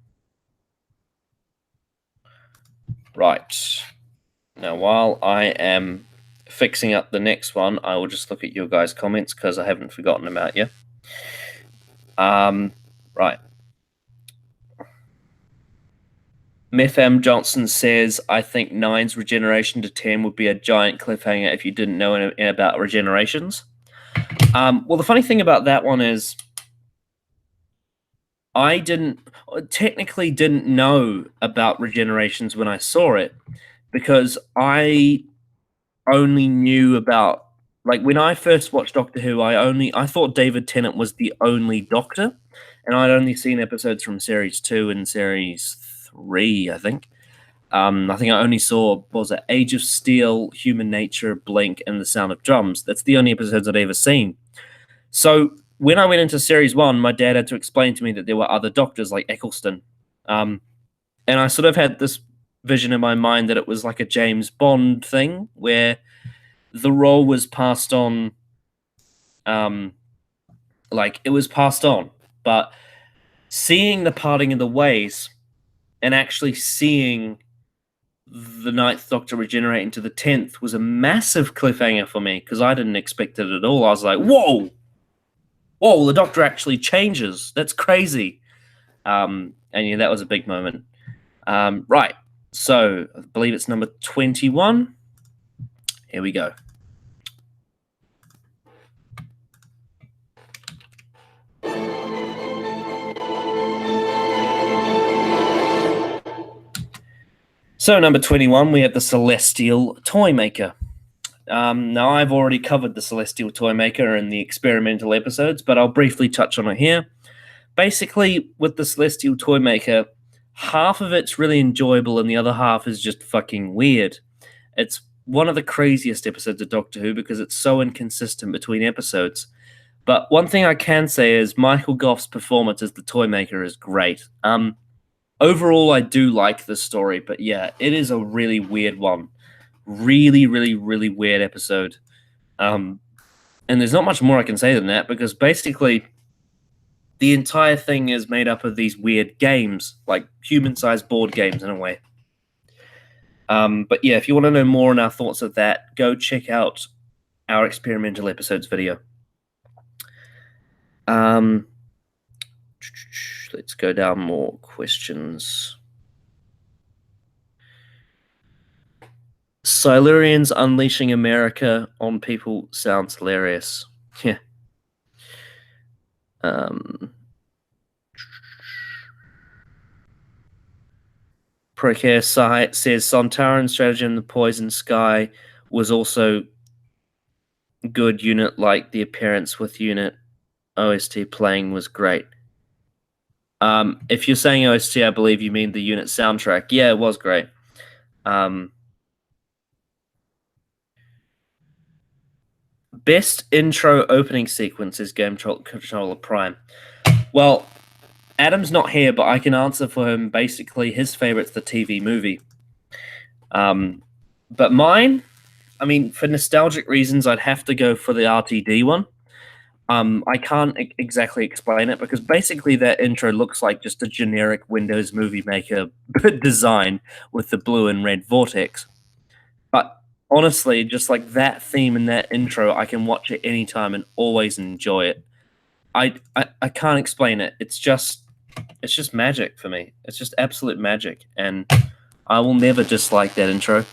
Right. Now, while I am fixing up the next one, I will just look at your guys' comments because I haven't forgotten about you. Right. Meth M. Johnson says, I think 9's regeneration to 10 would be a giant cliffhanger if you didn't know about regenerations. Well, the funny thing about that one is I technically didn't know about regenerations when I saw it, because I only knew about, like, when I first watched Doctor Who, I thought David Tennant was the only Doctor, and I'd only seen episodes from series 2 and series 3, I think. I think I only saw, what was it, Age of Steel, Human Nature, Blink, and The Sound of Drums. That's the only episodes I'd ever seen. So when I went into series 1, my dad had to explain to me that there were other Doctors like Eccleston. And I sort of had this vision in my mind that it was like a James Bond thing where the role was passed on, like it was passed on. But seeing the parting of the ways and actually seeing the 9th Doctor regenerate into the 10th was a massive cliffhanger for me, because I didn't expect it at all. I was like, whoa, the Doctor actually changes. That's crazy. And yeah, that was a big moment. Right, so I believe it's number 21. Here we go. So number 21, we have the Celestial Toymaker. Now, I've already covered the Celestial Toymaker in the experimental episodes, but I'll briefly touch on it here. Basically, with the Celestial Toymaker, half of it's really enjoyable and the other half is just fucking weird. It's one of the craziest episodes of Doctor Who because it's so inconsistent between episodes. But one thing I can say is Michael Gough's performance as the Toymaker is great. Overall, I do like the story, but yeah, it is a really weird one. Really, really, really weird episode. And there's not much more I can say than that, because basically the entire thing is made up of these weird games, like human-sized board games in a way. But yeah, if you want to know more on our thoughts of that, go check out our experimental episodes video. Let's go down more questions. Silurians unleashing America on people sounds hilarious. Yeah. Precare says Sontaran Stratagem, the Poison Sky was also good. Unit like the appearance with unit OST playing was great. If you're saying OST, I believe you mean the unit soundtrack. Yeah, it was great. Best intro opening sequence is Game Controller Prime. Well, Adam's not here, but I can answer for him. Basically, his favorite's the TV movie. But mine, I mean, for nostalgic reasons, I'd have to go for the RTD one. I can't exactly explain it, because basically that intro looks like just a generic Windows Movie Maker design with the blue and red vortex. But honestly, just like that theme and that intro, I can watch it anytime and always enjoy it. I can't explain it. It's just magic for me. It's just absolute magic, and I will never dislike that intro.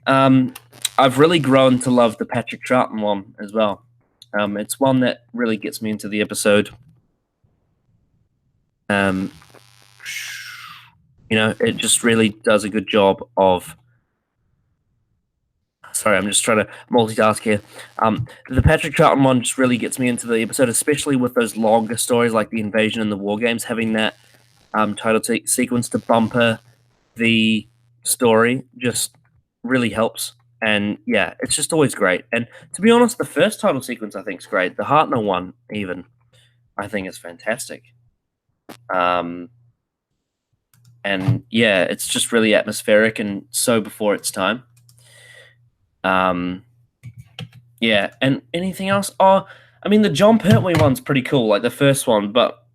I've really grown to love the Patrick Troughton one as well. It's one that really gets me into the episode. You know, it just really does a good job of... Sorry, I'm just trying to multitask here. The Patrick Troughton one just really gets me into the episode, especially with those longer stories like the Invasion and the War Games. Having that title sequence to bumper the story just really helps. And yeah, it's just always great. And to be honest, the first title sequence I think is great. The Hartnell one, even, I think is fantastic. And yeah, it's just really atmospheric and so before its time. Yeah, and anything else? Oh, I mean, the John Pertwee one's pretty cool, like the first one, but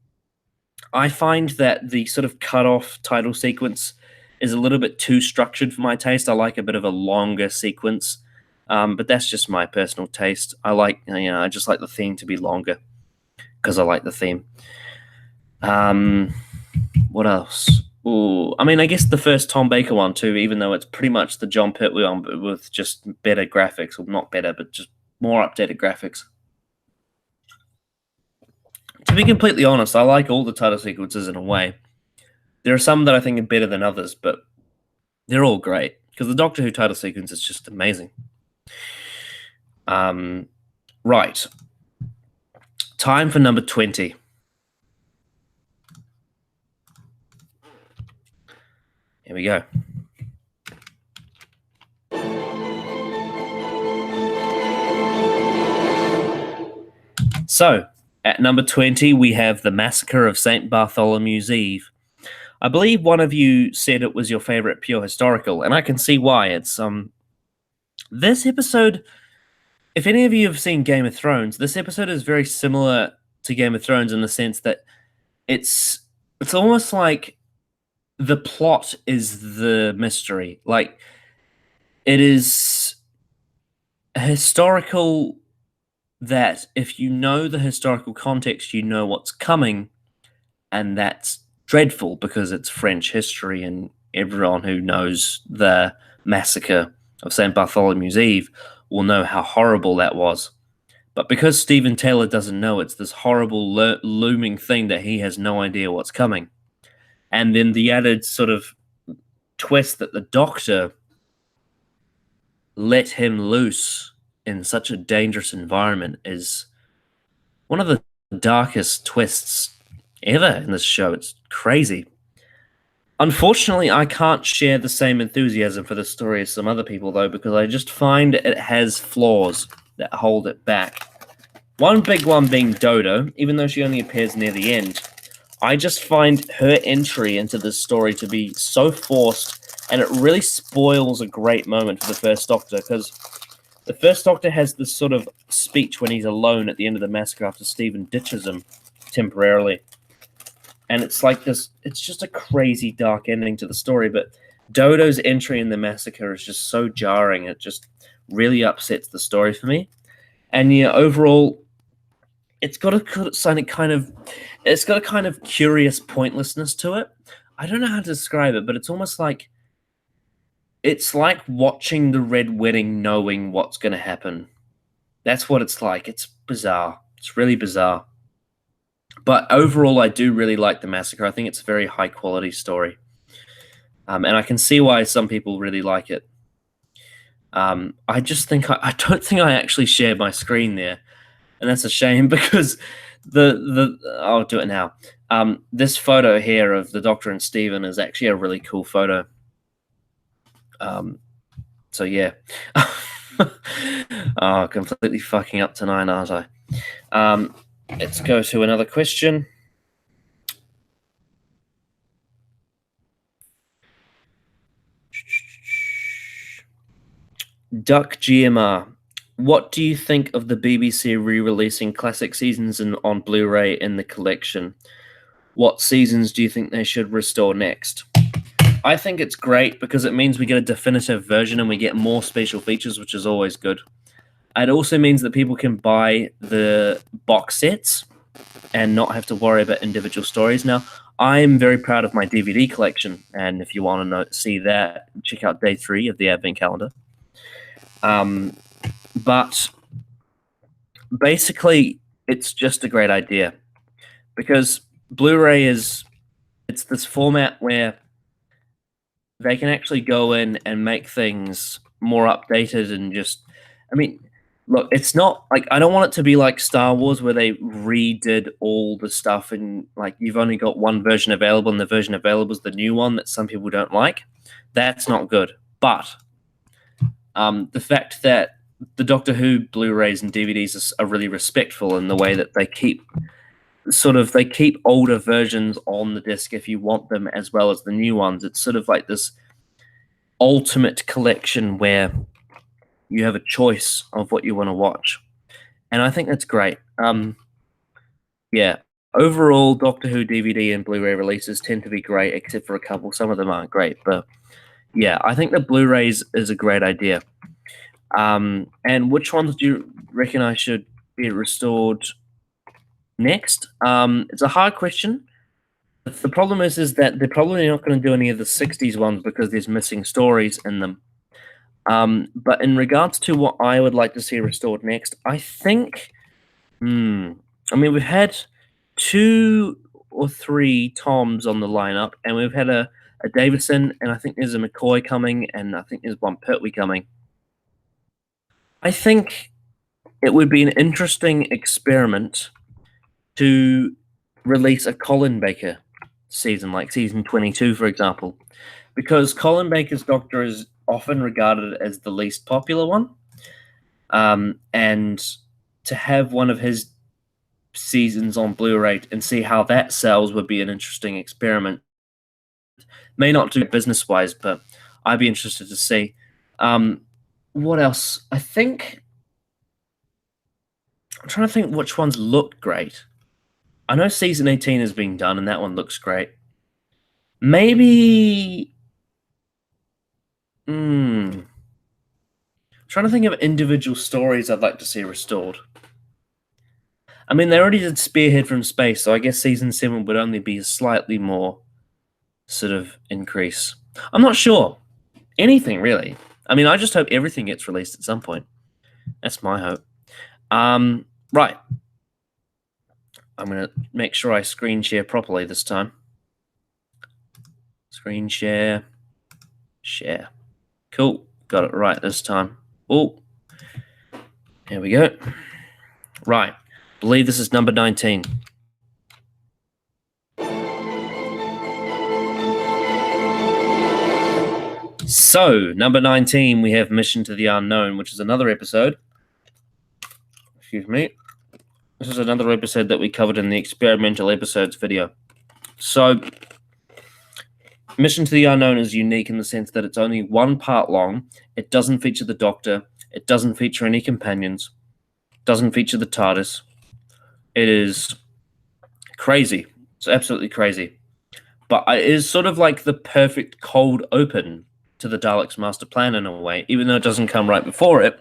I find that the sort of cut-off title sequence is a little bit too structured for my taste. I like a bit of a longer sequence, but that's just my personal taste. I just like the theme to be longer because I like the theme. What else? Ooh, I mean, I guess the first Tom Baker one too, even though it's pretty much the John Pertwee one, but with just better graphics, or not better, but just more updated graphics. To be completely honest, I like all the title sequences in a way. There are some that I think are better than others, but they're all great because the Doctor Who title sequence is just amazing. Right. Time for number 20. Here we go. So, at number 20, we have The Massacre of St. Bartholomew's Eve. I believe one of you said it was your favorite pure historical, and I can see why. It's this episode, if any of you have seen Game of Thrones, this episode is very similar to Game of Thrones in the sense that it's almost like the plot is the mystery. Like, it is a historical that if you know the historical context, you know what's coming, and that's dreadful because it's French history, and everyone who knows the massacre of St. Bartholomew's Eve will know how horrible that was. But because Stephen Taylor doesn't know, it's this horrible looming thing that he has no idea what's coming. And then the added sort of twist that the Doctor let him loose in such a dangerous environment is one of the darkest twists ever in this show. It's crazy. Unfortunately, I can't share the same enthusiasm for the story as some other people, though, because I just find it has flaws that hold it back. One big one being Dodo, even though she only appears near the end. I just find her entry into this story to be so forced, and it really spoils a great moment for the First Doctor, because the First Doctor has this sort of speech when he's alone at the end of the massacre after Stephen ditches him temporarily. And it's like this, it's just a crazy dark ending to the story, but Dodo's entry in the massacre is just so jarring. It just really upsets the story for me. And yeah, overall, it's got a kind of curious pointlessness to it. I don't know how to describe it, but it's almost like it's like watching the Red Wedding knowing what's going to happen. That's what it's like. It's bizarre. It's really bizarre. But overall, I do really like The Massacre. I think it's a very high-quality story. And I can see why some people really like it. I just think I don't think I actually shared my screen there. And that's a shame because I'll do it now. This photo here of the Doctor and Stephen is actually a really cool photo. So yeah. Oh, completely fucking up tonight, aren't I? Let's go to another question. Duck GMR. What do you think of the BBC re-releasing classic seasons on Blu-ray in the collection? What seasons do you think they should restore next? I think it's great because it means we get a definitive version and we get more special features, which is always good. It also means that people can buy the box sets and not have to worry about individual stories. Now, I'm very proud of my DVD collection, and if you want to see that, check out day 3 of the Advent calendar. But basically, it's just a great idea because Blu-ray it's this format where they can actually go in and make things more updated and just, I mean, look, it's not like, I don't want it to be like Star Wars where they redid all the stuff and like you've only got one version available and the version available is the new one that some people don't like. That's not good. But the fact that the Doctor Who Blu-rays and DVDs are really respectful in the way that they keep older versions on the disc if you want them as well as the new ones. It's sort of like this ultimate collection where you have a choice of what you want to watch. And I think that's great. Yeah. Overall, Doctor Who DVD and Blu-ray releases tend to be great, except for a couple. Some of them aren't great. But yeah, I think the Blu-rays is a great idea. And which ones do you reckon I should be restored next? It's a hard question. the problem is that they're probably not going to do any of the '60s ones because there's missing stories in them. But in regards to what I would like to see restored next, I think, I mean, we've had 2 or 3 Toms on the lineup, and we've had a Davison, and I think there's a McCoy coming, and I think there's one Pertwee coming. I think it would be an interesting experiment to release a Colin Baker season, like season 22, for example, because Colin Baker's Doctor is often regarded as the least popular one. And to have one of his seasons on Blu-ray and see how that sells would be an interesting experiment. May not do business-wise, but I'd be interested to see. What else? I'm trying to think which ones look great. I know season 18 is being done, and that one looks great. Maybe... trying to think of individual stories I'd like to see restored. I mean, they already did Spearhead from Space, so I guess season 7 would only be a slightly more sort of increase. I'm not sure. Anything, really. I mean, I just hope everything gets released at some point. That's my hope. Right. I'm going to make sure I screen share properly this time. Screen share. Share. Cool. Got it right this time. Oh. Here we go. Right. Believe this is number 19. So, number 19, we have Mission to the Unknown, which is another episode. Excuse me. This is another episode that we covered in the experimental episodes video. So, Mission to the Unknown is unique in the sense that it's only 1 part long. It doesn't feature the Doctor. It doesn't feature any companions. It doesn't feature the TARDIS. It is crazy. It's absolutely crazy. But it is sort of like the perfect cold open to the Daleks' master plan in a way, even though it doesn't come right before it.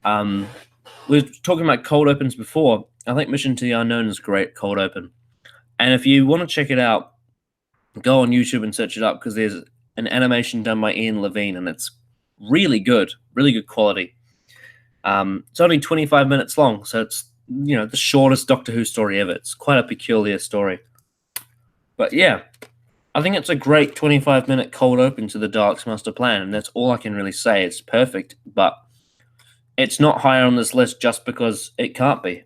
We were talking about cold opens before. I think Mission to the Unknown is a great cold open. And if you want to check it out, go on YouTube and search it up, because there's an animation done by Ian Levine, and it's really good quality. It's only 25 minutes long, so it's, you know, the shortest Doctor Who story ever. It's quite a peculiar story. But yeah, I think it's a great 25-minute cold open to the Daleks' master plan, and that's all I can really say. It's perfect, but it's not higher on this list just because it can't be.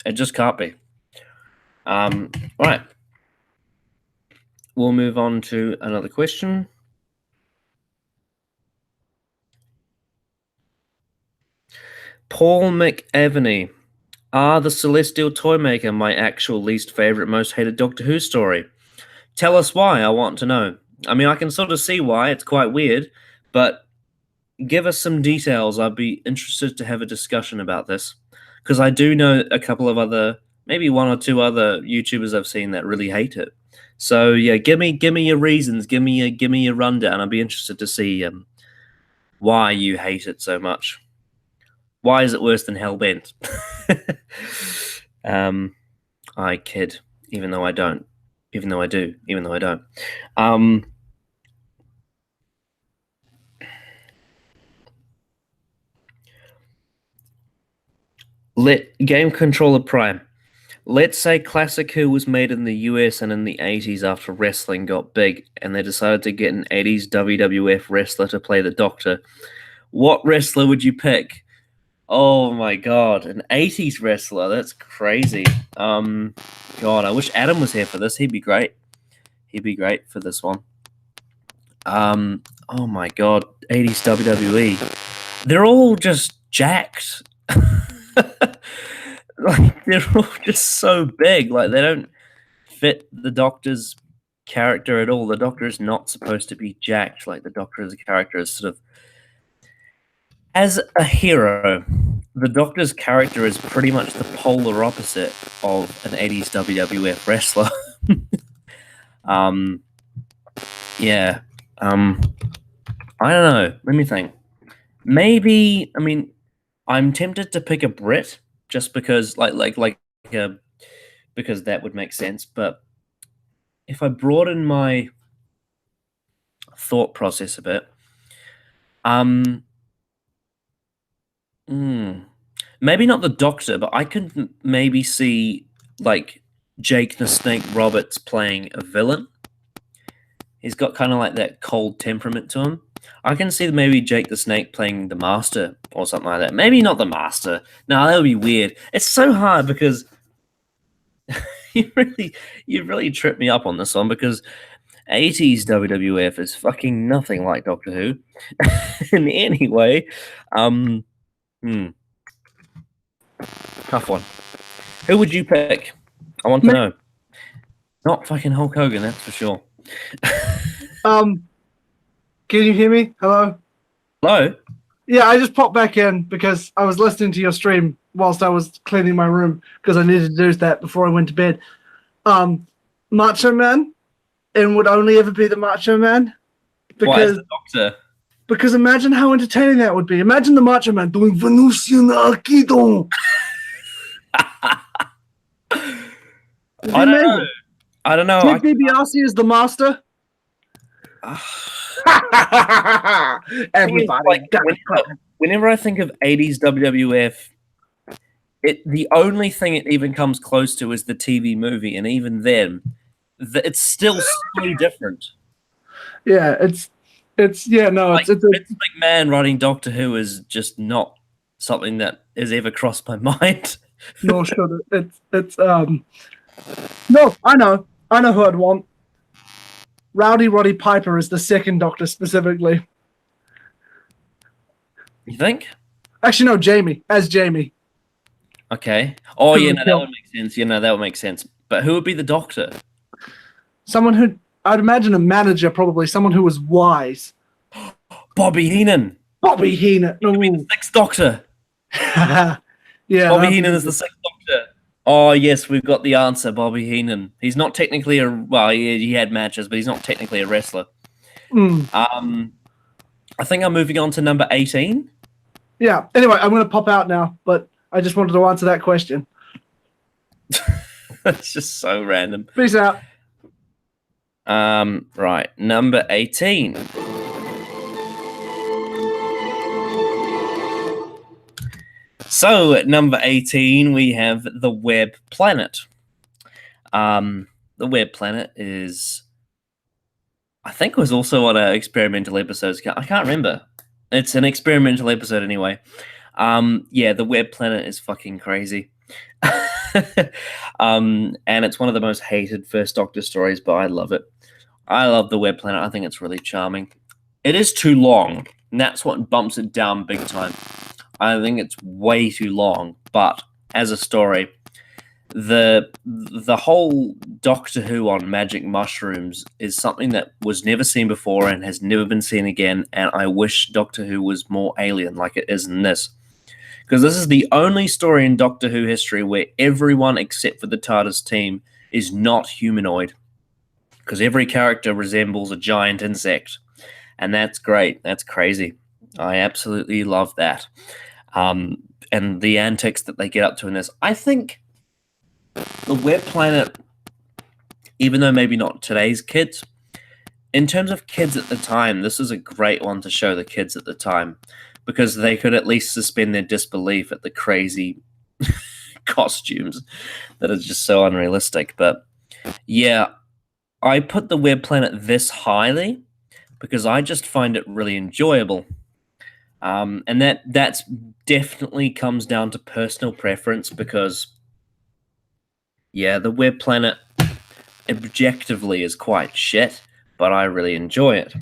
It just can't be. Right. We'll move on to another question. Paul McAveny. Are the Celestial Toymaker my actual least favorite, most hated Doctor Who story? Tell us why. I want to know. I mean, I can sort of see why. It's quite weird, but give us some details. I'd be interested to have a discussion about this, because I do know a couple of other, maybe 1 or 2 other YouTubers I've seen that really hate it. So yeah, give me your reasons. Give me a rundown. I'd be interested to see why you hate it so much. Why is it worse than Hellbent? I kid, even though I don't. Even though I do. Even though I don't. Let Game Controller Prime. Let's say Classic Who was made in the US and in the 80s after wrestling got big, and they decided to get an 80s WWF wrestler to play the Doctor. What wrestler would you pick? Oh my god, an 80s wrestler. That's crazy. God, I wish Adam was here for this. He'd be great. He'd be great for this one. Oh my god, 80s WWE. They're all just jacked. Like, they're all just so big. Like, they don't fit the Doctor's character at all. The Doctor is not supposed to be jacked. Like, the Doctor as a character is sort of... As a hero, the Doctor's character is pretty much the polar opposite of an 80s WWF wrestler. Yeah. I don't know. Let me think. Maybe, I mean, I'm tempted to pick a Brit just because, because that would make sense. But if I broaden my thought process a bit, um, maybe not the Doctor, but I could maybe see like Jake the Snake Roberts playing a villain. He's got kind of like that cold temperament to him. I can see maybe Jake the Snake playing the Master or something like that. Maybe not the Master. No, that would be weird. It's so hard because you really tripped me up on this one because 80s WWF is fucking nothing like Doctor Who. In any way, um, tough one. Who would you pick? I want to know. Not fucking Hulk Hogan, that's for sure. Can you hear me? Hello? Hello? Yeah, I just popped back in because I was listening to your stream whilst I was cleaning my room because I needed to do that before I went to bed. Macho Man, and would only ever be the Macho Man. Why is the Doctor? Because imagine how entertaining that would be. Imagine the Macho Man doing Venusian Aikido. I don't know. Ted DiBiase is the master. Everybody. Whenever I think of 80s WWF, the only thing it even comes close to is the TV movie, and even then, it's still so different. Yeah, it's Vince McMahon writing Doctor Who is just not something that has ever crossed my mind. No, sure. No, I know who I'd want. Rowdy Roddy Piper is the second Doctor specifically. You think? Actually, no, Jamie. As Jamie. Okay. Oh, yeah, no, that would make sense. That would make sense. But who would be the Doctor? Someone who, I'd imagine a manager, probably. Someone who was wise. Bobby Heenan. Bobby Heenan. He would be the sixth Doctor. Yeah. Bobby Heenan is the sixth Doctor. Oh, yes, we've got the answer. Bobby Heenan. He's not technically he had matches, but he's not technically a wrestler. I think I'm moving on to number 18. Yeah. Anyway, I'm going to pop out now, but I just wanted to answer that question. That's just so random. Peace out. Right, number 18. So at number 18, we have the Web Planet. The Web Planet is, I think it was also on an experimental episode. I can't remember. It's an experimental episode anyway. Yeah, the Web Planet is fucking crazy. And it's one of the most hated First Doctor stories, but I love it. I love the Web Planet. I think it's really charming. It is too long, and that's what bumps it down big time. I think it's way too long, but as a story, the whole Doctor Who on magic mushrooms is something that was never seen before and has never been seen again, and I wish Doctor Who was more alien like it is in this. Because this is the only story in Doctor Who history where everyone except for the TARDIS team is not humanoid. Because every character resembles a giant insect. And that's great. That's crazy. I absolutely love that. And the antics that they get up to in this. I think the Web Planet, even though maybe not today's kids, in terms of kids at the time, this is a great one to show the kids at the time. Because they could at least suspend their disbelief at the crazy costumes that are just so unrealistic. But yeah, I put the Web Planet this highly because I just find it really enjoyable. And that's definitely comes down to personal preference because, yeah, the Web Planet objectively is quite shit, but I really enjoy it.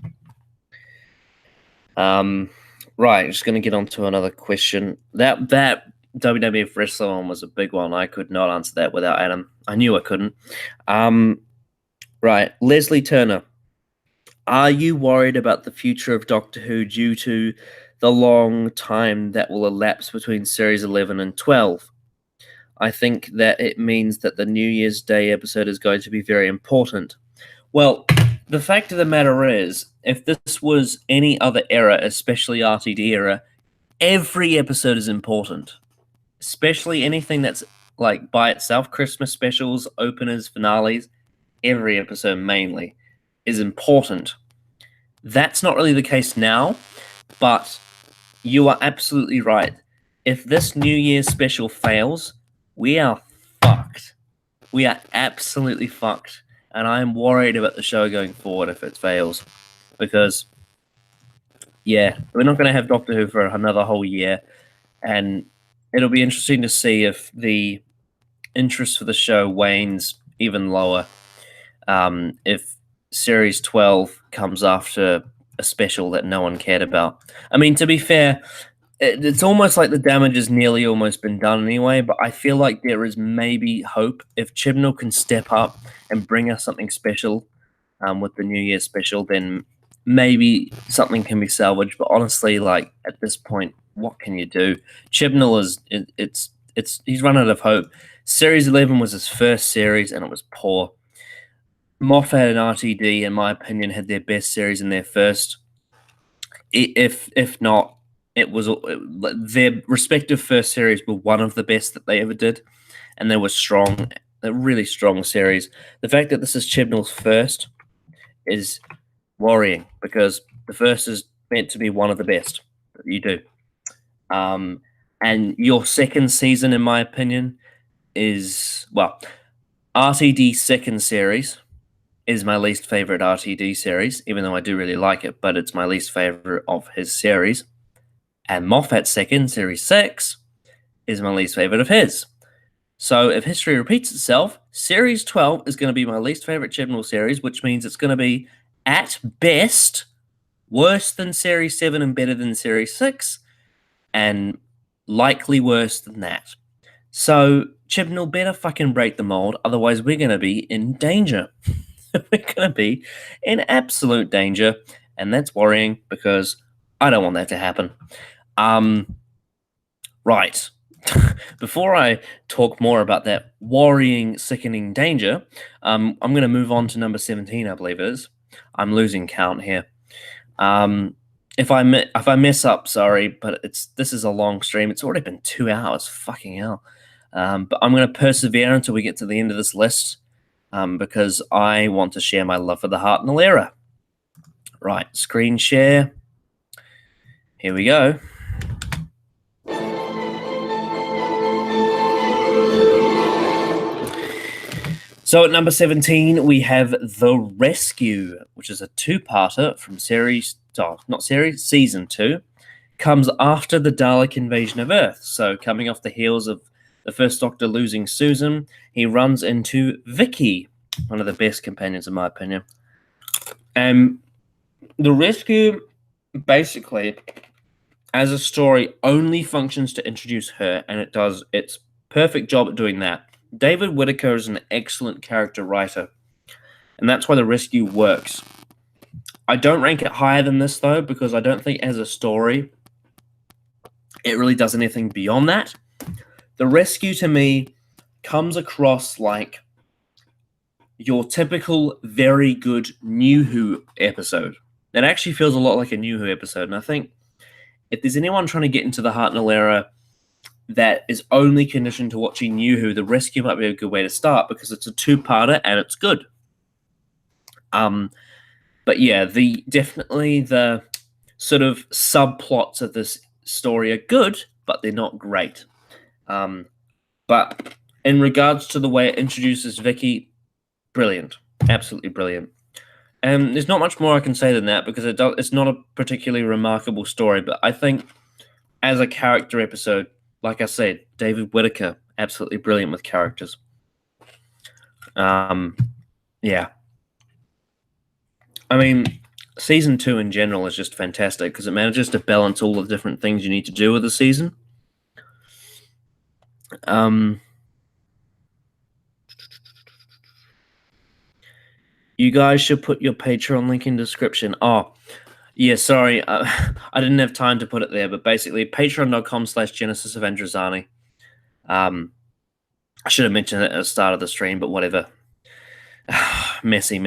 Right, just going to get on to another question. That WWF wrestler one was a big one. I could not answer that without Adam. I knew I couldn't. Right, Leslie Turner. Are you worried about the future of Doctor Who due to the long time that will elapse between Series 11 and 12? I think that it means that the New Year's Day episode is going to be very important. Well, the fact of the matter is, if this was any other era, especially RTD era, every episode is important. Especially anything that's like by itself, Christmas specials, openers, finales. every episode mainly, is important. That's not really the case now, but you are absolutely right. If this New Year's special fails, we are fucked. We are absolutely fucked. And I'm worried about the show going forward if it fails. Because, yeah, we're not going to have Doctor Who for another whole year. And it'll be interesting to see if the interest for the show wanes even lower. If Series 12 comes after a special that no one cared about. I mean, to be fair, it's almost like the damage has nearly almost been done anyway, but I feel like there is maybe hope if Chibnall can step up and bring us something special with the New Year special, then maybe something can be salvaged. But honestly, like at this point, what can you do? Chibnall he's run out of hope. Series 11 was his first series and it was poor. Moffat and RTD, in my opinion, had their best series in their first. If not, it was their respective first series were one of the best that they ever did, and they were strong, a really strong series. The fact that this is Chibnall's first is worrying because the first is meant to be one of the best that you do. And your second season, in my opinion, is RTD's second series is my least favorite RTD series, even though I do really like it, but it's my least favorite of his series. And Moffat's second, Series 6, is my least favorite of his. So if history repeats itself, Series 12 is going to be my least favorite Chibnall series, which means it's going to be, at best, worse than Series 7 and better than Series 6, and likely worse than that. So Chibnall better fucking break the mold, otherwise we're going to be in danger. We're going to be in absolute danger, and that's worrying because I don't want that to happen. Right. Before I talk more about that worrying, sickening danger, I'm going to move on to number 17, I believe it is. I'm losing count here. If I mess up, sorry, but this is a long stream. It's already been 2 hours. Fucking hell. But I'm going to persevere until we get to the end of this list. Because I want to share my love for the Hartnell era. Right, screen share. Here we go. So at number 17, we have The Rescue, which is a two-parter from season 2. Comes after the Dalek invasion of Earth. So coming off the heels of the First Doctor losing Susan, he runs into Vicky, one of the best companions in my opinion. The Rescue, basically, as a story, only functions to introduce her, and it does its perfect job at doing that. David Whittaker is an excellent character writer, and that's why The Rescue works. I don't rank it higher than this, though, because I don't think as a story it really does anything beyond that. The Rescue, to me, comes across like your typical very good New Who episode. It actually feels a lot like a New Who episode, and I think if there's anyone trying to get into the Hartnell era that is only conditioned to watching New Who, The Rescue might be a good way to start because it's a two-parter and it's good. But yeah, definitely the sort of subplots of this story are good, but they're not great. But in regards to the way it introduces Vicky, brilliant, absolutely brilliant. And there's not much more I can say than that because it's not a particularly remarkable story. But I think as a character episode, like I said, David Whittaker, absolutely brilliant with characters. Yeah. I mean, season 2 in general is just fantastic because it manages to balance all the different things you need to do with the season. You guys should put your Patreon link in description. Oh, yeah, sorry. I didn't have time to put it there, but basically patreon.com/Genesis of Androzani. I should have mentioned it at the start of the stream, but whatever. Messy.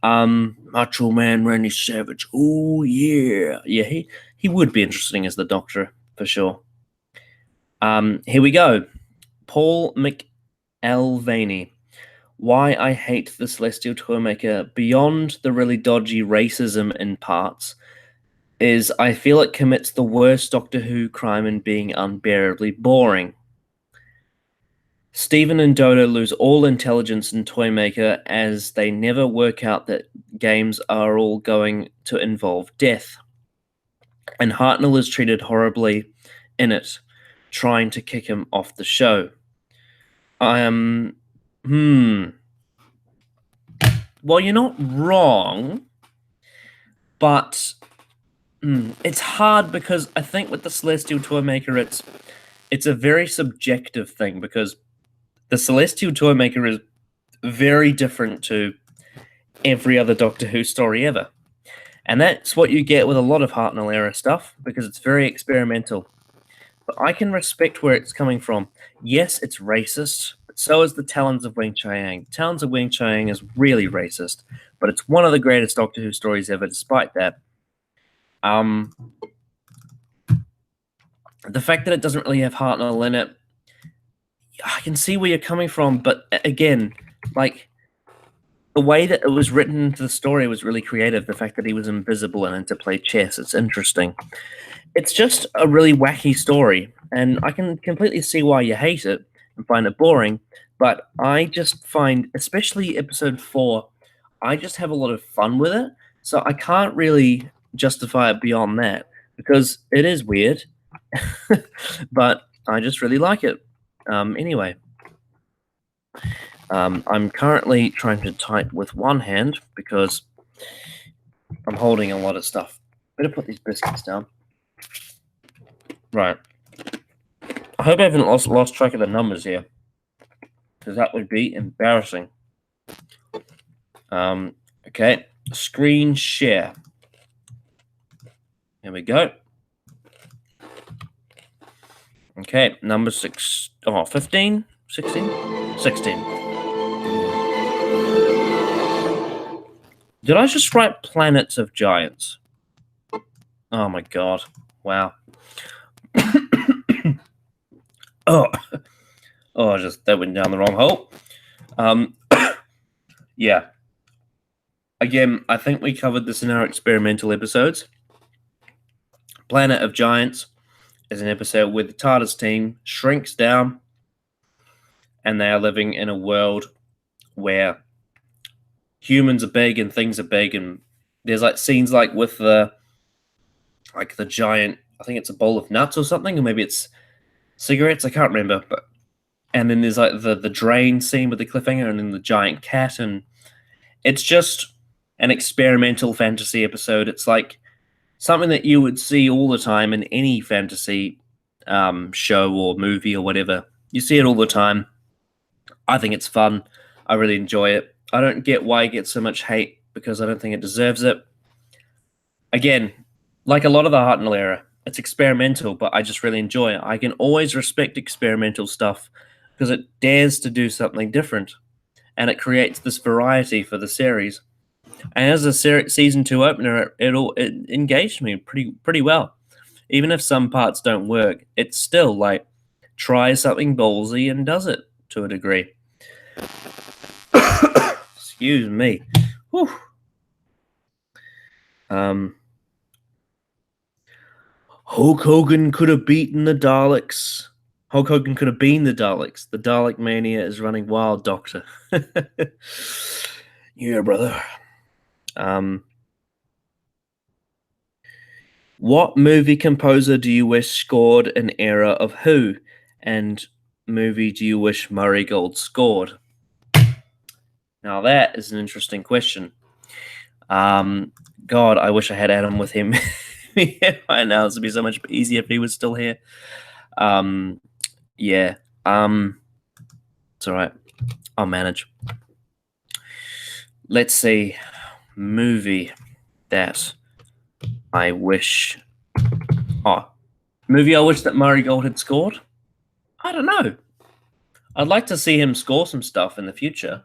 Macho Man Randy Savage. Oh, yeah. Yeah, he would be interesting as the Doctor, for sure. Here we go. Paul McElvaney. why I hate the Celestial Toymaker, beyond the really dodgy racism in parts, is I feel it commits the worst Doctor Who crime in being unbearably boring. Stephen and Dodo lose all intelligence in Toymaker as they never work out that games are all going to involve death. And Hartnell is treated horribly in it, trying to kick him off the show. Well, you're not wrong, but it's hard because I think with the Celestial Toymaker, it's a very subjective thing, because the Celestial Toymaker is very different to every other Doctor Who story ever. And that's what you get with a lot of Hartnell era stuff, because it's very experimental. But I can respect where it's coming from. Yes, it's racist, but so is the Talons of Wing Chiang. Talons of Wing Chiang is really racist, but it's one of the greatest Doctor Who stories ever, despite that. The fact that it doesn't really have Hartnell in it, I can see where you're coming from, but again, like, the way that it was written into the story was really creative. The fact that he was invisible and into play chess, it's interesting. It's just a really wacky story, and I can completely see why you hate it and find it boring, but I just find, especially episode 4, I just have a lot of fun with it, so I can't really justify it beyond that, because it is weird, but I just really like it. Anyway. I'm currently trying to type with one hand because I'm holding a lot of stuff. Better put these biscuits down. Right. I hope I haven't lost track of the numbers here, because that would be embarrassing. Okay. Screen share. Here we go. Okay. Number 15? 16? 16. Did I just write Planets of Giants? Oh my god. Wow. Just that went down the wrong hole. Yeah. Again, I think we covered this in our experimental episodes. Planet of Giants is an episode where the TARDIS team shrinks down and they are living in a world where humans are big and things are big, and there's like scenes like with the giant, I think it's a bowl of nuts or something, or maybe it's cigarettes, I can't remember, and then there's like the drain scene with the cliffhanger and then the giant cat, and it's just an experimental fantasy episode. It's like something that you would see all the time in any fantasy show or movie or whatever. You see it all the time. I think it's fun. I really enjoy it. I don't get why it gets so much hate, because I don't think it deserves it. Again, like a lot of the Hartnell era, it's experimental, but I just really enjoy it. I can always respect experimental stuff because it dares to do something different, and it creates this variety for the series. And as a season 2 opener, it engaged me pretty well. Even if some parts don't work, it's still like tries something ballsy and does it to a degree. Excuse me. Whew. Hulk Hogan could have beaten the Daleks. Hulk Hogan could have been the Daleks. The Dalek mania is running wild, Doctor. Yeah, brother. What movie composer do you wish scored an era of Who? And movie do you wish Murray Gold scored? Now that is an interesting question. God, I wish I had Adam with him right now. This would be so much easier if he was still here. Yeah. It's all right. I'll manage. Let's see. Movie that I wish... movie I wish that Murray Gold had scored? I don't know. I'd like to see him score some stuff in the future.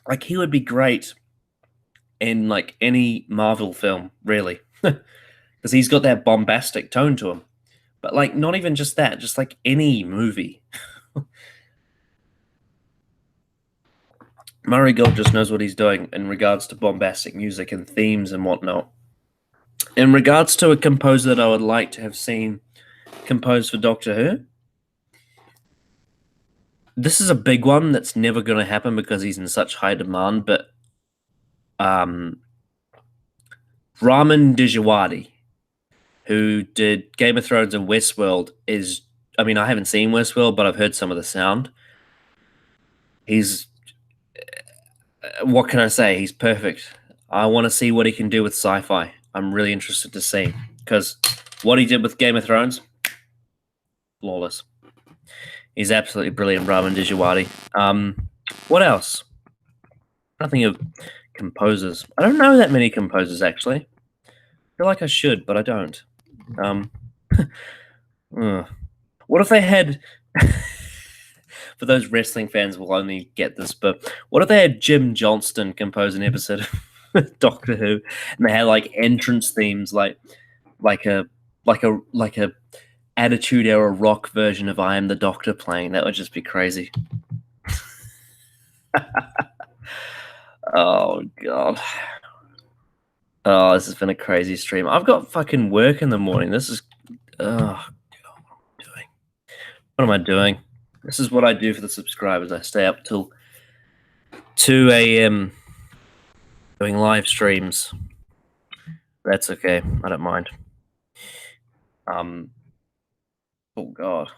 Like, he would be great in, like, any Marvel film, really. Because he's got that bombastic tone to him. But, like, not even just that, just, like, any movie. Murray Gold just knows what he's doing in regards to bombastic music and themes and whatnot. In regards to a composer that I would like to have seen compose for Doctor Who, this is a big one that's never going to happen because he's in such high demand, but Raman Djawadi, who did Game of Thrones and Westworld, is... I mean, I haven't seen Westworld, but I've heard some of the sound. He's... what can I say? He's perfect. I want to see what he can do with sci-fi. I'm really interested to see, because what he did with Game of Thrones, flawless. He's absolutely brilliant, Raman Djawadi. What else? Nothing of composers. I don't know that many composers, actually. I feel like I should, but I don't. What if they had... For those wrestling fans will only get this, but what if they had Jim Johnston compose an episode of Doctor Who, and they had like entrance themes, like a Attitude Era rock version of I Am the Doctor playing? That would just be crazy. Oh god. Oh, this has been a crazy stream. I've got fucking work in the morning. This is... oh god, what am I doing? This is what I do for the subscribers. I stay up till 2 a.m. doing live streams. That's okay. I don't mind. Oh god.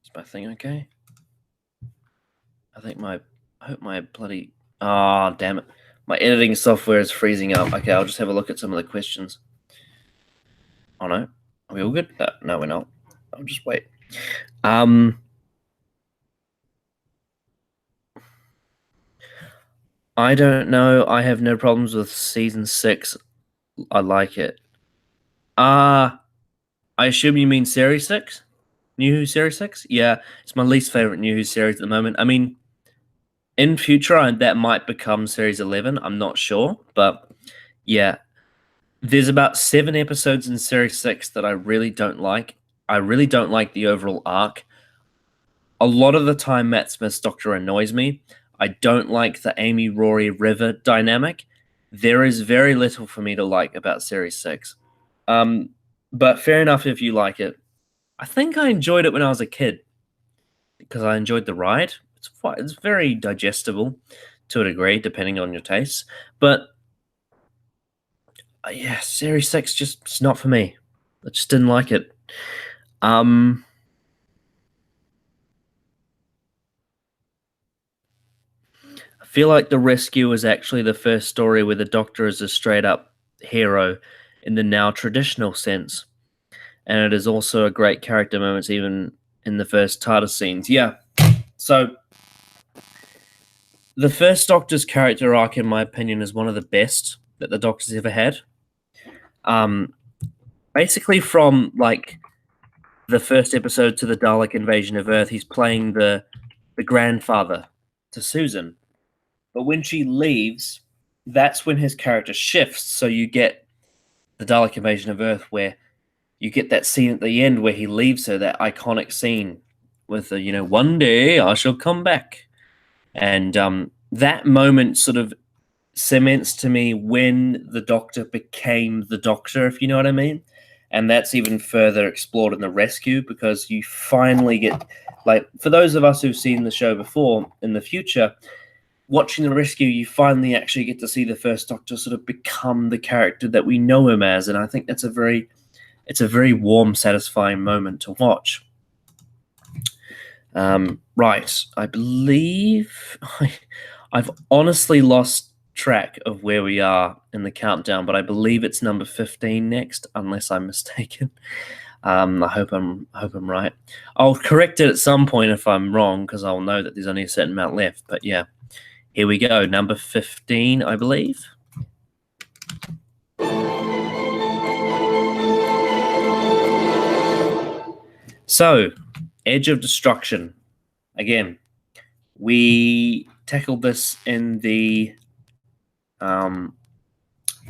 Is my thing okay? I hope my bloody... oh, damn it. My editing software is freezing up. Okay, I'll just have a look at some of the questions. Oh no. Are we all good? No, we're not. I'll just wait. I don't know. I have no problems with season 6. I like it. I assume you mean series 6? New Who series 6? Yeah, it's my least favorite New Who series at the moment. I mean, in future, that might become series 11. I'm not sure, but yeah. There's about 7 episodes in series 6 that I really don't like. I really don't like the overall arc. A lot of the time, Matt Smith's Doctor annoys me. I don't like the Amy, Rory, River dynamic. There is very little for me to like about series 6. But fair enough if you like it. I think I enjoyed it when I was a kid because I enjoyed the ride. It's very digestible to a degree, depending on your tastes. But yeah, series 6 just it's not for me. I just didn't like it. I feel like The Rescue is actually the first story where the Doctor is a straight-up hero in the now traditional sense. And it is also a great character moment even in the first TARDIS scenes. Yeah, so the first Doctor's character arc, in my opinion, is one of the best that the Doctor's ever had. Basically from like the first episode to the Dalek invasion of Earth, he's playing the grandfather to Susan. But when she leaves, that's when his character shifts. So you get the Dalek invasion of Earth where you get that scene at the end where he leaves her, that iconic scene with the, one day I shall come back. And that moment sort of cements to me when the Doctor became the Doctor, if you know what I mean. And that's even further explored in The Rescue, because you finally get, like, for those of us who've seen the show before, in the future, watching The Rescue, you finally actually get to see the first Doctor sort of become the character that we know him as. And I think it's a very warm, satisfying moment to watch. Right, I believe I've honestly lost track of where we are in the countdown, but I believe it's number 15 next, unless I'm mistaken. I hope I'm right. I'll correct it at some point if I'm wrong, because I'll know that there's only a certain amount left. But yeah, here we go. Number 15, I believe. So, Edge of Destruction. Again, we tackled this in the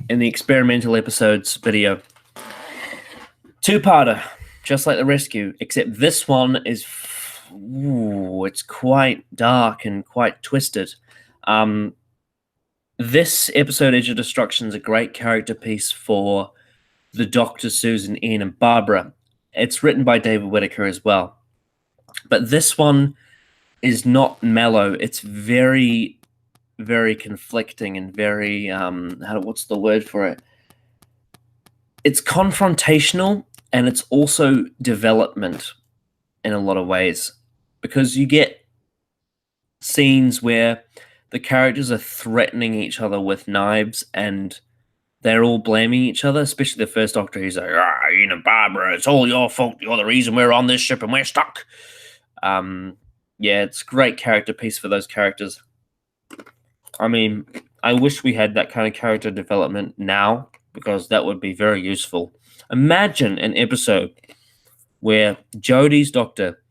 experimental episodes video. Two-parter, just like The Rescue, except this one is it's quite dark and quite twisted. This episode, Edge of Destruction, is a great character piece for the Doctor, Susan, Ian, and Barbara. It's written by David Whittaker as well. But this one is not mellow. It's very, very conflicting and very, what's the word for it? It's confrontational, and it's also development in a lot of ways. Because you get scenes where the characters are threatening each other with knives, and they're all blaming each other, especially the first Doctor. He's like, Ian and Barbara, it's all your fault. You're the reason we're on this ship and we're stuck. Yeah, it's a great character piece for those characters. I mean, I wish we had that kind of character development now, because that would be very useful. Imagine an episode where Jodie's Doctor,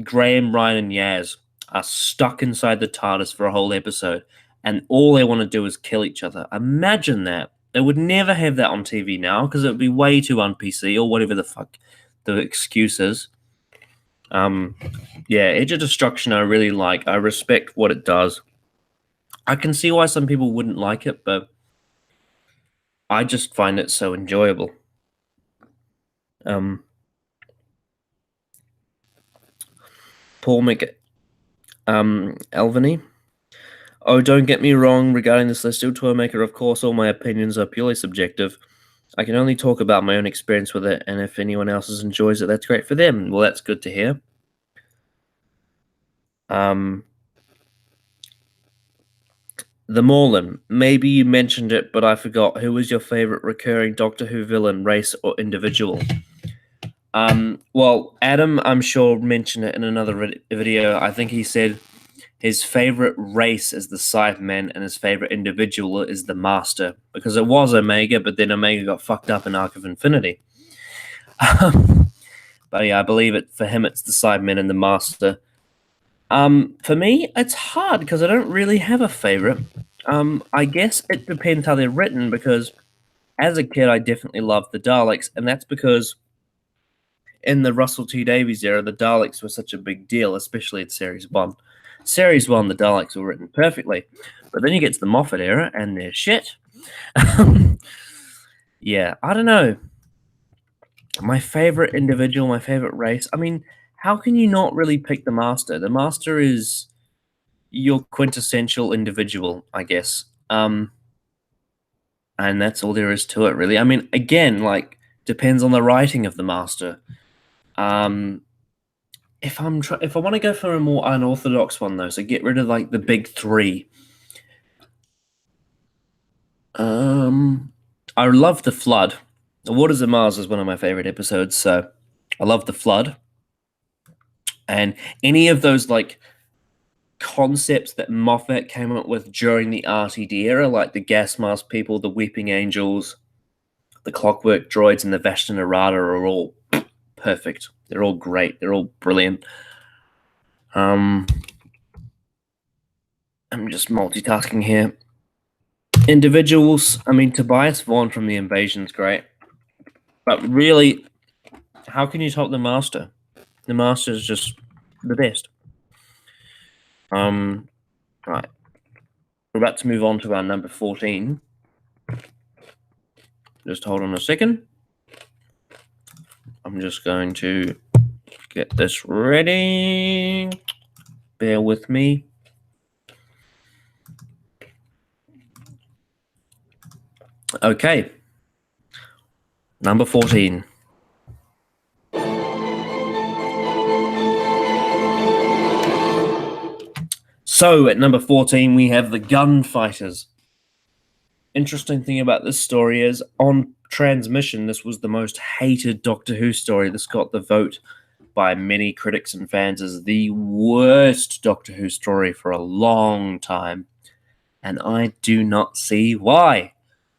Graham, Ryan, and Yaz are stuck inside the TARDIS for a whole episode, and all they want to do is kill each other. Imagine that. They would never have that on TV now, because it would be way too un-PC, or whatever the fuck the excuse is. Yeah, Edge of Destruction I really like. I respect what it does. I can see why some people wouldn't like it, but I just find it so enjoyable. Paul Alvany. Oh, don't get me wrong regarding this list. Still Toymaker, of course, all my opinions are purely subjective. I can only talk about my own experience with it, and if anyone else enjoys it, that's great for them. Well, that's good to hear. The Morlin. Maybe you mentioned it, but I forgot. Who was your favorite recurring Doctor Who villain, race, or individual? Well, Adam, I'm sure, mentioned it in another video. I think he said his favorite race is the Cybermen and his favorite individual is the Master, because it was Omega, but then Omega got fucked up in Arc of Infinity. But yeah, I believe it for him it's the Cybermen and the Master. For me, it's hard because I don't really have a favorite. I guess it depends how they're written, because as a kid I definitely loved the Daleks, and that's because in the Russell T Davies era, the Daleks were such a big deal, especially in Series 1. Series 1, the Daleks were written perfectly, but then you get to the Moffat era, and they're shit. Yeah, I don't know. My favorite individual, my favorite race. I mean, how can you not really pick the Master? The Master is your quintessential individual, I guess. And that's all there is to it, really. I mean, again, like, depends on the writing of the Master. If I want to go for a more unorthodox one, though, so get rid of like the big three. I love The Flood. The Waters of Mars is one of my favorite episodes, so I love The Flood. And any of those like concepts that Moffat came up with during the RTD era, like the gas mask people, the weeping angels, the clockwork droids, and the Vashta Nerada are all perfect. They're all great. They're all brilliant. I'm just multitasking here. Individuals, I mean, Tobias Vaughn from The Invasion's great. But really, how can you top the Master? The Master is just the best. Right. We're about to move on to our number 14. Just hold on a second. I'm just going to get this ready. Bear with me. Okay. Number 14. So, at number 14, we have the Gunfighters. Interesting thing about this story is, on transmission, this was the most hated Doctor Who story. This got the vote by many critics and fans as the worst Doctor Who story for a long time. And I do not see why.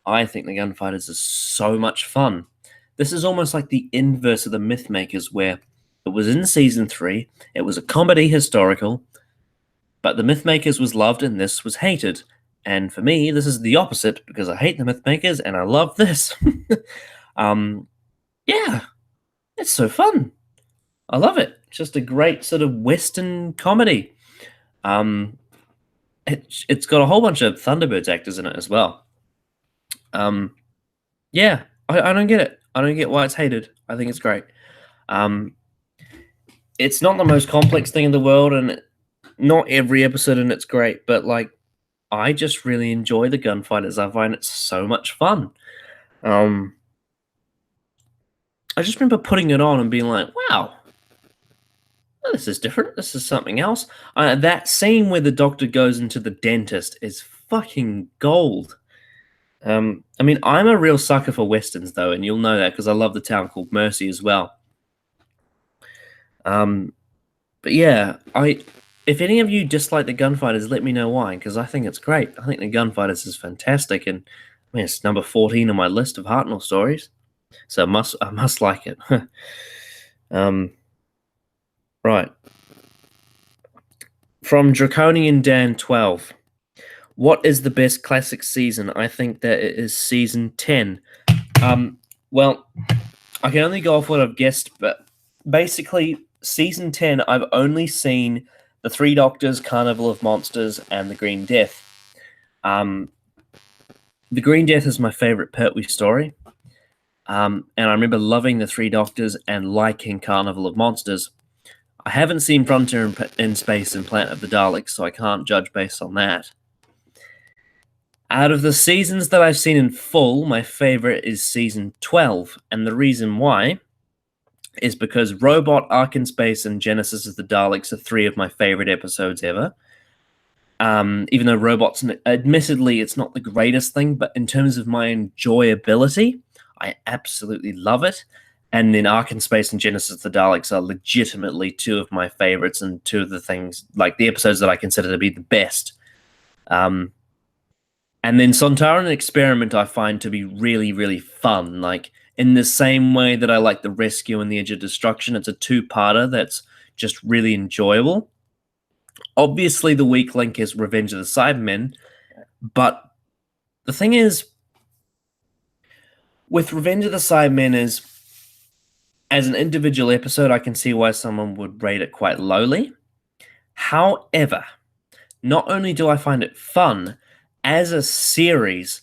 I think the Gunfighters is so much fun. This is almost like the inverse of the Mythmakers, where it was in season 3, it was a comedy historical, but the Mythmakers was loved and this was hated. And for me, this is the opposite, because I hate the Mythmakers and I love this. Yeah, it's so fun. I love it. just a great sort of Western comedy. It's got a whole bunch of Thunderbirds actors in it as well. Yeah, I don't get it. I don't get why it's hated. I think it's great. It's not the most complex thing in the world, and not every episode in it's great, but like I just really enjoy the gunfighters. I find it so much fun. I just remember putting it on and being like, wow, this is different. This is something else. That scene where the doctor goes into the dentist is fucking gold. I mean, I'm a real sucker for Westerns, though, and you'll know that because I love The Town Called Mercy as well. But yeah, if any of you dislike the Gunfighters, let me know why, because I think it's great. I think the Gunfighters is fantastic, and I mean, it's number 14 on my list of Hartnell stories, so I must like it. Right. From Draconian Dan 12. What is the best classic season? I think that it is season 10. Well, I can only go off what I've guessed, but basically, season 10, I've only seen The Three Doctors, Carnival of Monsters, and The Green Death. The Green Death is my favorite Pertwee story. And I remember loving The Three Doctors and liking Carnival of Monsters. I haven't seen Frontier in Space and Planet of the Daleks, so I can't judge based on that. Out of the seasons that I've seen in full, my favorite is season 12, and the reason why is because Robot, Ark in Space, and Genesis of the Daleks are 3 of my favorite episodes ever. Even though Robots, admittedly, it's not the greatest thing, but in terms of my enjoyability, I absolutely love it. And then Ark in Space and Genesis of the Daleks are legitimately 2 of my favorites and 2 of the things, like the episodes that I consider to be the best. And then Sontaran Experiment I find to be really, really fun. Like, in the same way that I like The Rescue and The Edge of Destruction, it's a 2-parter that's just really enjoyable. Obviously, the weak link is Revenge of the Cybermen, but the thing is, with Revenge of the Cybermen is, as an individual episode, I can see why someone would rate it quite lowly. However, not only do I find it fun, as a series,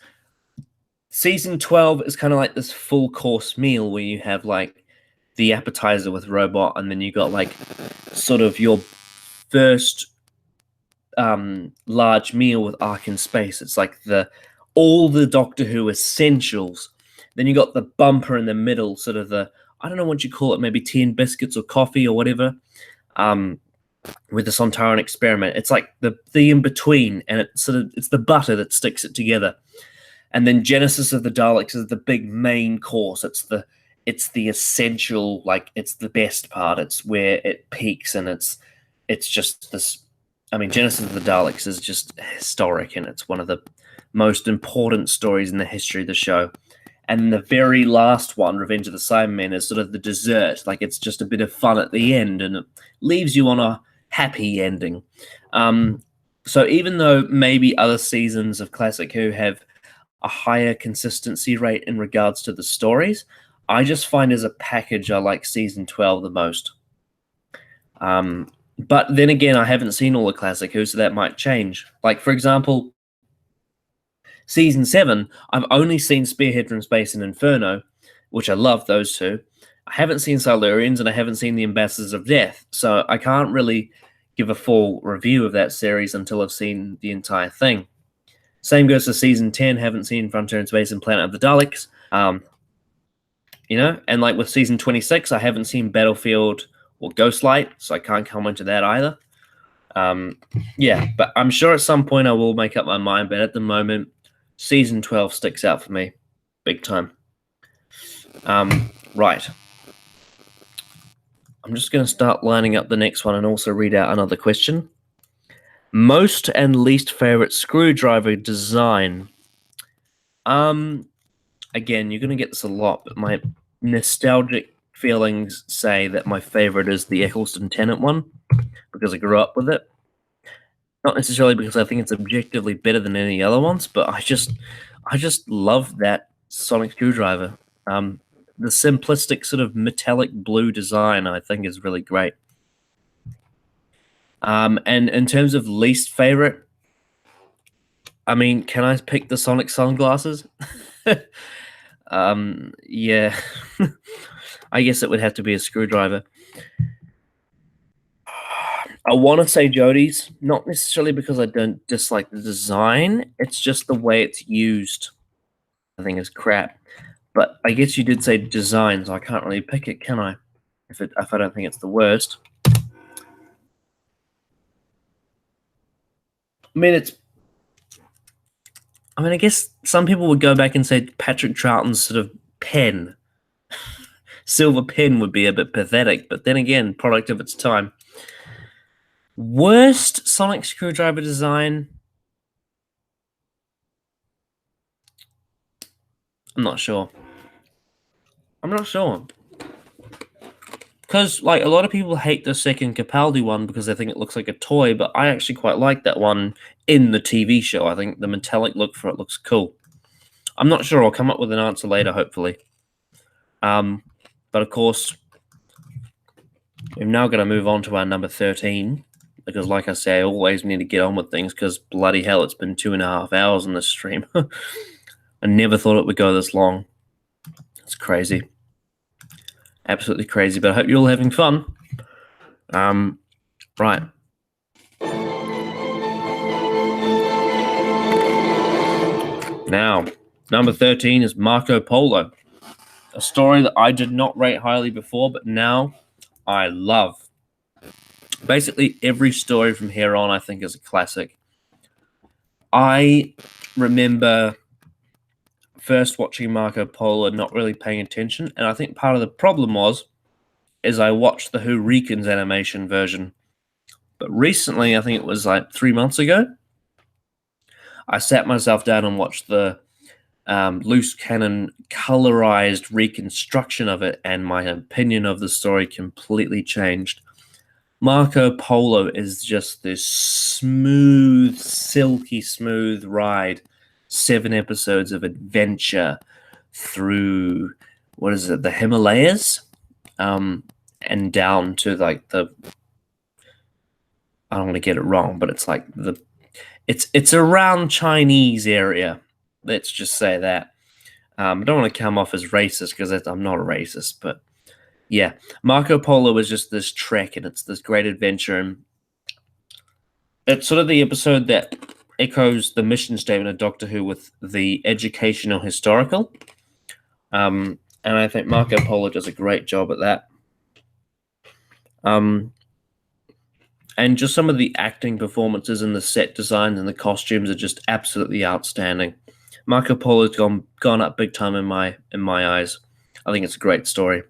season 12 is kind of like this full course meal where you have like the appetizer with Robot, and then you got like sort of your first large meal with Ark in Space. It's like all the Doctor Who essentials. Then you got the bumper in the middle, sort of I don't know what you call it, maybe tea and biscuits or coffee or whatever. With the Sontaran Experiment, it's like the in between, and it's the butter that sticks it together. And then Genesis of the Daleks is the big main course. It's the essential, like it's the best part. It's where it peaks, and it's just this. I mean, Genesis of the Daleks is just historic, and it's one of the most important stories in the history of the show. And the very last one, Revenge of the Cybermen, is sort of the dessert. Like, it's just a bit of fun at the end, and it leaves you on a happy ending. So even though maybe other seasons of Classic Who have a higher consistency rate in regards to the stories, I just find as a package I like season 12 the most. But then again, I haven't seen all the Classic Who, so that might change. Like, for example, season 7, I've only seen Spearhead from Space and Inferno, which I love those 2. I haven't seen Silurians, and I haven't seen The Ambassadors of Death, so I can't really give a full review of that series until I've seen the entire thing. Same goes for season 10, haven't seen Frontier in Space and Planet of the Daleks. And like with season 26, I haven't seen Battlefield or Ghostlight, so I can't comment to that either. Yeah, but I'm sure at some point I will make up my mind, but at the moment, season 12 sticks out for me. Big time. Right. I'm just going to start lining up the next one and also read out another question. Most and least favorite screwdriver design. Again, you're going to get this a lot, but my nostalgic feelings say that my favorite is the Eccleston Tennant one, because I grew up with it. Not necessarily because I think it's objectively better than any other ones, but I just love that sonic screwdriver. The simplistic sort of metallic blue design I think is really great. And in terms of least favorite, I mean, can I pick the Sonic sunglasses? Yeah. I guess it would have to be a screwdriver. I want to say Jody's, not necessarily because I don't dislike the design. It's just the way it's used. I think is crap. But I guess you did say design, so I can't really pick it, can I? If I don't think it's the worst. I guess some people would go back and say Patrick Troughton's sort of pen, silver pen, would be a bit pathetic. But then again, product of its time. Worst Sonic screwdriver design? I'm not sure. Because, like, a lot of people hate the second Capaldi one because they think it looks like a toy, but I actually quite like that one in the TV show. I think the metallic look for it looks cool. I'm not sure. I'll come up with an answer later, hopefully. But, of course, we're now going to move on to our number 13. Because, like I say, I always need to get on with things because, bloody hell, it's been 2.5 hours on this stream. I never thought it would go this long. It's crazy. Absolutely crazy, but I hope you're all having fun. Right. Now, number 13 is Marco Polo. A story that I did not rate highly before, but now I love. Basically, every story from here on, I think, is a classic. I remember first watching Marco Polo and not really paying attention, and I think part of the problem is I watched the Whovians animation version. But recently, I think it was like 3 months ago, I sat myself down and watched the loose cannon colorized reconstruction of it, and my opinion of the story completely changed. Marco Polo is just this smooth, silky smooth ride. 7 episodes of adventure through, what is it, the Himalayas? And down to like I don't want to get it wrong, but it's like it's around Chinese area. Let's just say that. I don't want to come off as racist because I'm not a racist, but yeah, Marco Polo is just this trek and it's this great adventure, and it's sort of the episode that echoes the mission statement of Doctor Who with the educational historical. And I think Marco Polo does a great job at that. And just some of the acting performances and the set designs and the costumes are just absolutely outstanding. Marco Polo's gone up big time in my eyes. I think it's a great story.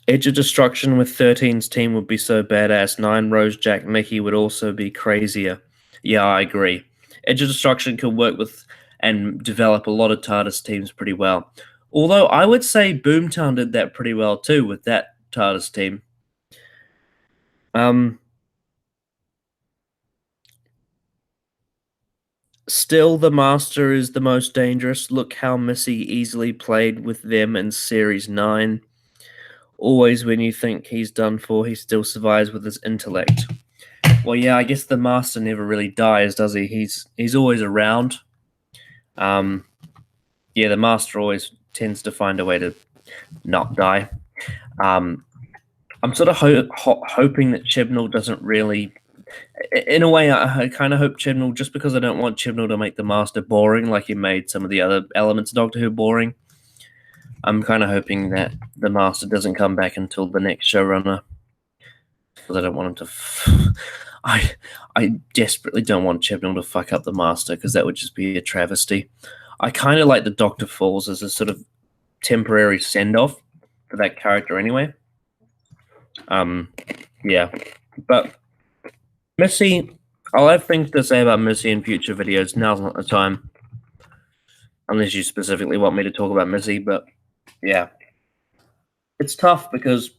Edge of Destruction with 13's team would be so badass. 9 Rose Jack Mickey would also be crazier. Yeah, I agree. Edge of Destruction can work with and develop a lot of TARDIS teams pretty well. Although I would say Boomtown did that pretty well too with that TARDIS team. Still, the Master is the most dangerous. Look how Missy easily played with them in Series 9. Always when you think he's done for, he still survives with his intellect. Well, yeah, I guess the Master never really dies, does he? He's always around. Yeah, the Master always tends to find a way to not die. I'm sort of hoping that Chibnall doesn't really... In a way, I kind of hope Chibnall, just because I don't want Chibnall to make the Master boring like he made some of the other elements of Doctor Who boring. I'm kind of hoping that the Master doesn't come back until the next showrunner, because I don't want him to... I desperately don't want Chibnall to fuck up the Master, because that would just be a travesty. I kind of like the Doctor Falls as a sort of temporary send-off for that character anyway. Yeah. But Missy, I'll have things to say about Missy in future videos. Now's not the time. Unless you specifically want me to talk about Missy, but yeah. It's tough because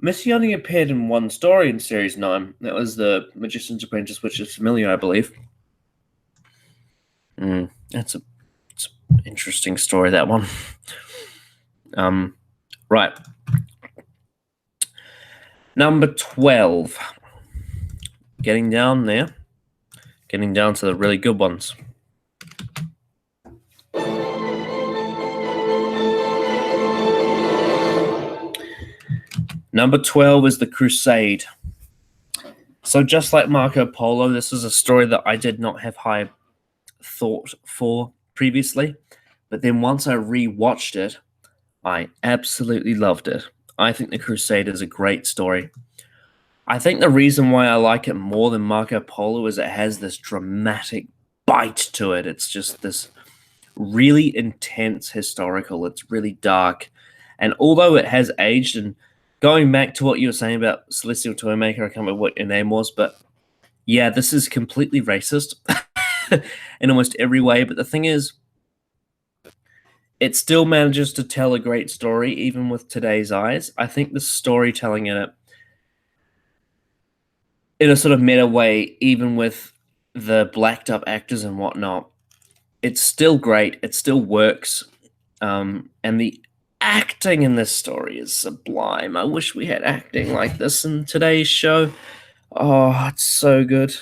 Missy only appeared in one story in Series 9. That was the Magician's Apprentice, which is familiar, I believe. It's Interesting story, that one. Right. Number 12. Getting down there. Getting down to the really good ones. Number 12 is The Crusade. So just like Marco Polo, this is a story that I did not have high thought for previously. But then once I rewatched it, I absolutely loved it. I think The Crusade is a great story. I think the reason why I like it more than Marco Polo is it has this dramatic bite to it. It's just this really intense historical. It's really dark. And although it has aged, and going back to what you were saying about Celestial Toymaker, I can't remember what your name was, but yeah, this is completely racist in almost every way. But the thing is, it still manages to tell a great story, even with today's eyes. I think the storytelling in it, in a sort of meta way, even with the blacked up actors and whatnot, it's still great. It still works. And the acting in this story is sublime. I wish we had acting like this in today's show. Oh, it's so good.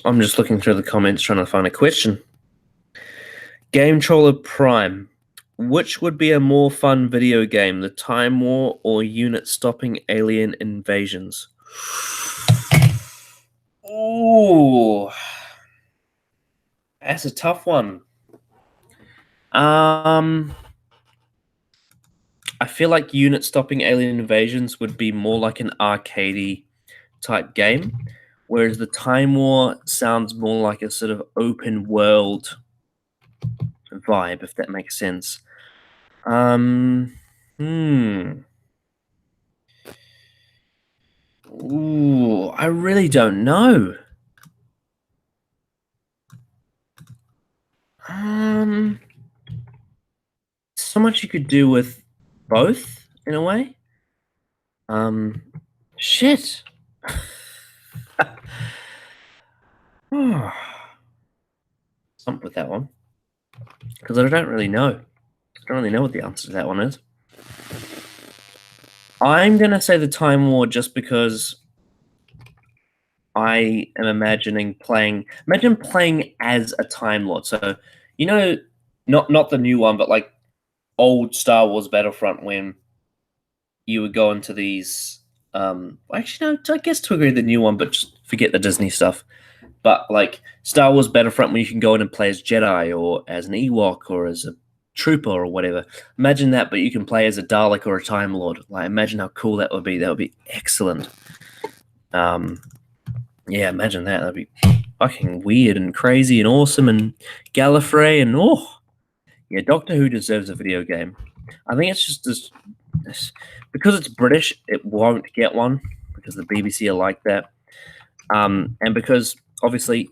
I'm just looking through the comments trying to find a question. Game Troller Prime. Which would be a more fun video game, the Time War or Unit Stopping Alien Invasions? Ooh, that's a tough one. I feel like Unit Stopping Alien Invasions would be more like an arcadey type game, whereas the Time War sounds more like a sort of open world vibe, if that makes sense. Ooh, I really don't know. So much you could do with both in a way. Shit. Stumped with that one because I don't really know. I don't really know what the answer to that one is. I'm gonna say the Time War just because I am imagining playing. Imagine playing as a Time Lord. So not the new one, but like old Star Wars Battlefront when you would go into these. Actually, no. I guess to agree the new one, but just forget the Disney stuff. But like Star Wars Battlefront, where you can go in and play as Jedi or as an Ewok or as a trooper or whatever. Imagine that, but you can play as a Dalek or a Time Lord. Like, imagine how cool that would be. That would be excellent. Yeah, imagine that. That'd be fucking weird and crazy and awesome and Gallifrey and yeah, Doctor Who deserves a video game. I think it's just this because it's British, it won't get one because the BBC are like that. And because obviously,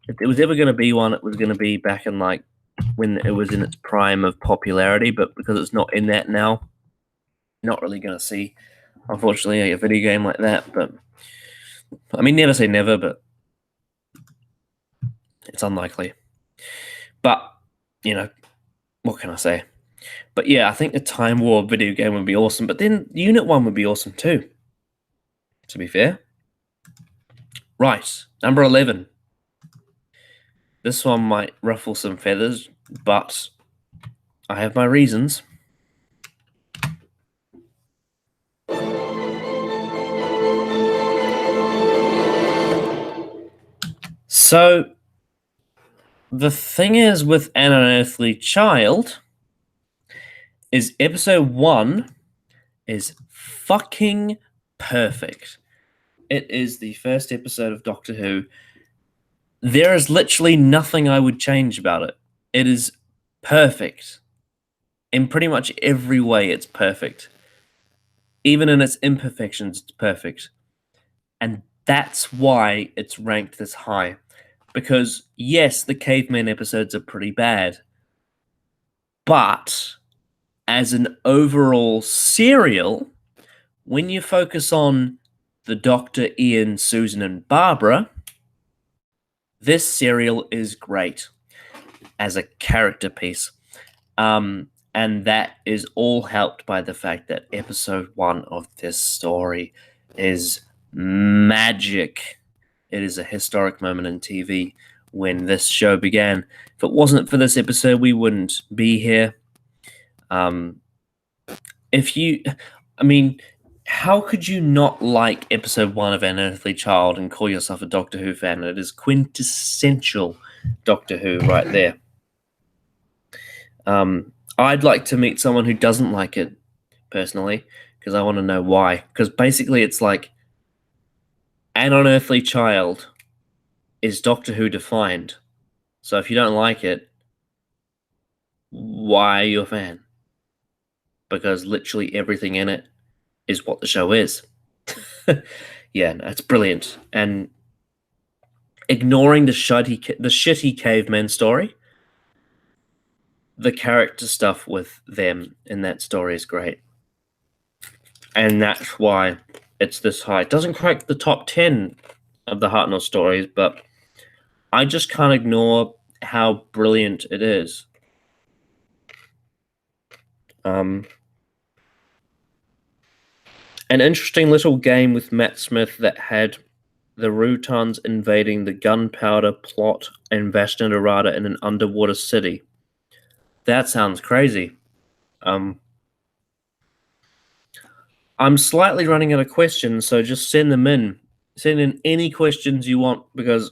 if there was ever going to be one, it was going to be back in like when it was in its prime of popularity. But because it's not in that now, not really going to see, unfortunately, a video game like that. But I mean, never say never, but it's unlikely. But what can I say? But yeah, I think the Time War video game would be awesome. But then Unit 1 would be awesome too, to be fair. Right, number 11. This one might ruffle some feathers, but I have my reasons. So, the thing is with An Unearthly Child is episode 1 is fucking perfect. It is the first episode of Doctor Who. There is literally nothing I would change about it. It is perfect. In pretty much every way, it's perfect. Even in its imperfections, it's perfect. And that's why it's ranked this high. Because, yes, the caveman episodes are pretty bad. But as an overall serial, when you focus on the Doctor, Ian, Susan, and Barbara, this serial is great as a character piece. And that is all helped by the fact that episode 1 of this story is magic. It is a historic moment in TV when this show began. If it wasn't for this episode, we wouldn't be here. How could you not like episode 1 of An Earthly Child and call yourself a Doctor Who fan? It is quintessential Doctor Who right there. I'd like to meet someone who doesn't like it, personally, because I want to know why. Because basically it's like An Unearthly Child is Doctor Who defined. So if you don't like it, why are you a fan? Because literally everything in it is what the show is. Yeah, no, it's brilliant. And ignoring the shitty caveman story, the character stuff with them in that story is great. And that's why it's this high. It doesn't crack the top 10 of the Hartnell stories, but I just can't ignore how brilliant it is. An interesting little game with Matt Smith that had the Rutons invading the gunpowder plot and Vashnarada in an underwater city. That sounds crazy. I'm slightly running out of questions, so just send them in. Send in any questions you want, because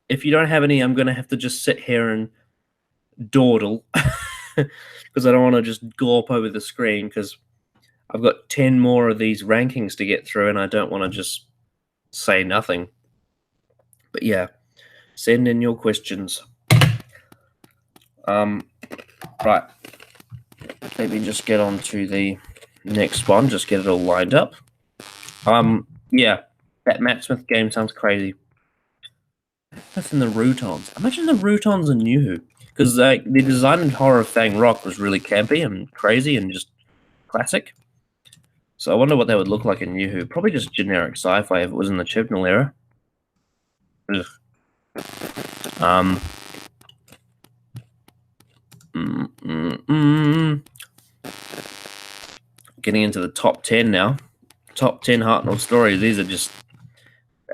if you don't have any, I'm going to have to just sit here and dawdle, because I don't want to just gawp over the screen, because I've got 10 more of these rankings to get through, and I don't want to just say nothing. But yeah, send in your questions. Right. Let me just get on to the next one. Just get it all lined up. Yeah, that Matt Smith game sounds crazy. That's in the Rutons. Imagine the Rutons in New Who. Because the design and horror of Fang Rock was really campy and crazy and just classic. So I wonder what that would look like in New Who. Probably just generic sci-fi if it was in the Chibnall era. Ugh. Getting into the top 10 now. Top 10 Hartnell stories. These are just,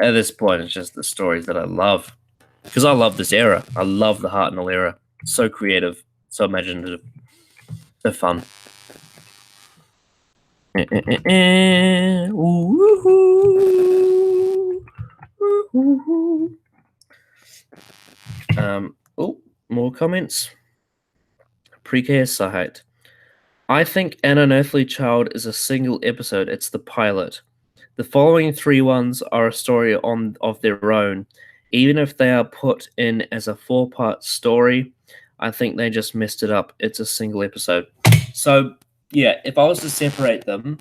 at this point, it's just the stories that I love. Because I love this era. I love the Hartnell era. It's so creative, so imaginative, so fun. More comments. Precarious Sahite. I think An Unearthly Child is a single episode. It's the pilot. The following 3 ones are a story of their own. Even if they are put in as a 4-part story, I think they just messed it up. It's a single episode. So, yeah, if I was to separate them,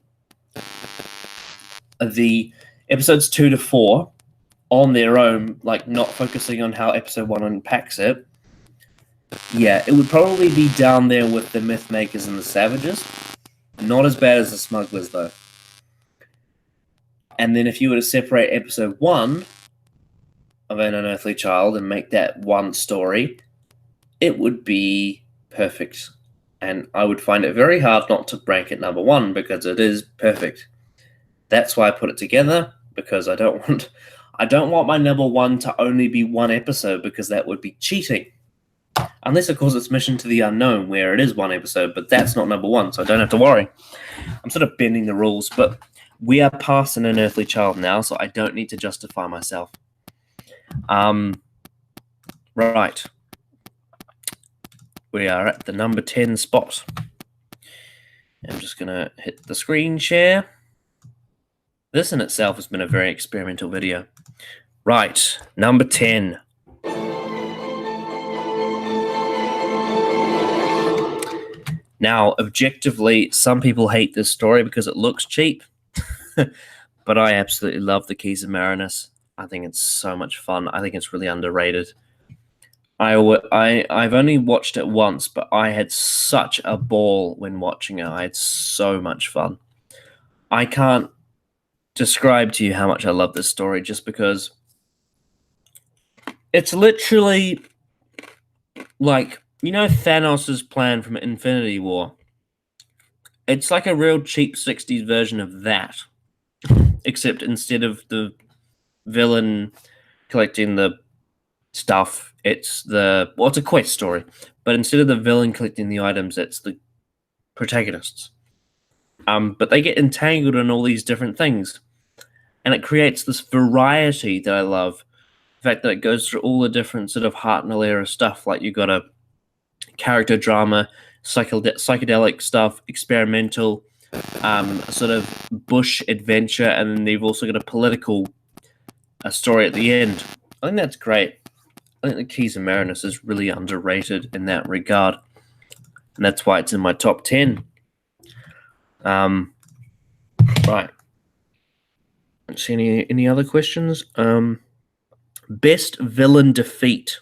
the episodes 2 to 4 on their own, like not focusing on how episode 1 unpacks it, yeah, it would probably be down there with the Mythmakers and the Savages. Not as bad as the Smugglers, though. And then if you were to separate episode 1 of An Unearthly Child and make that one story, it would be perfect. And I would find it very hard not to rank it number 1, because it is perfect. That's why I put it together, because I don't want my number 1 to only be 1 episode, because that would be cheating. Unless, of course, it's Mission to the Unknown, where it is 1 episode, but that's not number 1, so I don't have to worry. I'm sort of bending the rules, but we are past An Unearthly Child now, so I don't need to justify myself. Right. We are at the number 10 spot. I'm just going to hit the screen share. This in itself has been a very experimental video. Right, number 10. Now, objectively, some people hate this story because it looks cheap, but I absolutely love The Keys of Marinus. I think it's so much fun. I think it's really underrated. I've only watched it once, but I had such a ball when watching it. I had so much fun. I can't describe to you how much I love this story just because it's literally like, you know, Thanos' plan from Infinity War. It's like a real cheap 60s version of that, except instead of the villain collecting the stuff, it's a quest story, but instead of the villain collecting the items, it's the protagonists. But they get entangled in all these different things, and it creates this variety that I love. The fact that it goes through all the different sort of Hartnell era stuff, like you got a character drama, psychedelic stuff, experimental, sort of bush adventure, and then they've also got a political story at the end. I think that's great. I think the Keys of Marinus is really underrated in that regard, and that's why it's in my top 10. Right. Let's see any other questions. Best villain defeat.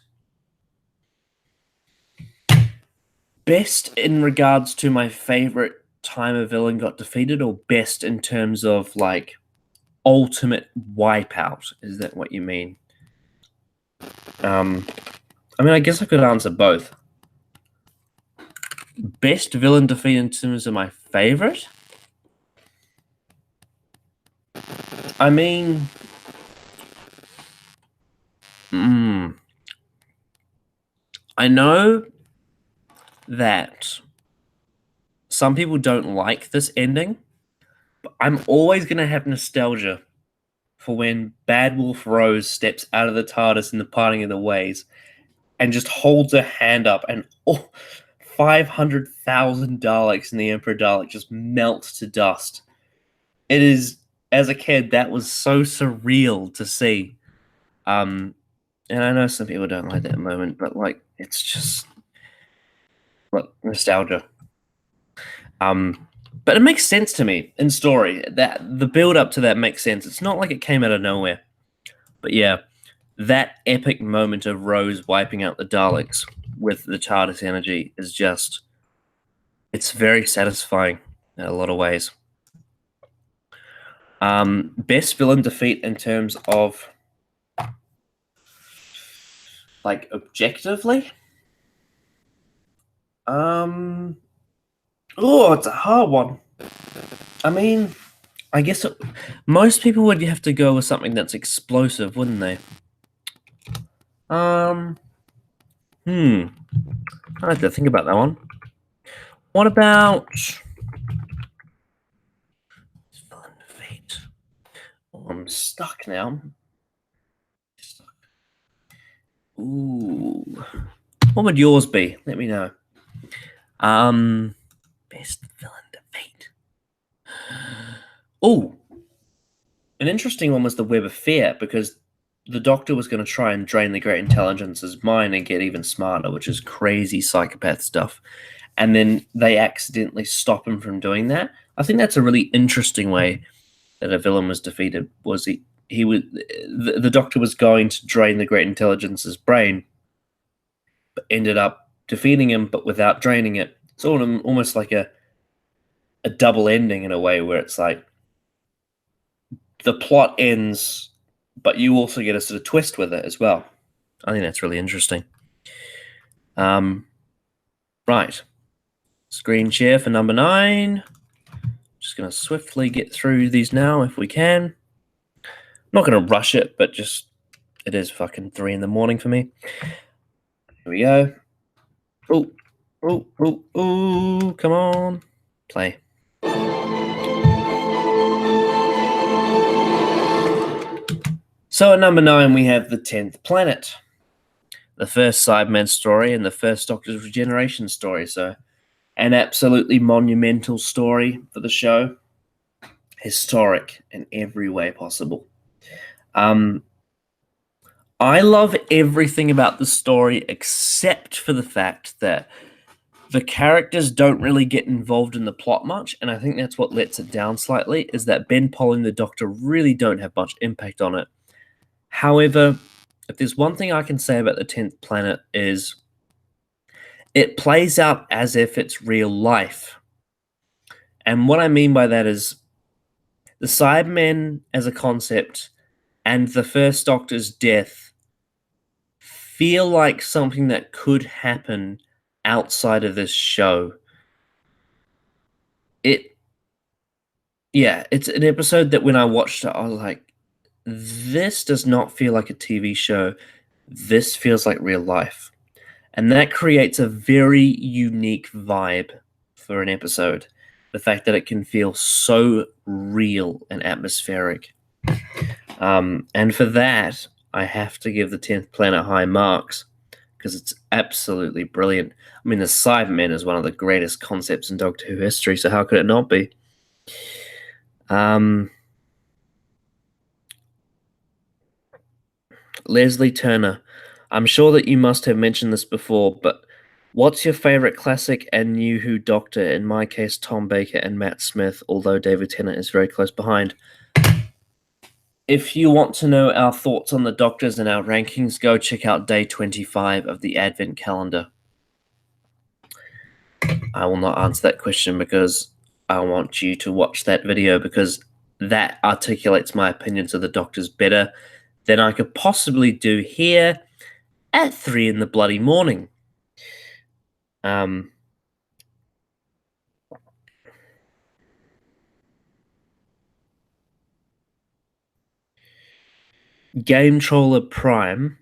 Best in regards to my favorite time a villain got defeated, or best in terms of like ultimate wipeout? Is that what you mean? I mean, I guess I could answer both. Best villain defeat in terms of my favorite? I mean, I know that some people don't like this ending, but I'm always going to have nostalgia for when Bad Wolf Rose steps out of the TARDIS in the Parting of the Ways and just holds her hand up, and 500,000 Daleks in the Emperor Dalek just melt to dust. It is, as a kid, that was so surreal to see. And I know some people don't like that moment, but like, it's just like nostalgia. But it makes sense to me in story. That the build up to that makes sense. It's not like it came out of nowhere. But yeah, that epic moment of Rose wiping out the Daleks with the TARDIS energy is just, it's very satisfying in a lot of ways. Best villain defeat in terms of like objectively? Oh, it's a hard one. I mean, I guess most people would have to go with something that's explosive, wouldn't they? I have to think about that one. What about villain defeat? Oh, I'm stuck now. Ooh. What would yours be? Let me know. Best villain defeat. Oh, an interesting one was the Web of Fear, because the Doctor was going to try and drain the Great Intelligence's mind and get even smarter, which is crazy psychopath stuff. And then they accidentally stop him from doing that. I think that's a really interesting way that a villain was defeated. Was the Doctor was going to drain the Great Intelligence's brain, but ended up defeating him, but without draining it. It's almost like a double ending in a way, where it's like the plot ends, but you also get a sort of twist with it as well. I think that's really interesting. Right. Screen share for number 9. Just going to swiftly get through these now if we can. I'm not going to rush it, but just, it is fucking 3 in the morning for me. Here we go. Oh, come on. Play. So at number 9, we have The 10th Planet, the first Cyberman story and the first Doctor's Regeneration story. So an absolutely monumental story for the show. Historic in every way possible. I love everything about the story except for the fact that the characters don't really get involved in the plot much, and I think that's what lets it down slightly, is that Ben, Polly, and the Doctor really don't have much impact on it. However, if there's one thing I can say about the 10th Planet is it plays out as if it's real life. And what I mean by that is the Cybermen as a concept and the First Doctor's death feel like something that could happen outside of this show. It's an episode that when I watched it, I was like, this does not feel like a TV show. This feels like real life. And that creates a very unique vibe for an episode. The fact that it can feel so real and atmospheric. And for that, I have to give the 10th Planet high marks because it's absolutely brilliant. I mean, the Cybermen is one of the greatest concepts in Doctor Who history, so how could it not be? Leslie Turner, I'm sure that you must have mentioned this before, but what's your favorite classic and new Who Doctor? In my case, Tom Baker and Matt Smith, although David Tennant is very close behind. If you want to know our thoughts on the Doctors and our rankings, go check out day 25 of the Advent calendar. I will not answer that question because I want you to watch that video because that articulates my opinions of the Doctors better than I could possibly do here at 3 in the bloody morning. Game Troller Prime,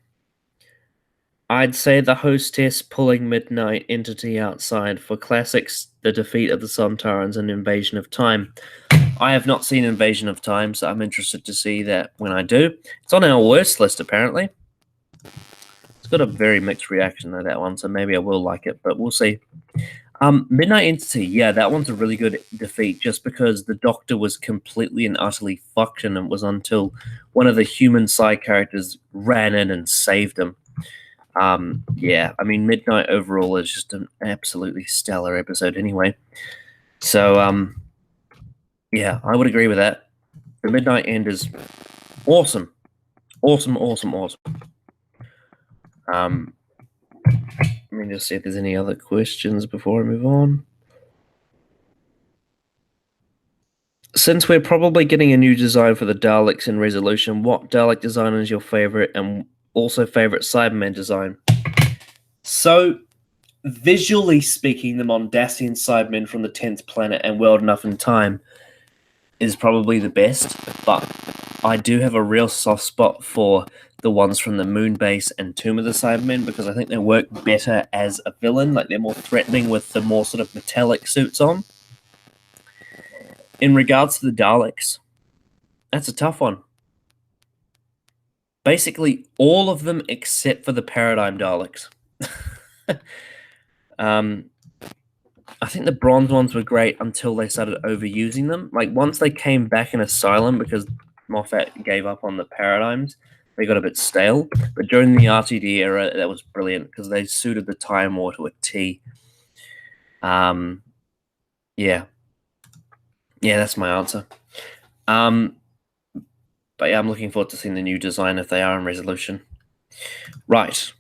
I'd say the hostess pulling Midnight Entity outside. For classics, the defeat of the Sontarans and Invasion of Time. I have not seen Invasion of Time, so I'm interested to see that when I do. It's on our worst list, apparently. It's got a very mixed reaction to that one, so maybe I will like it, but we'll see. Midnight Entity, yeah, that one's a really good defeat just because the Doctor was completely and utterly fucked, and it was until one of the human side characters ran in and saved him. Yeah, I mean, Midnight overall is just an absolutely stellar episode anyway. So, yeah, I would agree with that. The Midnight End is awesome. Awesome. Let me just see if there's any other questions before I move on. Since we're probably getting a new design for the Daleks in Resolution, what Dalek design is your favorite and also favorite Cyberman design? So, visually speaking, the Mondasian Cybermen from the 10th Planet and World Enough in Time is probably the best, but I do have a real soft spot for the ones from the Moonbase and Tomb of the Cybermen because I think they work better as a villain, like they're more threatening with the more sort of metallic suits on. In regards to the Daleks, that's a tough one. Basically, all of them except for the Paradigm Daleks. I think the bronze ones were great until they started overusing them. Like, once they came back in Asylum because Moffat gave up on the Paradigms, they got a bit stale. But during the RTD era, that was brilliant because they suited the Time War to a T. Yeah, that's my answer. But yeah, I'm looking forward to seeing the new design if they are in Resolution. Right.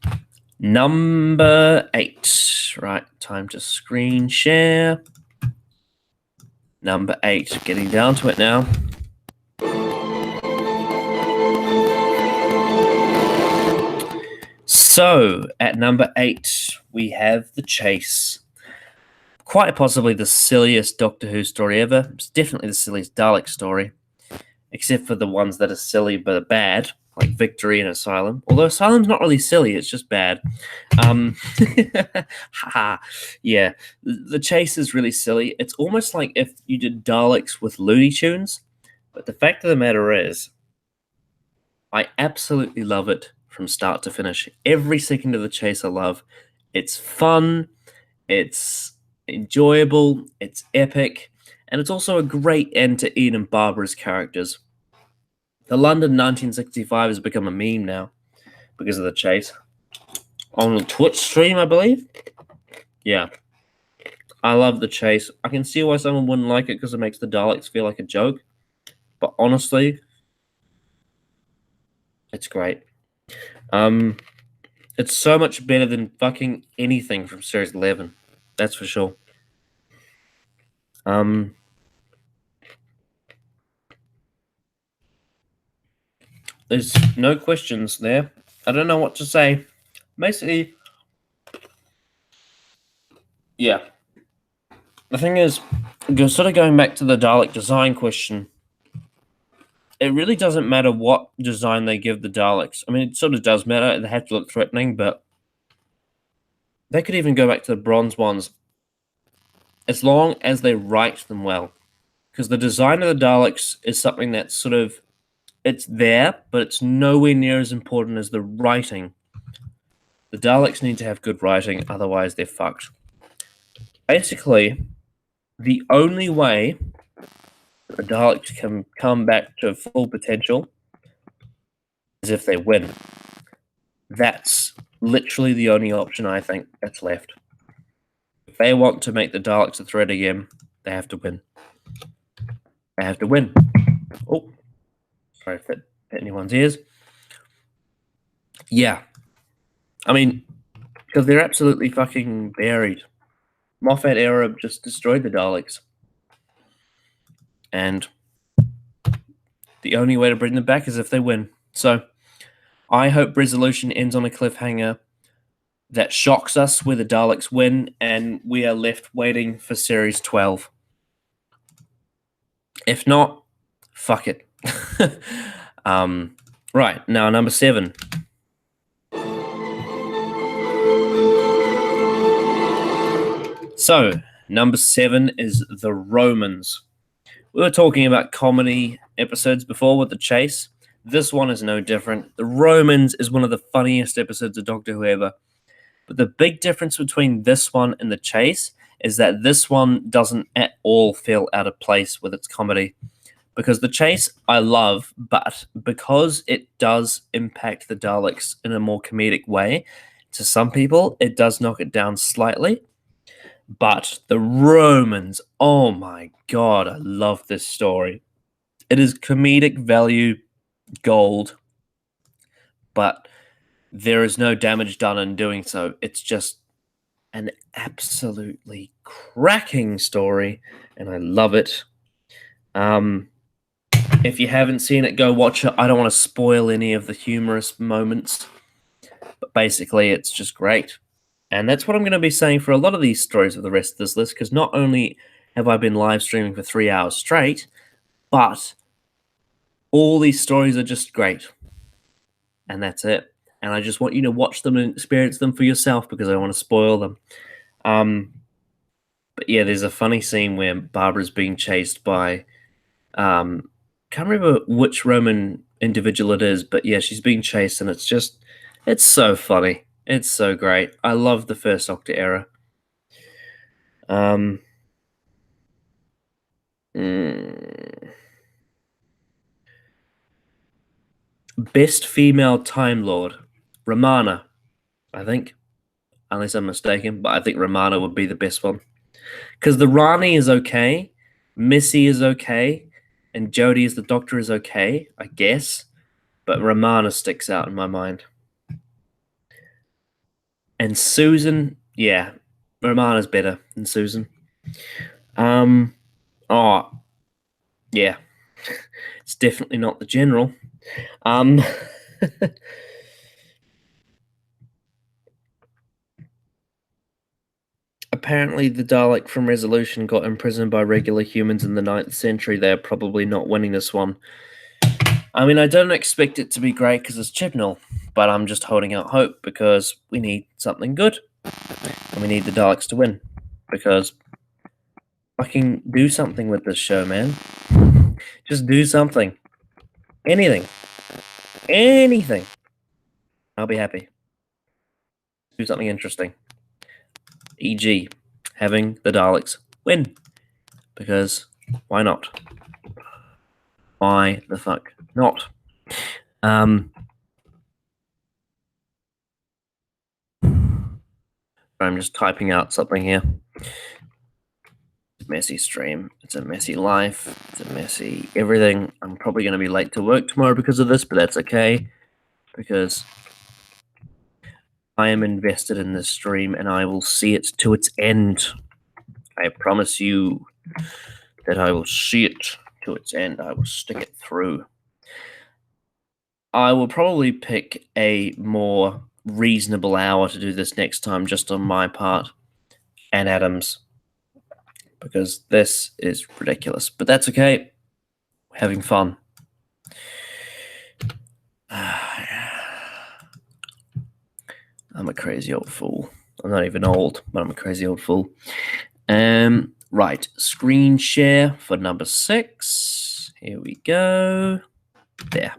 Number 8. Right, time to screen share. Number 8. Getting down to it now. So, at number 8, we have The Chase. Quite possibly the silliest Doctor Who story ever. It's definitely the silliest Dalek story. Except for the ones that are silly but are bad, like Victory and Asylum. Although Asylum's not really silly, it's just bad. Yeah. The Chase is really silly. It's almost like if you did Daleks with Looney Tunes. But the fact of the matter is, I absolutely love it from start to finish. Every second of The Chase I love. It's fun. It's enjoyable. It's epic. And it's also a great end to Ian and Barbara's characters. The London 1965 has become a meme now because of The Chase. On a Twitch stream, I believe. Yeah. I love The Chase. I can see why someone wouldn't like it because it makes the Daleks feel like a joke. But honestly, it's great. It's so much better than fucking anything from Series 11. That's for sure. There's no questions there. I don't know what to say. Basically, yeah. The thing is, sort of going back to the Dalek design question, it really doesn't matter what design they give the Daleks. I mean, it sort of does matter. They have to look threatening, but they could even go back to the bronze ones as long as they write them well. Because the design of the Daleks is something that's sort of, it's there, but it's nowhere near as important as the writing. The Daleks need to have good writing, otherwise they're fucked. Basically, the only way the Daleks can come back to full potential is if they win. That's literally the only option I think that's left. If they want to make the Daleks a threat again, they have to win. They have to win. Oh, sorry if that hit anyone's ears. Yeah. I mean, because they're absolutely fucking buried. Moffat era just destroyed the Daleks. And the only way to bring them back is if they win. So, I hope Resolution ends on a cliffhanger that shocks us where the Daleks win, and we are left waiting for Series 12. If not, fuck it. Right, now number 7. So, number 7 is The Romans. We were talking about comedy episodes before with The Chase. This one is no different. The Romans is one of the funniest episodes of Doctor Who ever. But the big difference between this one and The Chase is that this one doesn't at all feel out of place with its comedy. Because The Chase I love, but because it does impact the Daleks in a more comedic way, to some people it does knock it down slightly. But The Romans, oh my god, I love this story. It is comedic value gold, but there is no damage done in doing so. It's just an absolutely cracking story, and I love it. If you haven't seen it, go watch it. I don't want to spoil any of the humorous moments, but basically it's just great. And that's what I'm going to be saying for a lot of these stories for the rest of this list, because not only have I been live streaming for 3 hours straight, but all these stories are just great. And that's it. And I just want you to watch them and experience them for yourself, because I don't want to spoil them. But yeah, there's a funny scene where Barbara's being chased by... can't remember which Roman individual it is, but yeah, she's being chased, and it's so funny. It's so great. I love the first Doctor era. Best female Time Lord, Romana, I think, unless I'm mistaken, but I think Romana would be the best one. Because the Rani is okay, Missy is okay, and Jodie as the Doctor is okay, I guess, but Romana sticks out in my mind. And Susan, yeah, Romana's better than Susan. Oh, yeah, it's definitely not the General. Apparently the Dalek from Resolution got imprisoned by regular humans in the 9th century. They're probably not winning this one. I mean, I don't expect it to be great because it's Chibnall, but I'm just holding out hope because we need something good. And we need the Daleks to win. Because fucking do something with this show, man. Just do something. Anything. Anything. I'll be happy. Do something interesting. E.g., having the Daleks win. Because why not? Why the fuck not? I'm just typing out something here. Messy stream. It's a messy life. It's a messy everything. I'm probably going to be late to work tomorrow because of this, but that's okay. because I am invested in this stream and I will see it to its end. I promise you that I will see it to its end. I will stick it through. I will probably pick a more reasonable hour to do this next time, just on my part and Adam's, because this is ridiculous. But that's okay. We're having fun. I'm a crazy old fool. I'm not even old, but I'm a crazy old fool. Right, screen share for number 6. Here we go. There.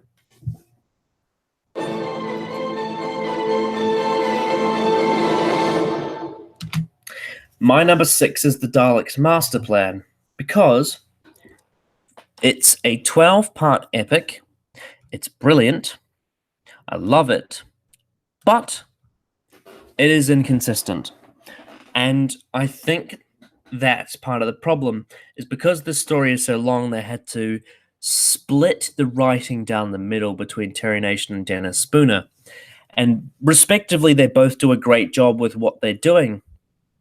My number 6 is the Daleks Master Plan, because it's a 12-part epic. It's brilliant. I love it. But it is inconsistent. And I think that's part of the problem, is because the story is so long, they had to split the writing down the middle between Terry Nation and Dennis Spooner. And respectively, they both do a great job with what they're doing.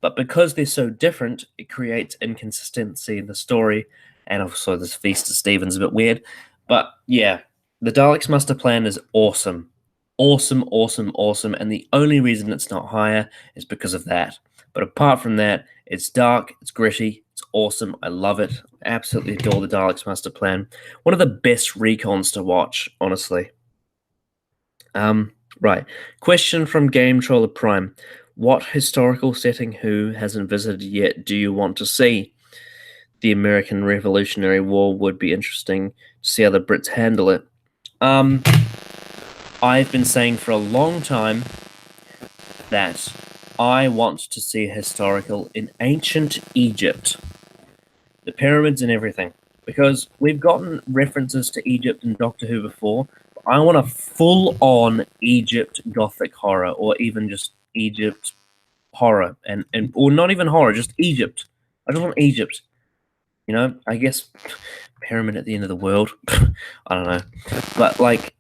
But because they're so different, it creates inconsistency in the story. And also this Feast of Stephen's a bit weird. But yeah, the Daleks Master Plan is awesome. Awesome, awesome, awesome. And the only reason it's not higher is because of that. But apart from that, it's dark, it's gritty, it's awesome. I love it. I absolutely adore the Daleks Master Plan. One of the best recons to watch, honestly. Right. Question from Game Troller Prime. What historical setting Who hasn't visited yet do you want to see? The American Revolutionary War would be interesting to see how the Brits handle it. I've been saying for a long time that I want to see a historical in ancient Egypt. The pyramids and everything. Because we've gotten references to Egypt in Doctor Who before. But I want a full-on Egypt Gothic horror, or even just Egypt horror, and or not even horror, just Egypt. I just want Egypt. You know, I guess pyramid at the end of the world. I don't know. But like,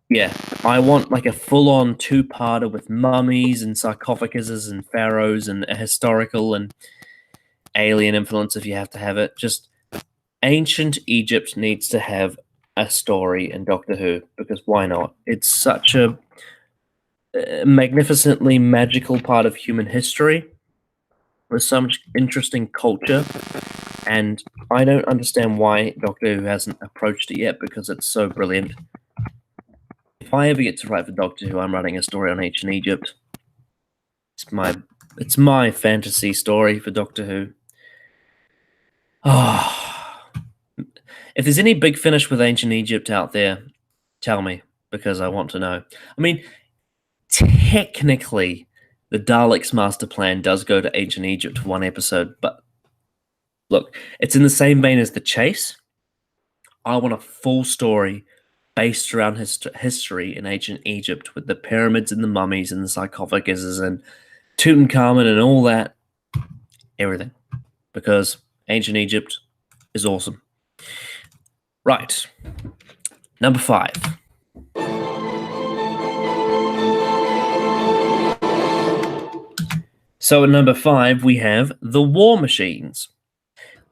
yeah, I want like a full-on 2-parter with mummies and sarcophaguses and pharaohs and a historical and alien influence if you have to have it. Just ancient Egypt needs to have a story in Doctor Who, because why not? It's such a magnificently magical part of human history with so much interesting culture, and I don't understand why Doctor Who hasn't approached it yet, because it's so brilliant. If I ever get to write for Doctor Who, I'm writing a story on ancient Egypt. It's my fantasy story for Doctor Who. If there's any Big Finish with ancient Egypt out there, tell me, because I want to know. I mean, technically, the Daleks Master Plan does go to ancient Egypt for one episode, but look, it's in the same vein as The Chase. I want a full story based around history in ancient Egypt, with the pyramids and the mummies and the sarcophaguses and Tutankhamun and all that. Everything. Because ancient Egypt is awesome. Right. Number 5. So at number 5, we have The War Machines,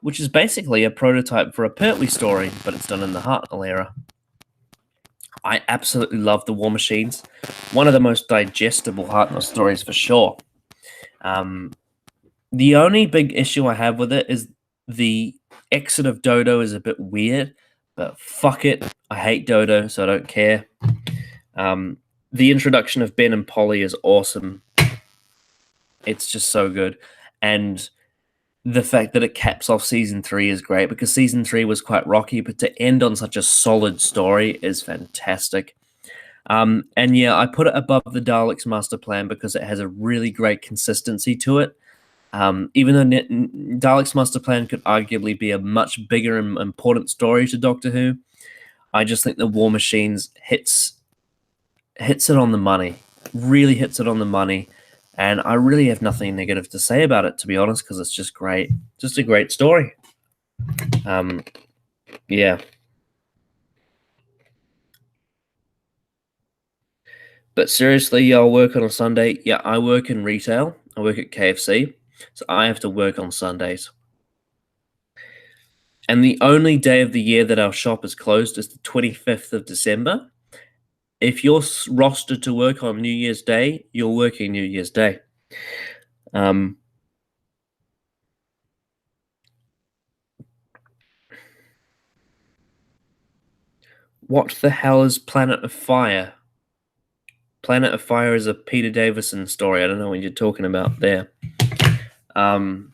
which is basically a prototype for a Pertwee story, but it's done in the Hartnell era. I absolutely love The War Machines. One of the most digestible Hartnell stories for sure. The only big issue I have with it is the exit of Dodo is a bit weird, but fuck it. I hate Dodo, so I don't care. The introduction of Ben and Polly is awesome. It's just so good. And the fact that it caps off season 3 is great, because season 3 was quite rocky, but to end on such a solid story is fantastic. And yeah, I put it above the Daleks Master Plan because it has a really great consistency to it. Even though Daleks Master Plan could arguably be a much bigger and important story to Doctor Who, I just think the War Machines hits it on the money. Really hits it on the money. And I really have nothing negative to say about it, to be honest, because it's just great. Just a great story. Yeah. But seriously, I'll work on a Sunday. Yeah, I work in retail. I work at KFC, so I have to work on Sundays. And the only day of the year that our shop is closed is the 25th of December. If you're rostered to work on New Year's Day, you're working New Year's Day. What the hell is Planet of Fire? Planet of Fire is a Peter Davison story. I don't know what you're talking about there. God,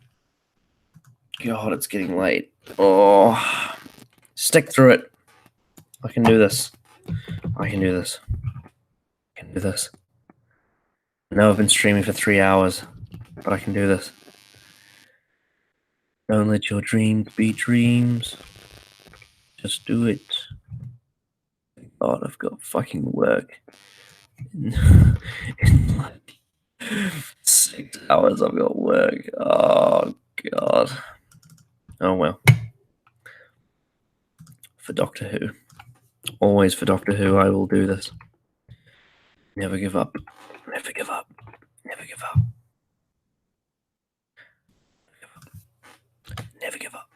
it's getting late. Oh, stick through it. I can do this. I can do this. I can do this. I know I've been streaming for 3 hours, but I can do this. Don't let your dreams be dreams. Just do it. God, I've got fucking work. In like 6 hours I've got work. Oh, God. Oh, well. For Doctor Who. Always for Doctor Who, I will do this. Never give up. Never give up. Never give up. Never give up.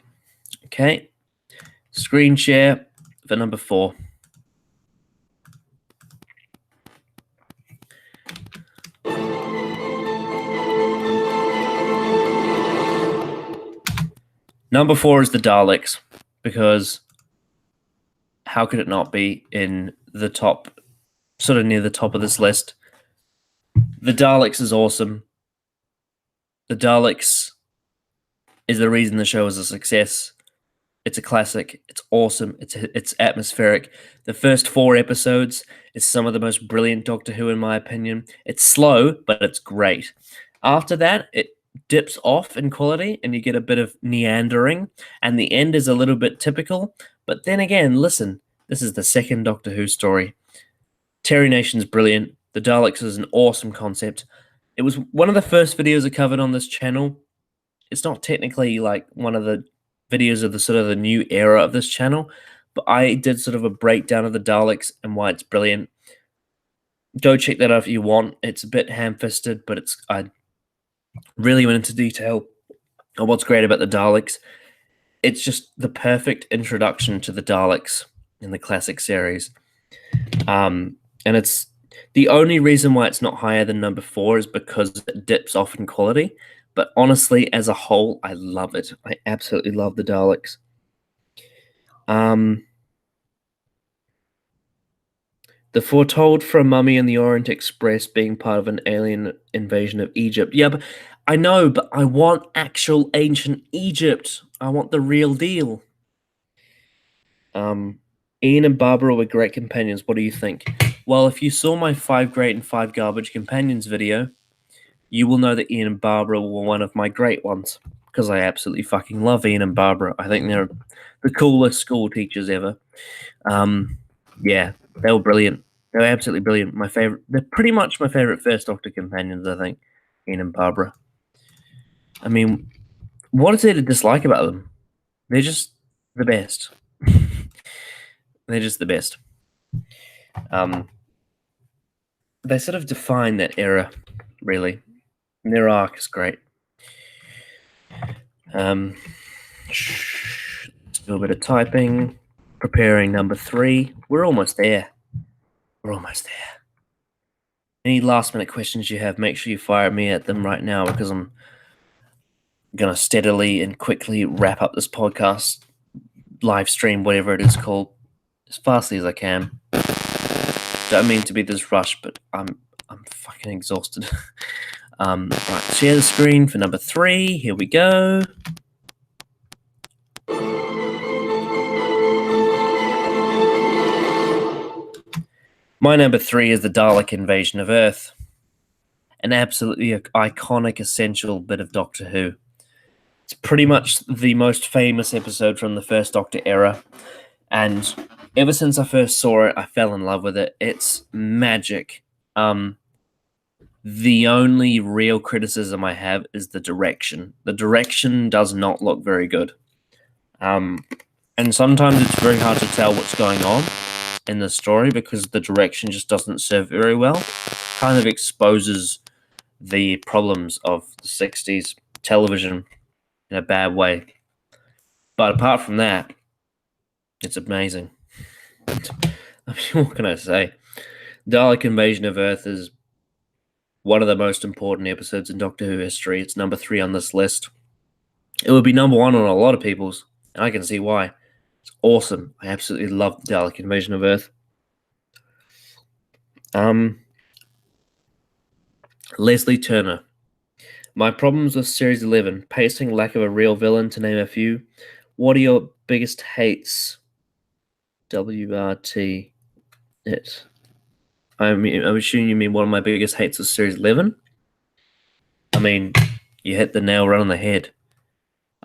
Okay. Screen share for number 4. Number 4 is the Daleks, because how could it not be in the top, sort of near the top of this list? The Daleks is awesome. The Daleks is the reason the show is a success. It's a classic. It's awesome. It's atmospheric. The first 4 episodes is some of the most brilliant Doctor Who, in my opinion. It's slow, but it's great. After that, it dips off in quality, and you get a bit of meandering, and the end is a little bit typical. But then again, listen, this is the second Doctor Who story. Terry Nation's brilliant. The Daleks is an awesome concept. It was one of the first videos I covered on this channel. It's not technically like one of the videos of the sort of the new era of this channel, but I did sort of a breakdown of the Daleks and why it's brilliant. Go check that out if you want. It's a bit ham-fisted, but I really went into detail on what's great about the Daleks. It's just the perfect introduction to the Daleks in the classic series. And it's the only reason why it's not higher than number 4 is because it dips off in quality. But honestly, as a whole, I love it. I absolutely love the Daleks. The Foretold from Mummy and the Orient Express being part of an alien invasion of Egypt. Yeah, but I know, but I want actual ancient Egypt. I want the real deal. Ian and Barbara were great companions. What do you think? Well, if you saw my 5 great and 5 garbage companions video, you will know that Ian and Barbara were one of my great ones, because I absolutely fucking love Ian and Barbara. I think they're the coolest school teachers ever. Yeah, they were brilliant. They were absolutely brilliant. They're pretty much my favorite First Doctor companions, I think, Ian and Barbara. I mean, what is there to dislike about them? They're just the best. They're just the best. They sort of define that era, really. And their arc is great. Let's do a bit of typing. Preparing number 3. We're almost there. We're almost there. Any last minute questions you have, make sure you fire me at them right now, because I'm going to steadily and quickly wrap up this podcast, live stream, whatever it is called, as fastly as I can. Don't mean to be this rushed, but I'm fucking exhausted. Right, share the screen for number 3. Here we go. My number 3 is the Dalek invasion of Earth. An absolutely iconic, essential bit of Doctor Who. It's pretty much the most famous episode from the First Doctor era. And ever since I first saw it, I fell in love with it. It's magic. The only real criticism I have is the direction. The direction does not look very good. And sometimes it's very hard to tell what's going on. in the story because the direction just doesn't serve very well. Kind of exposes the problems of the 60s television in a bad way. But apart from that, it's amazing. I mean, what can I say? Dalek Invasion of Earth is one of the most important episodes in Doctor Who history. It's number 3 on this list. It would be number 1 on a lot of people's, and I can see why. It's awesome. I absolutely love the Dalek Invasion of Earth. Leslie Turner. My problems with Series 11. Pacing, lack of a real villain, to name a few. What are your biggest hates? WRT. It. I'm assuming you mean one of my biggest hates is Series 11. I mean, you hit the nail right on the head.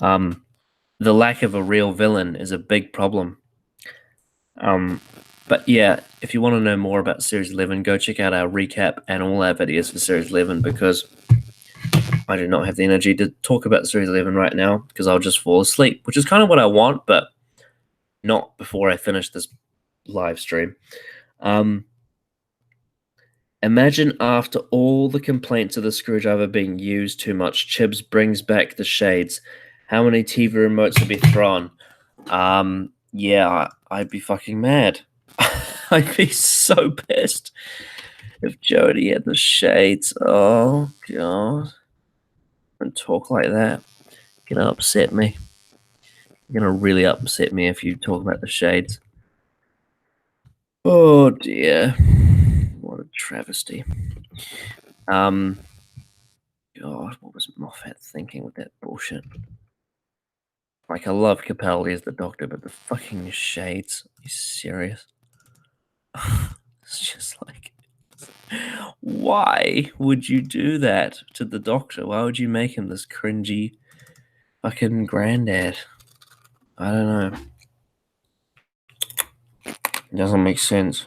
The lack of a real villain is a big problem. But yeah, if you want to know more about Series 11, go check out our recap and all our videos for Series 11 because I do not have the energy to talk about Series 11 right now because I'll just fall asleep, which is kind of what I want, but not before I finish this live stream. Imagine after all the complaints of the screwdriver being used too much, Chibs brings back the shades. How many TV remotes would be thrown? Yeah, I'd be fucking mad. I'd be so pissed if Jodie had the shades. Oh, God. Don't talk like that. You're going to upset me. You're going to really upset me if you talk about the shades. Oh, dear. What a travesty. God, what was Moffat thinking with that bullshit? Like, I love Capaldi as the Doctor, but the fucking shades. Are you serious? It's just like, why would you do that to the Doctor? Why would you make him this cringy fucking granddad? I don't know. It doesn't make sense.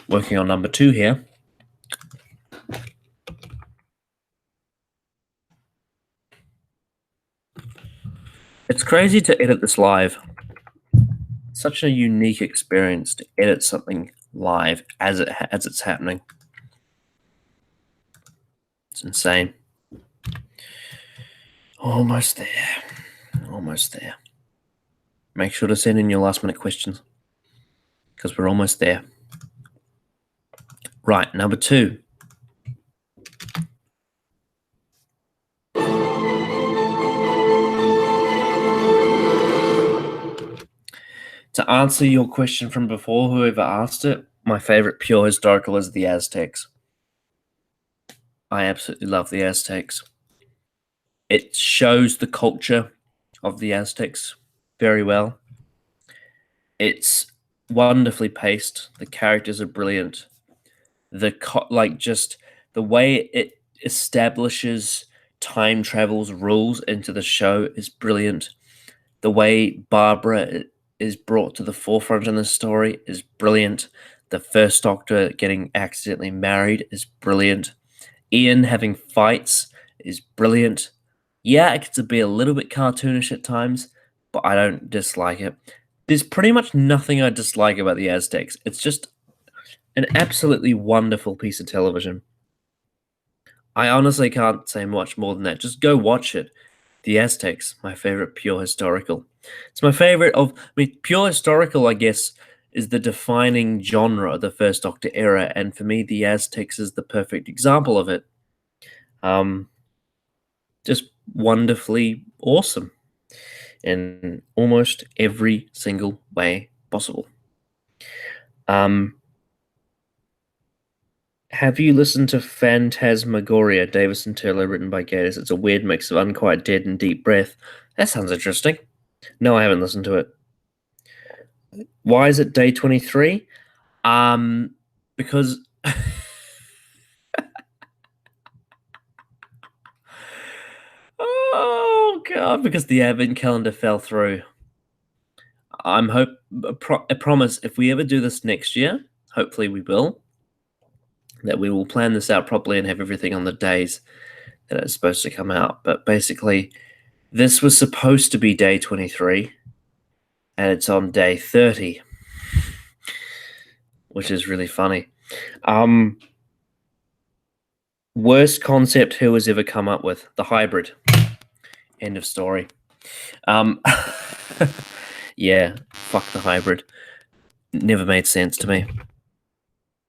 Working on number 2 here. It's crazy to edit this live. It's such a unique experience to edit something live as it's happening. It's insane. Almost there. Almost there. Make sure to send in your last minute questions because we're almost there. Right, number 2. To answer your question from before, whoever asked it, my favorite pure historical is the Aztecs. I absolutely love the Aztecs. It shows the culture of the Aztecs very well. It's wonderfully paced. The characters are brilliant. Just the way it establishes time travel's rules into the show is brilliant. The way Barbara is brought to the forefront in the story is brilliant. The first Doctor getting accidentally married is brilliant. Ian having fights is brilliant. Yeah, it gets to be a little bit cartoonish at times, but I don't dislike it. There's pretty much nothing I dislike about the Aztecs. It's just an absolutely wonderful piece of television. I honestly can't say much more than that. Just go watch it. The Aztecs, my favorite pure historical. It's my favorite pure historical, I guess, is the defining genre of the First Doctor era, and for me, the Aztecs is the perfect example of it. Just wonderfully awesome in almost every single way possible. Have you listened to Phantasmagoria, Davis and Turlow, written by Gatiss? It's a weird mix of Unquiet Dead and Deep Breath. That sounds interesting. No, I haven't listened to it. Why is it day 23? Because oh god, because the advent calendar fell through. I promise if we ever do this next year, hopefully we will, that we will plan this out properly and have everything on the days that it's supposed to come out. But basically, this was supposed to be day 23, and it's on day 30, which is really funny. Worst concept who has ever come up with? The hybrid. End of story. Yeah, fuck the hybrid. Never made sense to me.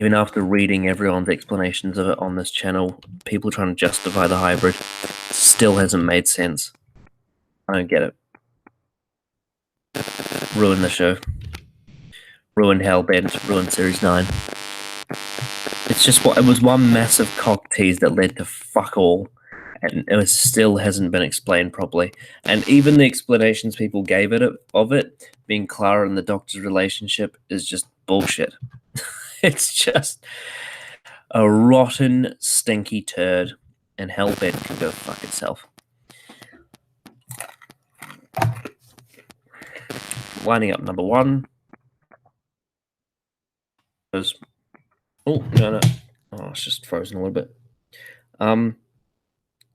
Even after reading everyone's explanations of it on this channel, people trying to justify the hybrid still hasn't made sense. I don't get it. Ruin the show. Ruin Hellbent. Ruin Series 9. It's just it was one massive cock tease that led to fuck all, and it still hasn't been explained properly. And even the explanations people gave of it being Clara and the Doctor's relationship is just bullshit. It's just a rotten, stinky turd, and Hellbent can go fuck itself. Lining up number 1. Oh, no. Oh, it's just frozen a little bit.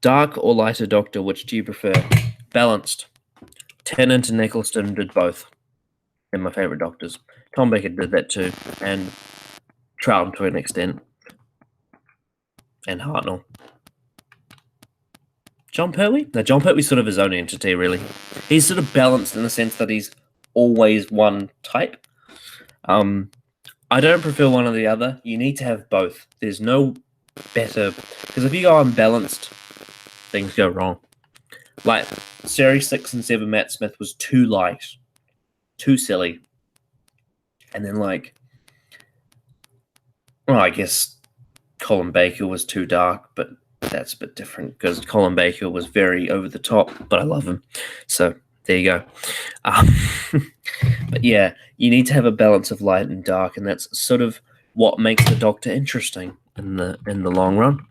Dark or lighter Doctor, which do you prefer? Balanced. Tennant and Eccleston did both. They're my favourite Doctors. Tom Baker did that too, and Troughton to an extent. And Hartnell. John Pertwee? No, John Pertwee's sort of his own entity, really. He's sort of balanced in the sense that he's always one type. I don't prefer one or the other. You need to have both. There's no better... Because if you go unbalanced, things go wrong. Like, Series 6 and 7 Matt Smith was too light. Too silly. And then, like... Well, I guess Colin Baker was too dark, but that's a bit different because Colin Baker was very over the top, but I love him. So there you go. But yeah, you need to have a balance of light and dark, and that's sort of what makes the Doctor interesting in the long run.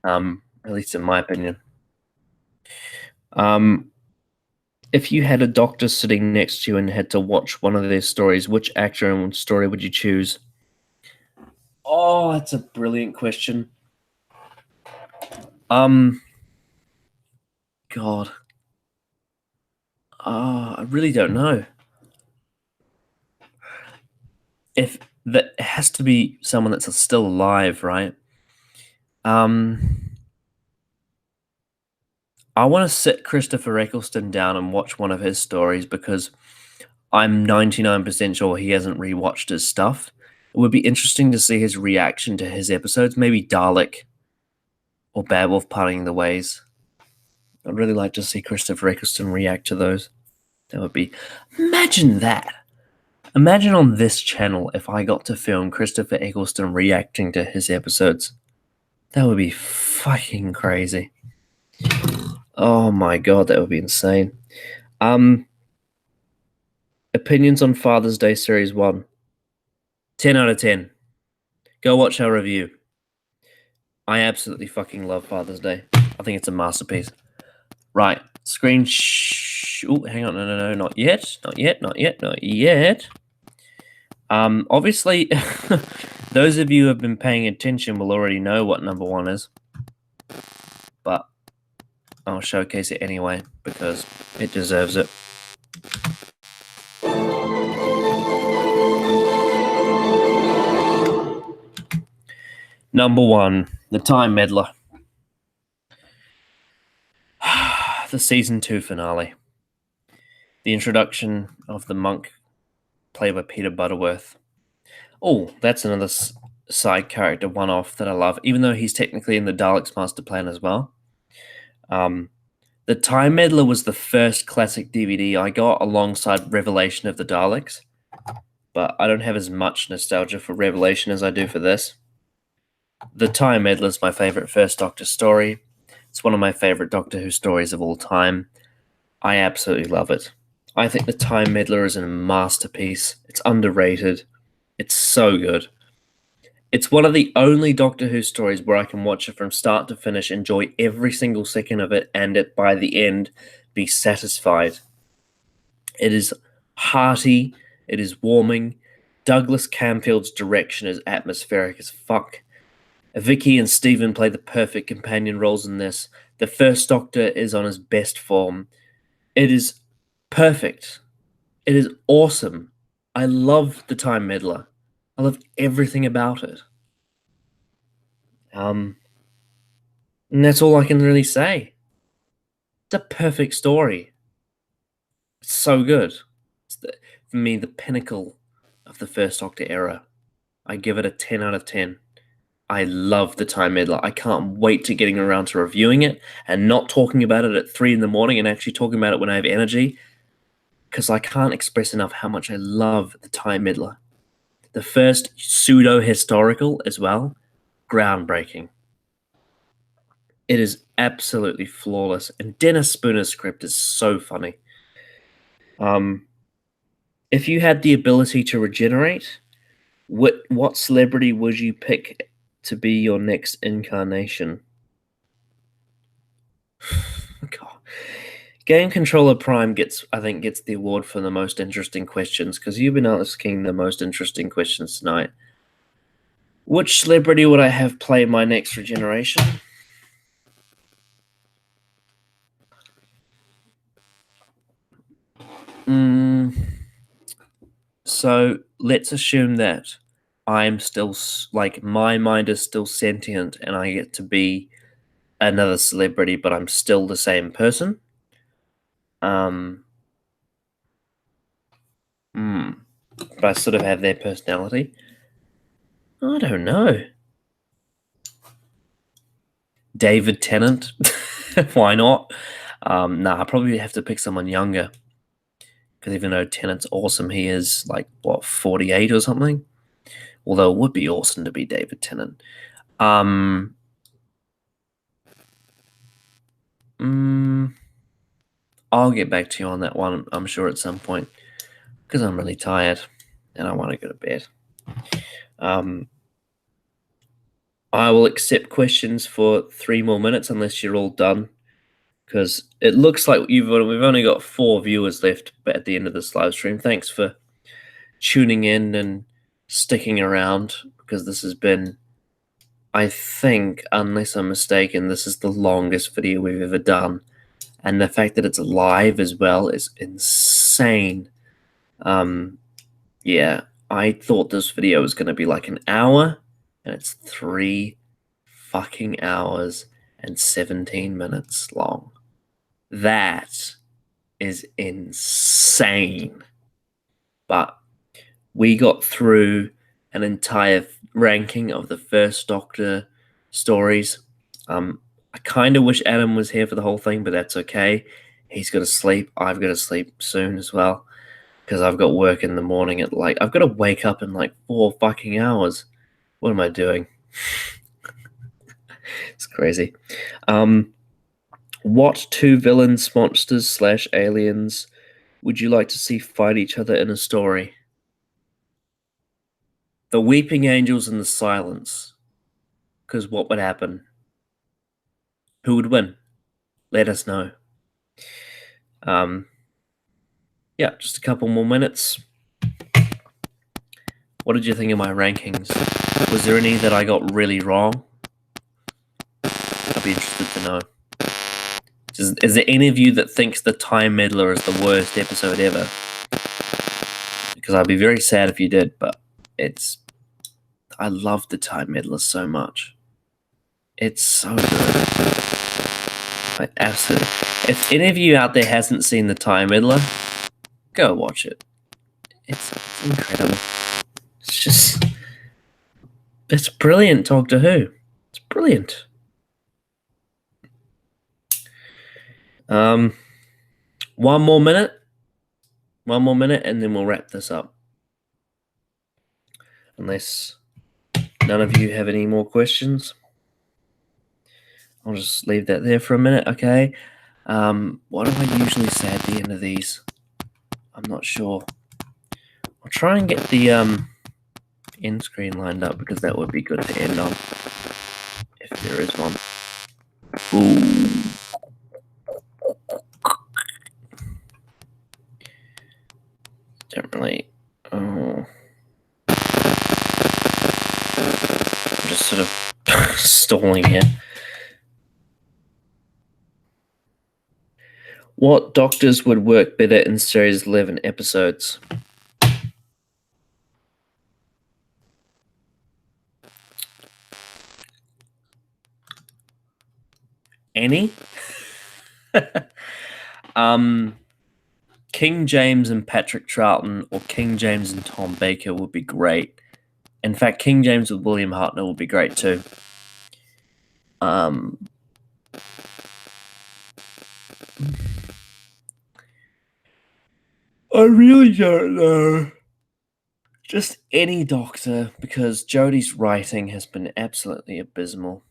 At least in my opinion. If you had a Doctor sitting next to you and had to watch one of their stories, which actor and which story would you choose? Oh, that's a brilliant question. God. I really don't know. If that it has to be someone that's still alive, right? I want to sit Christopher Eccleston down and watch one of his stories because I'm 99% sure he hasn't rewatched his stuff. It would be interesting to see his reaction to his episodes, maybe Dalek or Bad Wolf Parting the Ways. I'd really like to see Christopher Eccleston react to those. That would be... Imagine that! Imagine on this channel if I got to film Christopher Eccleston reacting to his episodes. That would be fucking crazy. Oh my god, that would be insane. Opinions on Father's Day Series 1. 10 out of 10. Go watch our review. I absolutely fucking love Father's Day. I think it's a masterpiece. Right, screen oh, hang on, no, not yet. Obviously, those of you who have been paying attention will already know what number 1 is. But I'll showcase it anyway, because it deserves it. Number 1, The Time Meddler. The Season 2 finale. The introduction of the monk, played by Peter Butterworth. Oh, that's another side character one-off that I love, even though he's technically in the Daleks Master Plan as well. The Time Meddler was the first classic DVD I got alongside Revelation of the Daleks, but I don't have as much nostalgia for Revelation as I do for this. The Time Meddler is my favorite First Doctor story. It's one of my favorite Doctor Who stories of all time. I absolutely love it. I think The Time Meddler is a masterpiece. It's underrated. It's so good. It's one of the only Doctor Who stories where I can watch it from start to finish, enjoy every single second of it, and by the end, be satisfied. It is hearty. It is warming. Douglas Camfield's direction is atmospheric as fuck. Vicky and Stephen play the perfect companion roles in this. The First Doctor is on his best form. It is perfect. It is awesome. I love the Time Meddler. I love everything about it. And that's all I can really say. It's a perfect story. It's so good. It's for me, the pinnacle of the First Doctor era. I give it a 10 out of 10. I love the Time Meddler. I can't wait to getting around to reviewing it and not talking about it at 3 in the morning and actually talking about it when I have energy, because I can't express enough how much I love the Time Meddler. The first pseudo-historical as well, groundbreaking. It is absolutely flawless, and Dennis Spooner's script is so funny. If you had the ability to regenerate, what celebrity would you pick to be your next incarnation? God. Game Controller Prime gets the award for the most interesting questions, because you've been asking the most interesting questions tonight. Which celebrity would I have play my next regeneration? So let's assume that I'm still, like, my mind is still sentient and I get to be another celebrity, but I'm still the same person. But I sort of have their personality. I don't know. David Tennant. Why not? Nah, I probably have to pick someone younger. Because even though Tennant's awesome, he is, like, what, 48 or something? Although it would be awesome to be David Tennant. I'll get back to you on that one, I'm sure, at some point. Because I'm really tired. And I want to go to bed. I will accept questions for 3 more minutes unless you're all done. Because it looks like we've only got 4 viewers left at the end of this live stream. Thanks for tuning in and sticking around, because this has been, I think, unless I'm mistaken, this is the longest video we've ever done. And the fact that it's live as well is insane. Yeah, I thought this video was going to be like an hour, and it's 3 fucking hours and 17 minutes long. That is insane. But we got through an entire ranking of the First Doctor stories. I kind of wish Adam was here for the whole thing, but that's okay. He's got to sleep. I've got to sleep soon as well, because I've got work in the morning at, like, I've got to wake up in like 4 fucking hours. What am I doing? It's crazy. What 2 villains, monsters / aliens would you like to see fight each other in a story? The Weeping Angels and the Silence. Because what would happen? Who would win? Let us know. Yeah, just a couple more minutes. What did you think of my rankings? Was there any that I got really wrong? I'd be interested to know. Is there any of you that thinks the Time Meddler is the worst episode ever? Because I'd be very sad if you did, but I love the Time Meddler so much. It's so good. Like, absolutely. If any of you out there hasn't seen the Time Meddler, go watch it. It's incredible. It's brilliant, Doctor Who. It's brilliant. One more minute, and then we'll wrap this up. Unless none of you have any more questions, I'll just leave that there for a minute. Okay. What do I usually say at the end of these? I'm not sure. I'll try and get the end screen lined up, because that would be good to end on, if there is one. Ooh. Don't really. Oh. I'm just sort of stalling here. What doctors would work better in series 11 episodes? Any? King James and Patrick Troughton, or King James and Tom Baker would be great. In fact, King James with William Hartnell would be great too. I really don't know. Just any doctor, because Jodie's writing has been absolutely abysmal.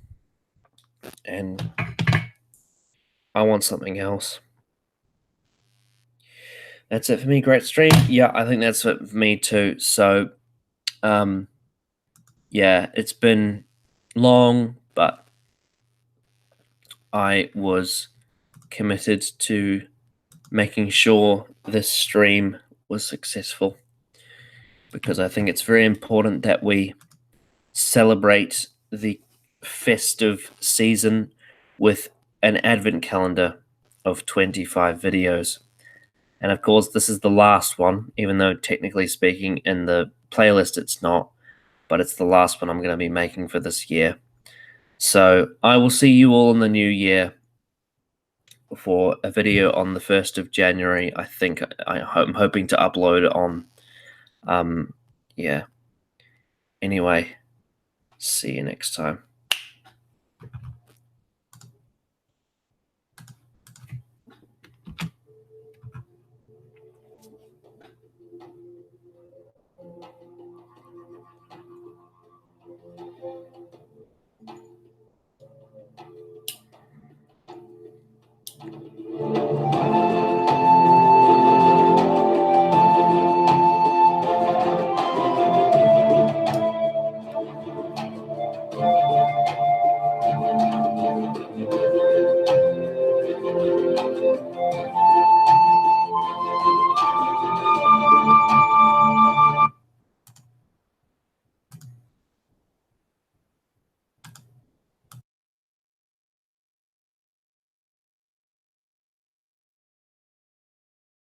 And I want something else. That's it for me. Great stream. Yeah, I think that's it for me too. So, yeah, it's been long, but I was committed to making sure this stream was successful, because I think it's very important that we celebrate the festive season with an advent calendar of 25 videos. And of course, this is the last one, even though technically speaking in the playlist it's not, but it's the last one I'm going to be making for this year. So I will see you all in the new year for a video on the 1st of January. I think I'm hoping to upload on, yeah. Anyway, see you next time.